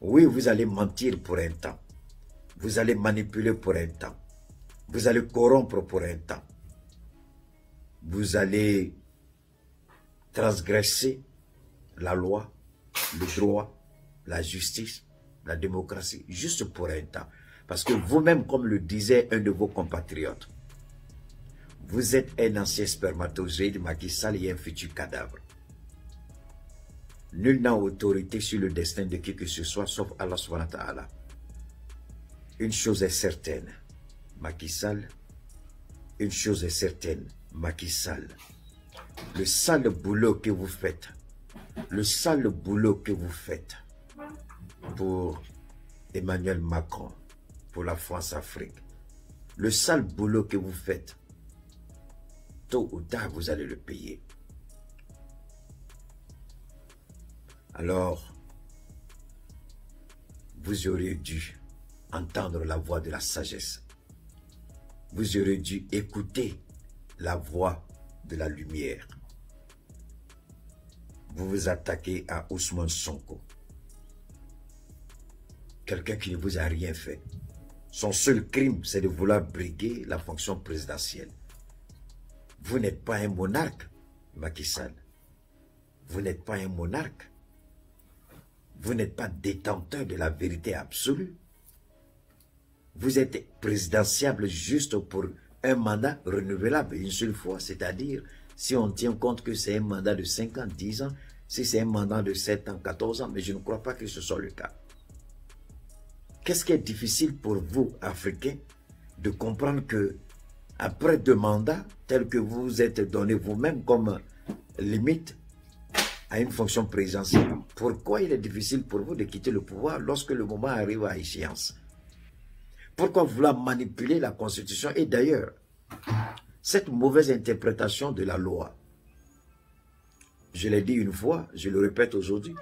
Oui, vous allez mentir pour un temps. Vous allez manipuler pour un temps. Vous allez corrompre pour un temps. Vous allez transgresser la loi, le droit, la justice, la démocratie, juste pour un temps. Parce que vous-même, comme le disait un de vos compatriotes, vous êtes un ancien spermatozoïde, Macky Sall et un futur cadavre. Nul n'a autorité sur le destin de qui que ce soit, sauf Allah subhanahu wa ta'ala. Une chose est certaine, Macky Sall, une chose est certaine, Macky Sall, le sale boulot que vous faites, le sale boulot que vous faites pour Emmanuel Macron, pour la France-Afrique, le sale boulot que vous faites, tôt ou tard, vous allez le payer. Alors, vous auriez dû entendre la voix de la sagesse. Vous auriez dû écouter la voix de la lumière. Vous vous attaquez à Ousmane Sonko. Quelqu'un qui ne vous a rien fait. Son seul crime, c'est de vouloir briguer la fonction présidentielle. Vous n'êtes pas un monarque, Macky Sall. Vous n'êtes pas un monarque. Vous n'êtes pas détenteur de la vérité absolue. Vous êtes présidentiable juste pour un mandat renouvelable une seule fois, c'est-à-dire si on tient compte que c'est un mandat de 5 ans, 10 ans, si c'est un mandat de 7 ans, 14 ans, mais je ne crois pas que ce soit le cas. Qu'est-ce qui est difficile pour vous, Africains, de comprendre que après 2 mandats, tels que vous vous êtes donné vous-même comme limite à une fonction présidentielle, pourquoi il est difficile pour vous de quitter le pouvoir lorsque le moment arrive à échéance? Pourquoi vouloir manipuler la Constitution? Et d'ailleurs, cette mauvaise interprétation de la loi, je l'ai dit une fois, je le répète aujourd'hui,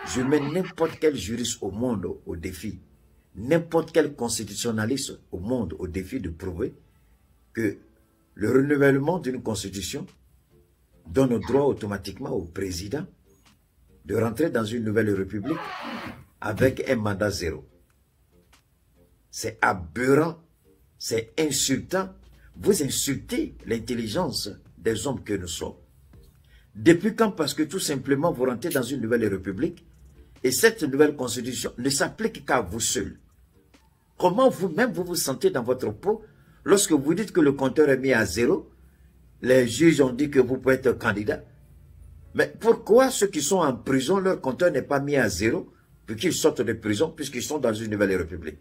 je mets n'importe quel juriste au monde au défi, n'importe quel constitutionnaliste au monde au défi de prouver que le renouvellement d'une constitution donne le droit automatiquement au président de rentrer dans une nouvelle république avec un mandat 0. C'est aberrant, c'est insultant. Vous insultez l'intelligence des hommes que nous sommes. Depuis quand? Parce que tout simplement vous rentrez dans une nouvelle république et cette nouvelle constitution ne s'applique qu'à vous seuls. Comment vous-même vous sentez dans votre peau lorsque vous dites que le compteur est mis à 0? Les juges ont dit que vous pouvez être candidat. Mais pourquoi ceux qui sont en prison, leur compteur n'est pas mis à 0 puisqu'ils sortent de prison, puisqu'ils sont dans une nouvelle république?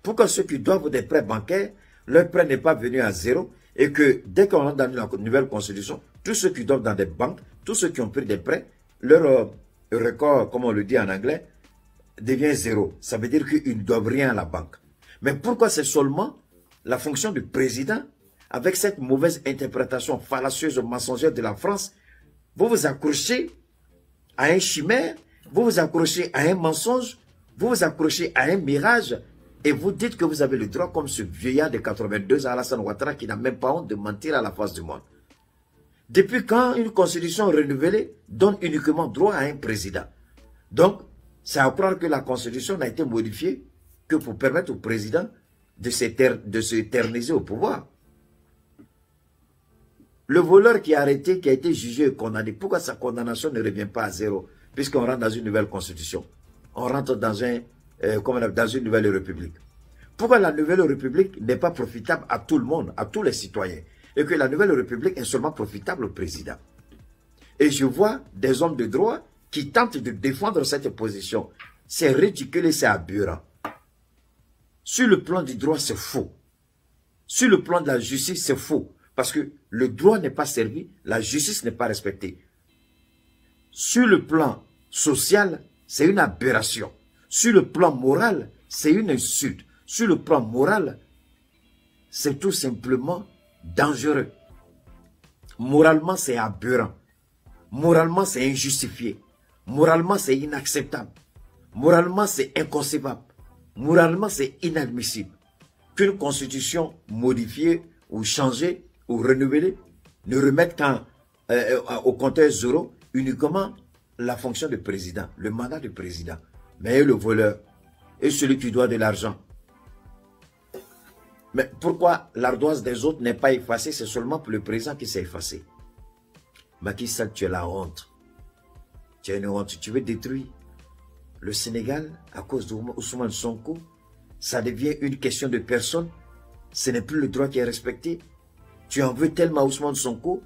Pourquoi ceux qui doivent des prêts bancaires, leur prêt n'est pas venu à 0 et que dès qu'on rentre dans la nouvelle constitution, tous ceux qui doivent dans des banques, tous ceux qui ont pris des prêts, leur record, comme on le dit en anglais, devient 0. Ça veut dire qu'ils ne doivent rien à la banque. Mais pourquoi c'est seulement la fonction du président, avec cette mauvaise interprétation fallacieuse, mensongère de la France, vous vous accrochez à un chimère, vous vous accrochez à un mensonge, vous vous accrochez à un mirage, et vous dites que vous avez le droit, comme ce vieillard de 82 ans, Alassane Ouattara, qui n'a même pas honte de mentir à la face du monde. Depuis quand une constitution renouvelée donne uniquement droit à un président? Donc, c'est à croire que la constitution n'a été modifiée que pour permettre au président de s'éterniser au pouvoir. Le voleur qui est arrêté, qui a été jugé et condamné, pourquoi sa condamnation ne revient pas à 0? Puisqu'on rentre dans une nouvelle constitution. On rentre dans dans une nouvelle république. Pourquoi la nouvelle république n'est pas profitable à tout le monde, à tous les citoyens, et que la nouvelle république est seulement profitable au président? Et je vois des hommes de droit qui tentent de défendre cette position. C'est ridicule et c'est aberrant. Sur le plan du droit, c'est faux. Sur le plan de la justice, c'est faux. Parce que le droit n'est pas servi, la justice n'est pas respectée. Sur le plan social, c'est une aberration. Sur le plan moral, c'est une insulte. Sur le plan moral, c'est tout simplement dangereux. Moralement, c'est aberrant. Moralement, c'est injustifié. Moralement, c'est inacceptable. Moralement, c'est inconcevable. Moralement, c'est inadmissible qu'une constitution modifiée ou changée ou renouvelée ne remette au compteur 0 uniquement la fonction de président, le mandat de président, mais le voleur et celui qui doit de l'argent. Mais pourquoi l'ardoise des autres n'est pas effacée? C'est seulement pour le président qui s'est effacé. Macky Sall, tu as la honte. Tu as une honte. Tu veux détruire le Sénégal à cause d'Ousmane Sonko. Ça devient une question de personne. Ce n'est plus le droit qui est respecté. Tu en veux tellement à Ousmane Sonko.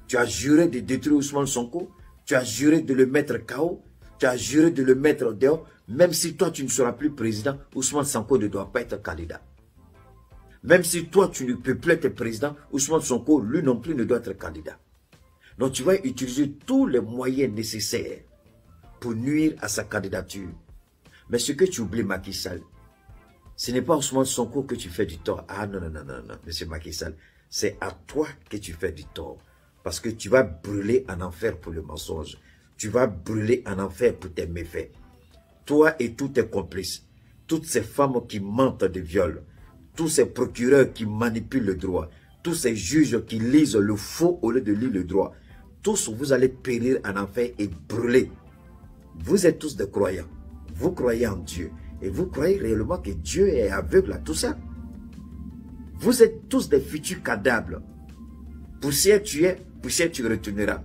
Tu as juré de détruire Ousmane Sonko. Tu as juré de le mettre KO. Tu as juré de le mettre dehors. Même si toi, tu ne seras plus président, Ousmane Sonko ne doit pas être candidat. Même si toi, tu ne peux plus être président, Ousmane Sonko, lui non plus, ne doit être candidat. Donc, tu vas utiliser tous les moyens nécessaires pour nuire à sa candidature. Mais ce que tu oublies, Macky Sall, ce n'est pas Ousmane Sonko que tu fais du tort. Ah non, non, non, non, non, monsieur Macky Sall, c'est à toi que tu fais du tort. Parce que tu vas brûler en enfer pour le mensonge. Tu vas brûler en enfer pour tes méfaits. Toi et tous tes complices, toutes ces femmes qui mentent de viol, tous ces procureurs qui manipulent le droit, tous ces juges qui lisent le faux au lieu de lire le droit, tous vous allez périr en enfer et brûler. Vous êtes tous des croyants. Vous croyez en Dieu. Et vous croyez réellement que Dieu est aveugle à tout ça. Vous êtes tous des futurs cadavres. Poussière tu es, poussière tu retourneras.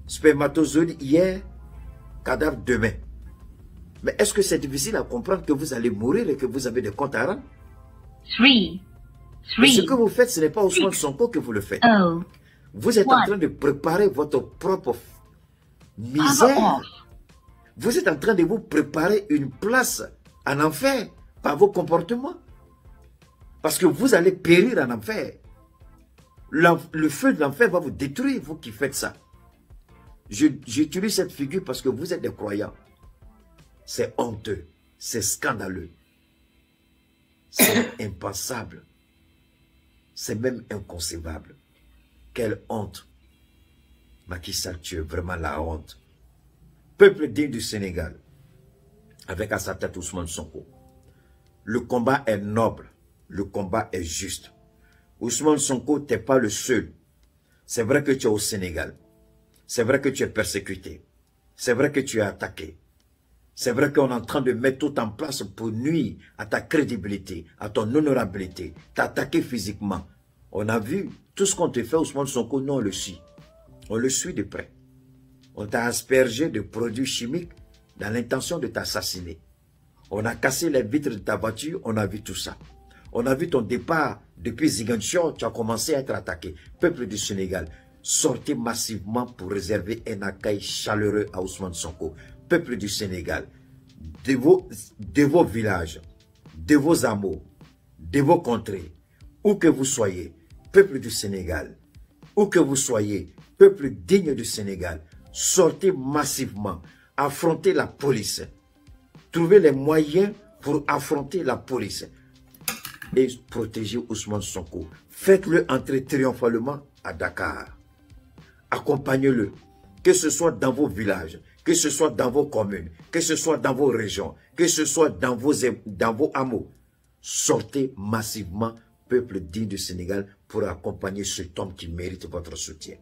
Spermatozoïde hier, cadavre demain. Mais est-ce que c'est difficile à comprendre que vous allez mourir et que vous avez des comptes à rendre? Ce que vous faites, ce n'est pas Ousmane Sonko que vous le faites. Vous êtes en train de préparer votre propre misère. Vous êtes en train de vous préparer une place en enfer par vos comportements. Parce que vous allez périr en enfer. Le feu de l'enfer va vous détruire, vous qui faites ça. J'utilise cette figure parce que vous êtes des croyants. C'est honteux, c'est scandaleux. C'est impensable. C'est même inconcevable. Quelle honte. Macky Sall, tu es vraiment la honte. Peuple digne du Sénégal, avec à sa tête Ousmane Sonko. Le combat est noble, le combat est juste. Ousmane Sonko, tu n'es pas le seul. C'est vrai que tu es au Sénégal. C'est vrai que tu es persécuté. C'est vrai que tu es attaqué. C'est vrai qu'on est en train de mettre tout en place pour nuire à ta crédibilité, à ton honorabilité, t'attaquer physiquement. On a vu tout ce qu'on te fait, Ousmane Sonko, nous on le suit. On le suit de près. On t'a aspergé de produits chimiques dans l'intention de t'assassiner. On a cassé les vitres de ta voiture, on a vu tout ça. On a vu ton départ depuis Ziguinchor, tu as commencé à être attaqué. Peuple du Sénégal, sortez massivement pour réserver un accueil chaleureux à Ousmane Sonko. Peuple du Sénégal, de vos villages, de vos amours, de vos contrées, où que vous soyez, peuple du Sénégal, où que vous soyez, peuple digne du Sénégal, sortez massivement, affrontez la police. Trouvez les moyens pour affronter la police et protéger Ousmane Sonko. Faites-le entrer triomphalement à Dakar. Accompagnez-le, que ce soit dans vos villages, que ce soit dans vos communes, que ce soit dans vos régions, que ce soit dans vos hameaux. Sortez massivement, peuple digne du Sénégal, pour accompagner cet homme qui mérite votre soutien.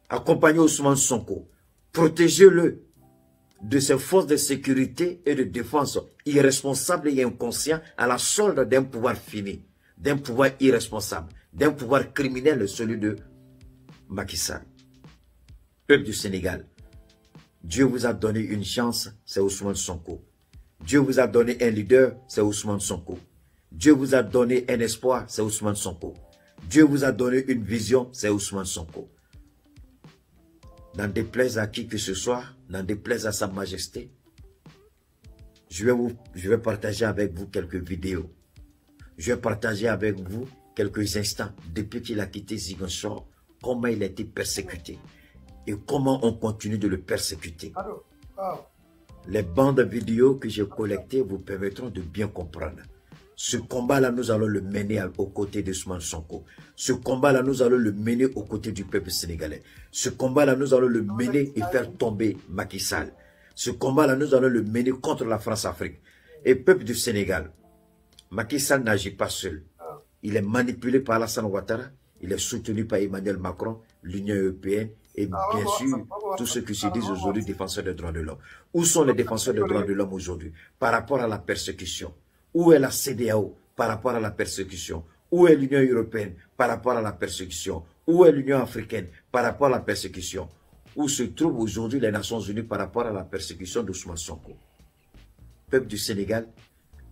Accompagnez Ousmane Sonko. Protégez-le de ces forces de sécurité et de défense irresponsables et inconscients à la solde d'un pouvoir fini, d'un pouvoir irresponsable, d'un pouvoir criminel, celui de Macky Sall. Peuple du Sénégal, Dieu vous a donné une chance, c'est Ousmane Sonko. Dieu vous a donné un leader, c'est Ousmane Sonko. Dieu vous a donné un espoir, c'est Ousmane Sonko. Dieu vous a donné une vision, c'est Ousmane Sonko. N'en déplaise à qui que ce soit, n'en déplaise à sa majesté, je vais partager avec vous quelques vidéos. Je vais partager avec vous quelques instants depuis qu'il a quitté Ziguinchor, comment il a été persécuté et comment on continue de le persécuter. Les bandes vidéo que j'ai collectées vous permettront de bien comprendre. Ce combat-là, nous allons le mener aux côtés d'Ousmane Sonko. Ce combat-là, nous allons le mener aux côtés du peuple sénégalais. Ce combat-là, nous allons le mener et faire tomber Macky Sall. Ce combat-là, nous allons le mener contre la France-Afrique. Et peuple du Sénégal, Macky Sall n'agit pas seul. Il est manipulé par Alassane Ouattara. Il est soutenu par Emmanuel Macron, l'Union européenne et bien sûr tous ceux qui se disent aujourd'hui défenseurs des droits de l'homme. Où sont les défenseurs des droits de l'homme aujourd'hui par rapport à la persécution? Où est la CEDEAO par rapport à la persécution? Où est l'Union européenne par rapport à la persécution? Où est l'Union africaine par rapport à la persécution? Où se trouvent aujourd'hui les Nations unies par rapport à la persécution d'Ousmane Sonko? Peuple du Sénégal,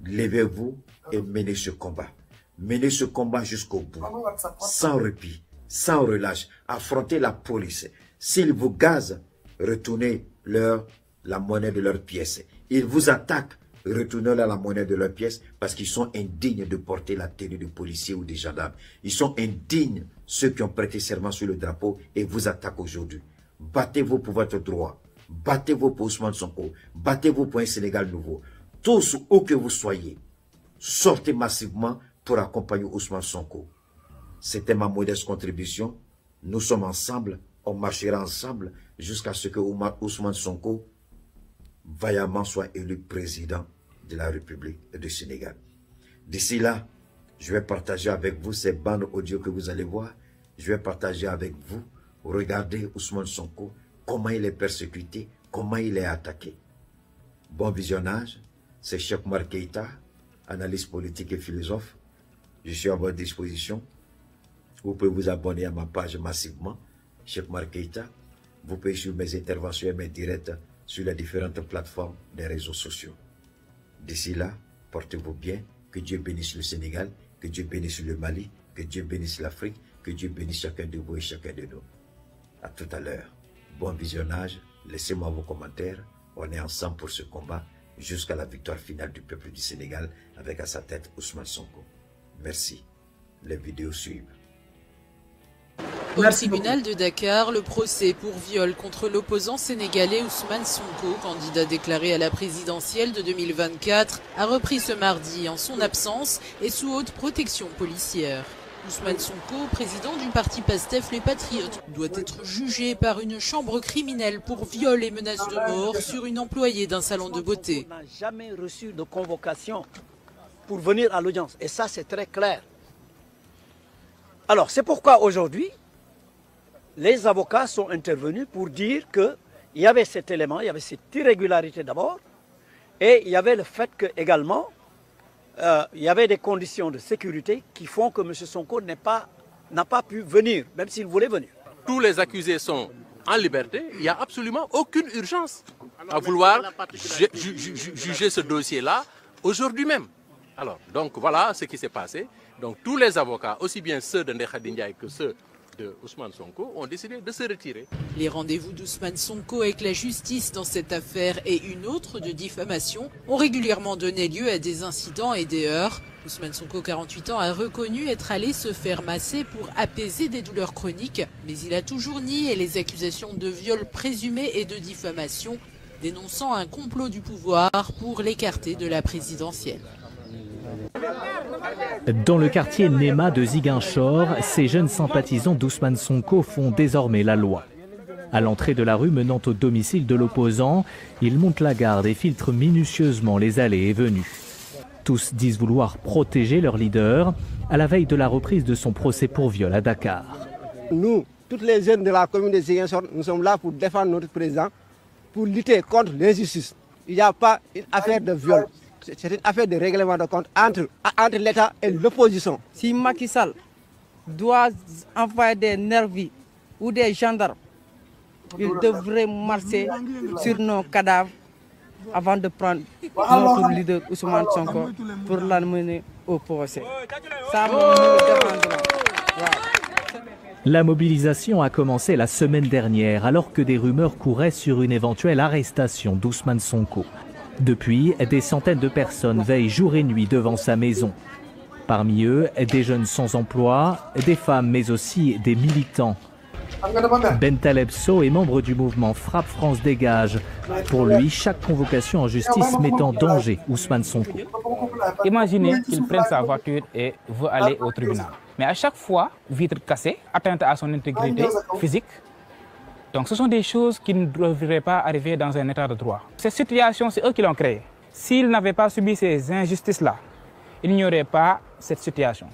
levez-vous et menez ce combat. Menez ce combat jusqu'au bout, sans répit, sans relâche. Affrontez la police. S'ils vous gazent, retournez-leur la monnaie de leurs pièces. Ils vous attaquent, retournez-leur la monnaie de leurs pièces parce qu'ils sont indignes de porter la tenue de policiers ou de gendarmes. Ils sont indignes, ceux qui ont prêté serment sur le drapeau et vous attaquent aujourd'hui. Battez-vous pour votre droit. Battez-vous pour Ousmane Sonko. Battez-vous pour un Sénégal nouveau. Tous, où que vous soyez, sortez massivement pour accompagner Ousmane Sonko. C'était ma modeste contribution. Nous sommes ensemble, on marchera ensemble jusqu'à ce que Ousmane Sonko vaillamment soit élu président de la République du Sénégal. D'ici là, je vais partager avec vous ces bandes audio que vous allez voir. Je vais partager avec vous, regardez Ousmane Sonko, comment il est persécuté, comment il est attaqué. Bon visionnage, c'est Cheikh Oumar Keïta, analyste politique et philosophe. Je suis à votre disposition. Vous pouvez vous abonner à ma page massivement, Cheikh Oumar Keïta. Vous pouvez suivre mes interventions et mes directs sur les différentes plateformes des réseaux sociaux. D'ici là, portez-vous bien, que Dieu bénisse le Sénégal, que Dieu bénisse le Mali, que Dieu bénisse l'Afrique, que Dieu bénisse chacun de vous et chacun de nous. À tout à l'heure. Bon visionnage, laissez-moi vos commentaires. On est ensemble pour ce combat jusqu'à la victoire finale du peuple du Sénégal avec à sa tête Ousmane Sonko. Merci. Les vidéos suivent. Au tribunal de Dakar, le procès pour viol contre l'opposant sénégalais Ousmane Sonko, candidat déclaré à la présidentielle de 2024, a repris ce mardi en son absence et sous haute protection policière. Ousmane Sonko, président du parti PASTEF Les Patriotes, doit être jugé par une chambre criminelle pour viol et menace de mort sur une employée d'un salon de beauté. On n'a jamais reçu de convocation pour venir à l'audience et ça c'est très clair. Alors c'est pourquoi aujourd'hui, les avocats sont intervenus pour dire qu'il y avait cet élément, il y avait cette irrégularité d'abord, et il y avait le fait que également, il y avait des conditions de sécurité qui font que M. Sonko n'a pas pu venir, même s'il voulait venir. Tous les accusés sont en liberté, il n'y a absolument aucune urgence à vouloir juger ce dossier-là aujourd'hui même. Alors, donc voilà ce qui s'est passé. Donc tous les avocats, aussi bien ceux de Ndeye Khady Ndiaye que ceux de Ousmane Sonko, ont décidé de se retirer. Les rendez-vous d'Ousmane Sonko avec la justice dans cette affaire et une autre de diffamation ont régulièrement donné lieu à des incidents et des heurts. Ousmane Sonko, 48 ans, a reconnu être allé se faire masser pour apaiser des douleurs chroniques, mais il a toujours nié les accusations de viol présumé et de diffamation, dénonçant un complot du pouvoir pour l'écarter de la présidentielle. Dans le quartier Nema de Ziguinchor, ces jeunes sympathisants d'Ousmane Sonko font désormais la loi. À l'entrée de la rue menant au domicile de l'opposant, ils montent la garde et filtrent minutieusement les allées et venues. Tous disent vouloir protéger leur leader à la veille de la reprise de son procès pour viol à Dakar. Nous, toutes les jeunes de la commune de Ziguinchor, nous sommes là pour défendre notre président, pour lutter contre l'injustice. Il n'y a pas une affaire de viol. C'est une affaire de règlement de compte entre l'État et l'opposition. Si Macky Sall doit envoyer des nervis ou des gendarmes, il devrait marcher sur nos cadavres avant de prendre notre leader Ousmane Sonko pour l'amener au procès. Ça, nous le défendrons. La mobilisation a commencé la semaine dernière alors que des rumeurs couraient sur une éventuelle arrestation d'Ousmane Sonko. Depuis, des centaines de personnes veillent jour et nuit devant sa maison. Parmi eux, des jeunes sans emploi, des femmes mais aussi des militants. Ben Taleb Sow est membre du mouvement Frappe France Dégage. Pour lui, chaque convocation en justice met en danger Ousmane Sonko. Imaginez qu'il prenne sa voiture et veut aller au tribunal. Mais à chaque fois, vitre cassée, atteinte à son intégrité physique. Donc ce sont des choses qui ne devraient pas arriver dans un état de droit. Cette situation, c'est eux qui l'ont créée. S'ils n'avaient pas subi ces injustices-là, il n'y aurait pas cette situation.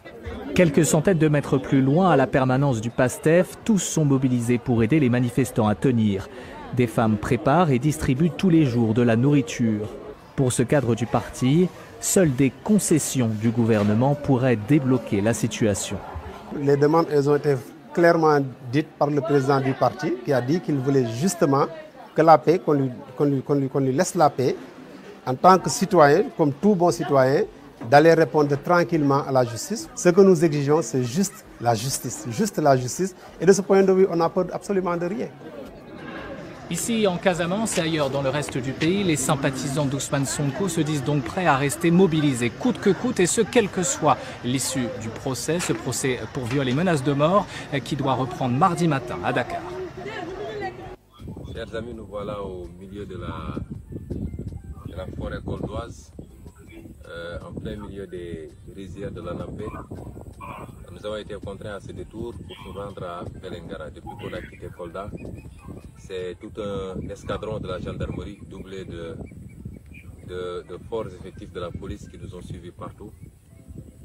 Quelques centaines de mètres plus loin, à la permanence du PASTEF, tous sont mobilisés pour aider les manifestants à tenir. Des femmes préparent et distribuent tous les jours de la nourriture. Pour ce cadre du parti, seules des concessions du gouvernement pourraient débloquer la situation. Les demandes, elles ont été clairement dites par le président du parti, qui a dit qu'il voulait justement que la paix, qu'on lui laisse la paix, en tant que citoyen, comme tout bon citoyen, d'aller répondre tranquillement à la justice. Ce que nous exigeons, c'est juste la justice. Juste la justice. Et de ce point de vue, on n'a peur absolument de rien. Ici, en Casamance et ailleurs dans le reste du pays, les sympathisants d'Ousmane Sonko se disent donc prêts à rester mobilisés coûte que coûte, et ce, quelle que soit l'issue du procès, ce procès pour viol et menaces de mort qui doit reprendre mardi matin à Dakar. Chers amis, nous voilà au milieu de la forêt goldoise, en plein milieu des rizières de l'Anambé. Nous avons été contraints à ce détour pour nous rendre à Vélingara. Depuis qu'on a quitté Kolda, c'est tout un escadron de la gendarmerie doublé de forts effectifs de la police qui nous ont suivis partout,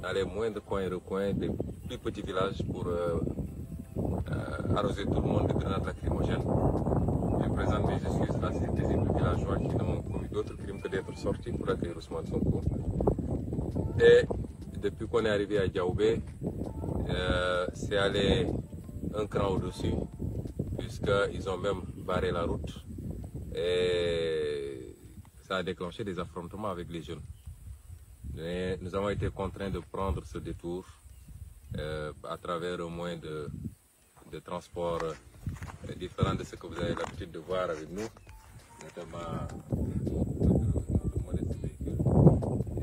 dans les moindres coins et recoins des plus petits villages pour arroser tout le monde de grenades lacrymogènes. Je présente mes excuses à ces paisibles villageois qui n'ont commis d'autres crimes que d'être sortis pour accueillir Ousmane Sonko. Et depuis qu'on est arrivé à Diaoubé, c'est allé un cran au-dessus, puisqu'ils ont même barré la route et ça a déclenché des affrontements avec les jeunes. Mais nous avons été contraints de prendre ce détour à travers un moyen de transport différent de ce que vous avez l'habitude de voir avec nous, notamment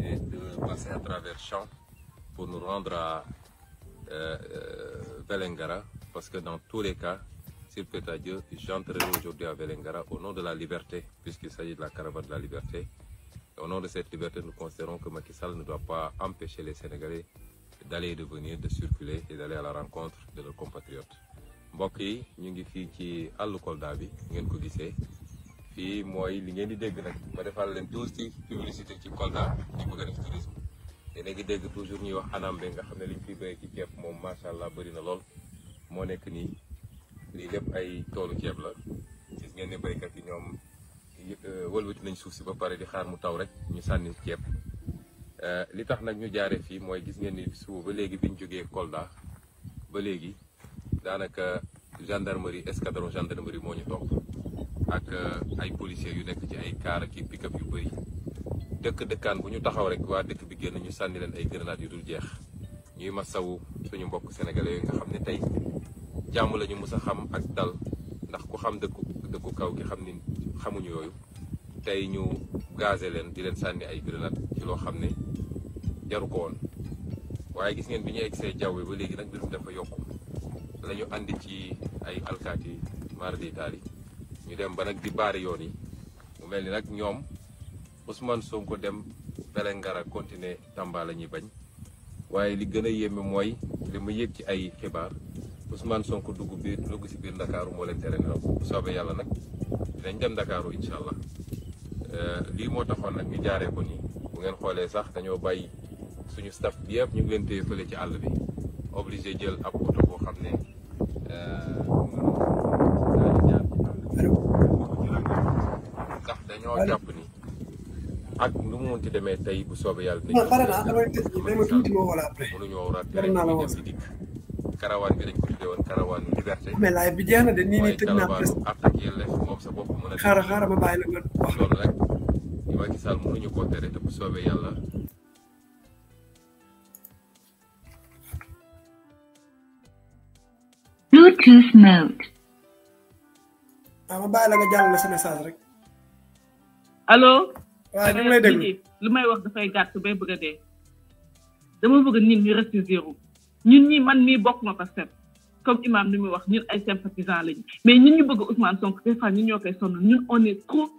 et de passer à travers champs pour nous rendre à Vélingara, parce que dans tous les cas, s'il plaît à Dieu, j'entrerai aujourd'hui à Vélingara au nom de la liberté, puisqu'il s'agit de la caravane de la liberté. Et au nom de cette liberté, nous considérons que Macky Sall ne doit pas empêcher les Sénégalais d'aller et de venir, de circuler et d'aller à la rencontre de leurs compatriotes. mbokk yi ñu ngi fii ci àllu Kolda bi ngeen ko gisee fii mooy li ngeen di dégg nag ma defal leen tuuti publicité ci Kolda di bëgg a def tourisme te léegi dégg toujours ñuy wax Anambé nga xam ne liñ fi béy ci ceeb moom macha allah bëri na lool moo nekk nii lii lépp ay toolu ceeb la gis ngeen ne béykat yi ñoom wëlbati nañ suuf si ba pare di xaar mu taw rek ñu sànni ceeb li tax nag ñu jaaree fii mooy gis ngeen ni suba ba léegi biñ jógee Kolda ba léegi daanaka gendarmerie escadron gendarmerie moo ñu topp ak ay policiers yu nekk ci ay car ak pick-up yu bëri dëkkaan bu ñu taxaw rek waa dëkk bi génn ñu sànni leen ay grenades yu dul jeex ñuy masawu suñu mbokk sénégalais yi nga xam ne tey jàmm la ñu mës a xam ak dal ndax ku xam dëkku kaw gi xam ni xamuñu yooyu tey ñu gazé leen di leen sànni ay grenades ci loo xam ne jaru ko woon waaye gis ngeen bi ñu egsee jaww bi ba léegi nag mbirum dafa yokku la ñu andi ci ay alkaati mardi taali ñu dem ba nag di baari yoon yi mu mel ni nag ñoom Ousmane Sonko dem Vélingara continuer Tamba la ñuy bañ waaye li gën a yéeme mooy li ma yëg ci ay xibaar Ousmane Sonko dugg si biir Ndakaaru moo leen tere nelaw bu soobee yàlla nag dinañ dem Ndakaaru incha allah lii moo taxoon nag ñu jaaree ko nii bu ngeen xoolee sax dañoo bàyyi suñu staff bi yëpp ñu ngi leen téye fële ci àll bi obligé jël ab oto boo xam ne ndax dañoo jàpp ni ak nu mu munti demee tey bu soobee yàlla dinañ mënuñoo waraat rek ñu dem di dikk karawaan bi dañ ko tuddee woon karawaan liberté mais laay bi jeex na de nii nii tëj naa presque ak yelleef moom sa bopp mën a xaaral ma bàyyi la nga wax loolu rek ñu Macky Sall mënuñu koo tere te bu soobee yàlla Bluetooth mode. ma bàyyi la nga jàllale sa message rek. allo. waaw ñu ngi lay déglu lu may wax dafay gàtt bay bëgg a dee. dama bëgg nit ñu rester zéro ñun ñi man mii bokk ma Pastef comme imam ni muy wax ñun ay sympathisants lañu mais ñun ñu bëgg Ousmane Sonko des fois ñun ñoo koy sonn ñun on est trop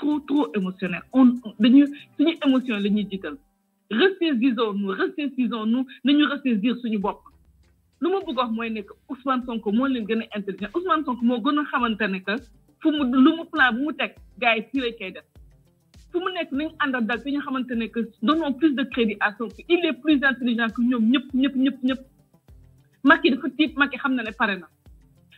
émotionnel dañu suñu émotion la ñuy jiital ressaisissons-nous nañu ressaisir suñu bopp. lu ma bëgg wax mooy ne que Ousmane Sonko moo leen gën a intelligent Ousmane Sonko moo gën a xamante ne que fu mu lu mu plan bu mu teg gars yi fii lay koy def fu mu nekk nañu àndal dal te ñu xamante ne que donnons plus de crédit à Sonko il est plus intelligent que ñoom ñëpp Macky dafa tiit Macky xam na ne pare na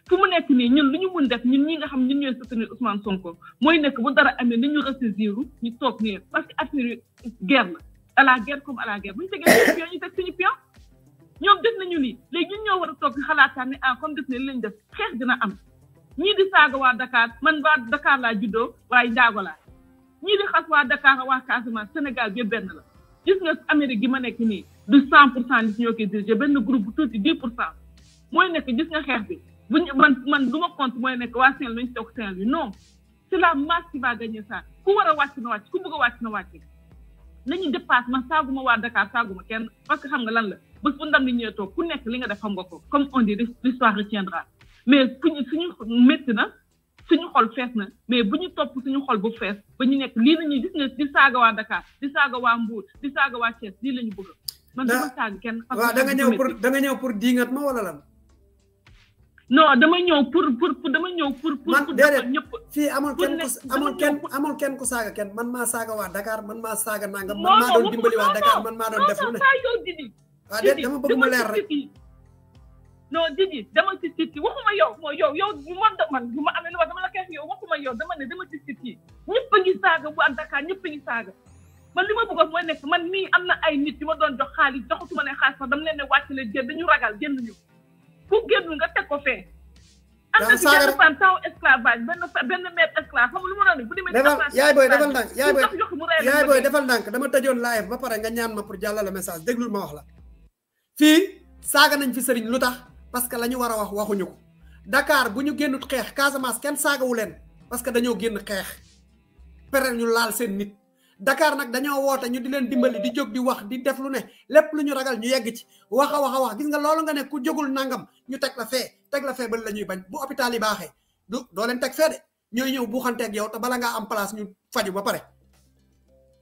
fu mu nekk nii ñun lu ñu mun def ñun ñi nga xam ñun ñooy soutenir Ousmane Sonko mooy nekk bu dara amee nañu ressaisir ñu toog nii parce que affaire guerre la à la guerre comme à la guerre bu ñu tegee suñu pion ñu teg suñu pion ñoom def nañu lii léegi ñun ñoo war a toog xalaataan ne comme def ne li lañ def xeex dina am ñii di saaga waa Dakar man waa Dakar laa juddoo waaye njaago laa ñii di xas waa Dakar waa Casamance Sénégal bi benn la gis nga Amérique gi ma nekk nii du 100% nit ñoo koy dirigé benn groupe bu tuuti 10% mooy nekk gis nga xeex bi buñ man du ma compte mooy nekk waa Saint-Louis nañ toog Saint-Louis non c'est la masse qui va gagner ça ku war a wàcc na wàcc ku bëgg a wàcc na wàcc nañu dépasse man saaguma waa Dakar saaguma kenn parce que xam nga lan la bés bu ndam li ñëwee toog ku nekk li nga def xam nga ko comme on dit l'histoire retiendra mais suñu métti na suñu xol fees na mais bu ñu topp suñu xol bu fees ba ñu nekk lii la ñuy gis nga di saaga waa Dakar di saaga waa Mbour di saaga waa Thiès lii la ñu bëgg man dama saaga kenn waaw da nga ñëw pour diingat ma wala lan non dama ñëw pour déedéet ñëpp fii amul kenn ku saaga kenn man maa saaga waa Dakar man maa saaga nangam man maa doon dimbali waa Dakar man maa doon def lu ne waaw déet dama bëgg mu leer rek non Didi dama ci site yi waxuma yow man bu ma amee lu wax dama la xeex yow waxuma yow dama ne dama ci site yi ñëpp a ngi saaga waa Dakar ñëpp a ngi saaga man li ma bëggoon mooy nekk man mii am na ay nit yu ma doon jox xaalis joxatuma ne xaalis sax dama leen ne wàcc leen génn dañu ragal génn ñu fu génn nga teg ko fee am na ci benn fan taw esclavage benn maître esclave xam lu ma doon bu demee yaay booy defal ndànk dama tëjoon live ba pare nga ñaan ma pour jàllale message déglul ma wax la fii saaga nañ fi sëriñ lu tax parce que la ñu war a wax waxuñu ko Dakar bu ñu génnut xeex Casamance kenn saagawu leen parce que dañoo génn xeex pere ñu laal seen nit Dakar nag dañoo woote ñu di leen dimbali di jóg di wax di def lu ne lépp lu ñu ragal ñu yegg ci wax a wax gis nga loolu nga ne ku jógul nangam ñu teg la fee ba la ñuy bañ bu hôpital yi baaxee doo leen teg fee de ñooy ñëw buuxanteeg yow te bala ngaa am place ñu faju ba pare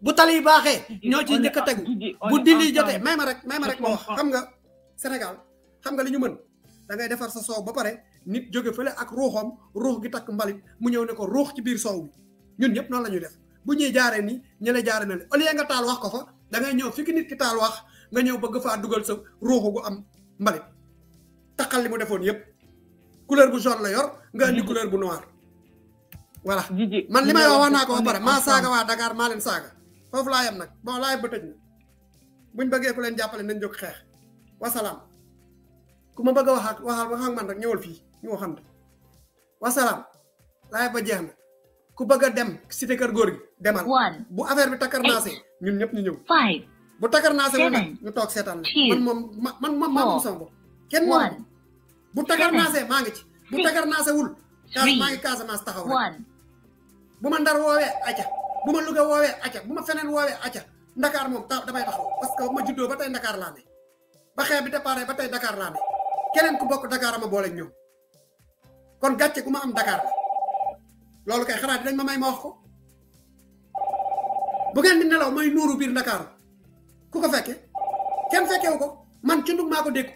bu tali yi baaxee ñoo ciy njëkk a tegu bu dili jotee may ma rek ma wax xam nga Sénégal xam nga li ñu mën da ngay defar sa soow ba pare nit jóge fële ak ruuxam ruux gi takk mbalit mu ñëw ne ko ruux ci biir soow bi ñun ñëpp noonu la ñuy def bu ñuy jaaree nii ñële jaare na le au lieu nga taal wax ko fa da ngay ñëw fi ki nit ki taal wax nga ñëw bëgg faa dugal sa ruuxu gu am mbalit taxal li mu defoon yëpp couleur bu jaune la yor nga indi couleur bu noir voilà man li may wax naa ko ba pare maa saaga waa Dakar maa leen saaga foofu laa yem nag bon laa yem ba tëj na buñ bëggee ku leen jàppale nañ jóg xeex wasalaam ku ma bëgg a wax ak man rek ñëwal fii ñu waxante wasalaam laay ba jeex na ku bëgg a dem cité kër góor gi demal bu affaire bi takarnaasee ñun ñëpp ñu ñëw bu takarnaasee wu nag ñu toog seetaan la man moom sama bopp kenn moom bu takarnaasee maa ngi ci bu takarnaasee wul maa ngi Casamance taxaw rek bu ma Ndar woowee acca bu ma Louga woowee acca bu ma feneen woowee acca Dakar moom damay taxaw parce que ma juddoo ba tey Dakar laa ne ba xeex bi déparé ba tey Dakar laa ne keneen ku bokk Dakar ama boole ñoom kon gàcce gu ma am Dakar la loolu kay xanaa dinañ ma may ma wax ko bu ngeen di nelaw may nuuru biir Dakar ku ko fekke kenn fekkewu ko man ci ndug maa ko dégg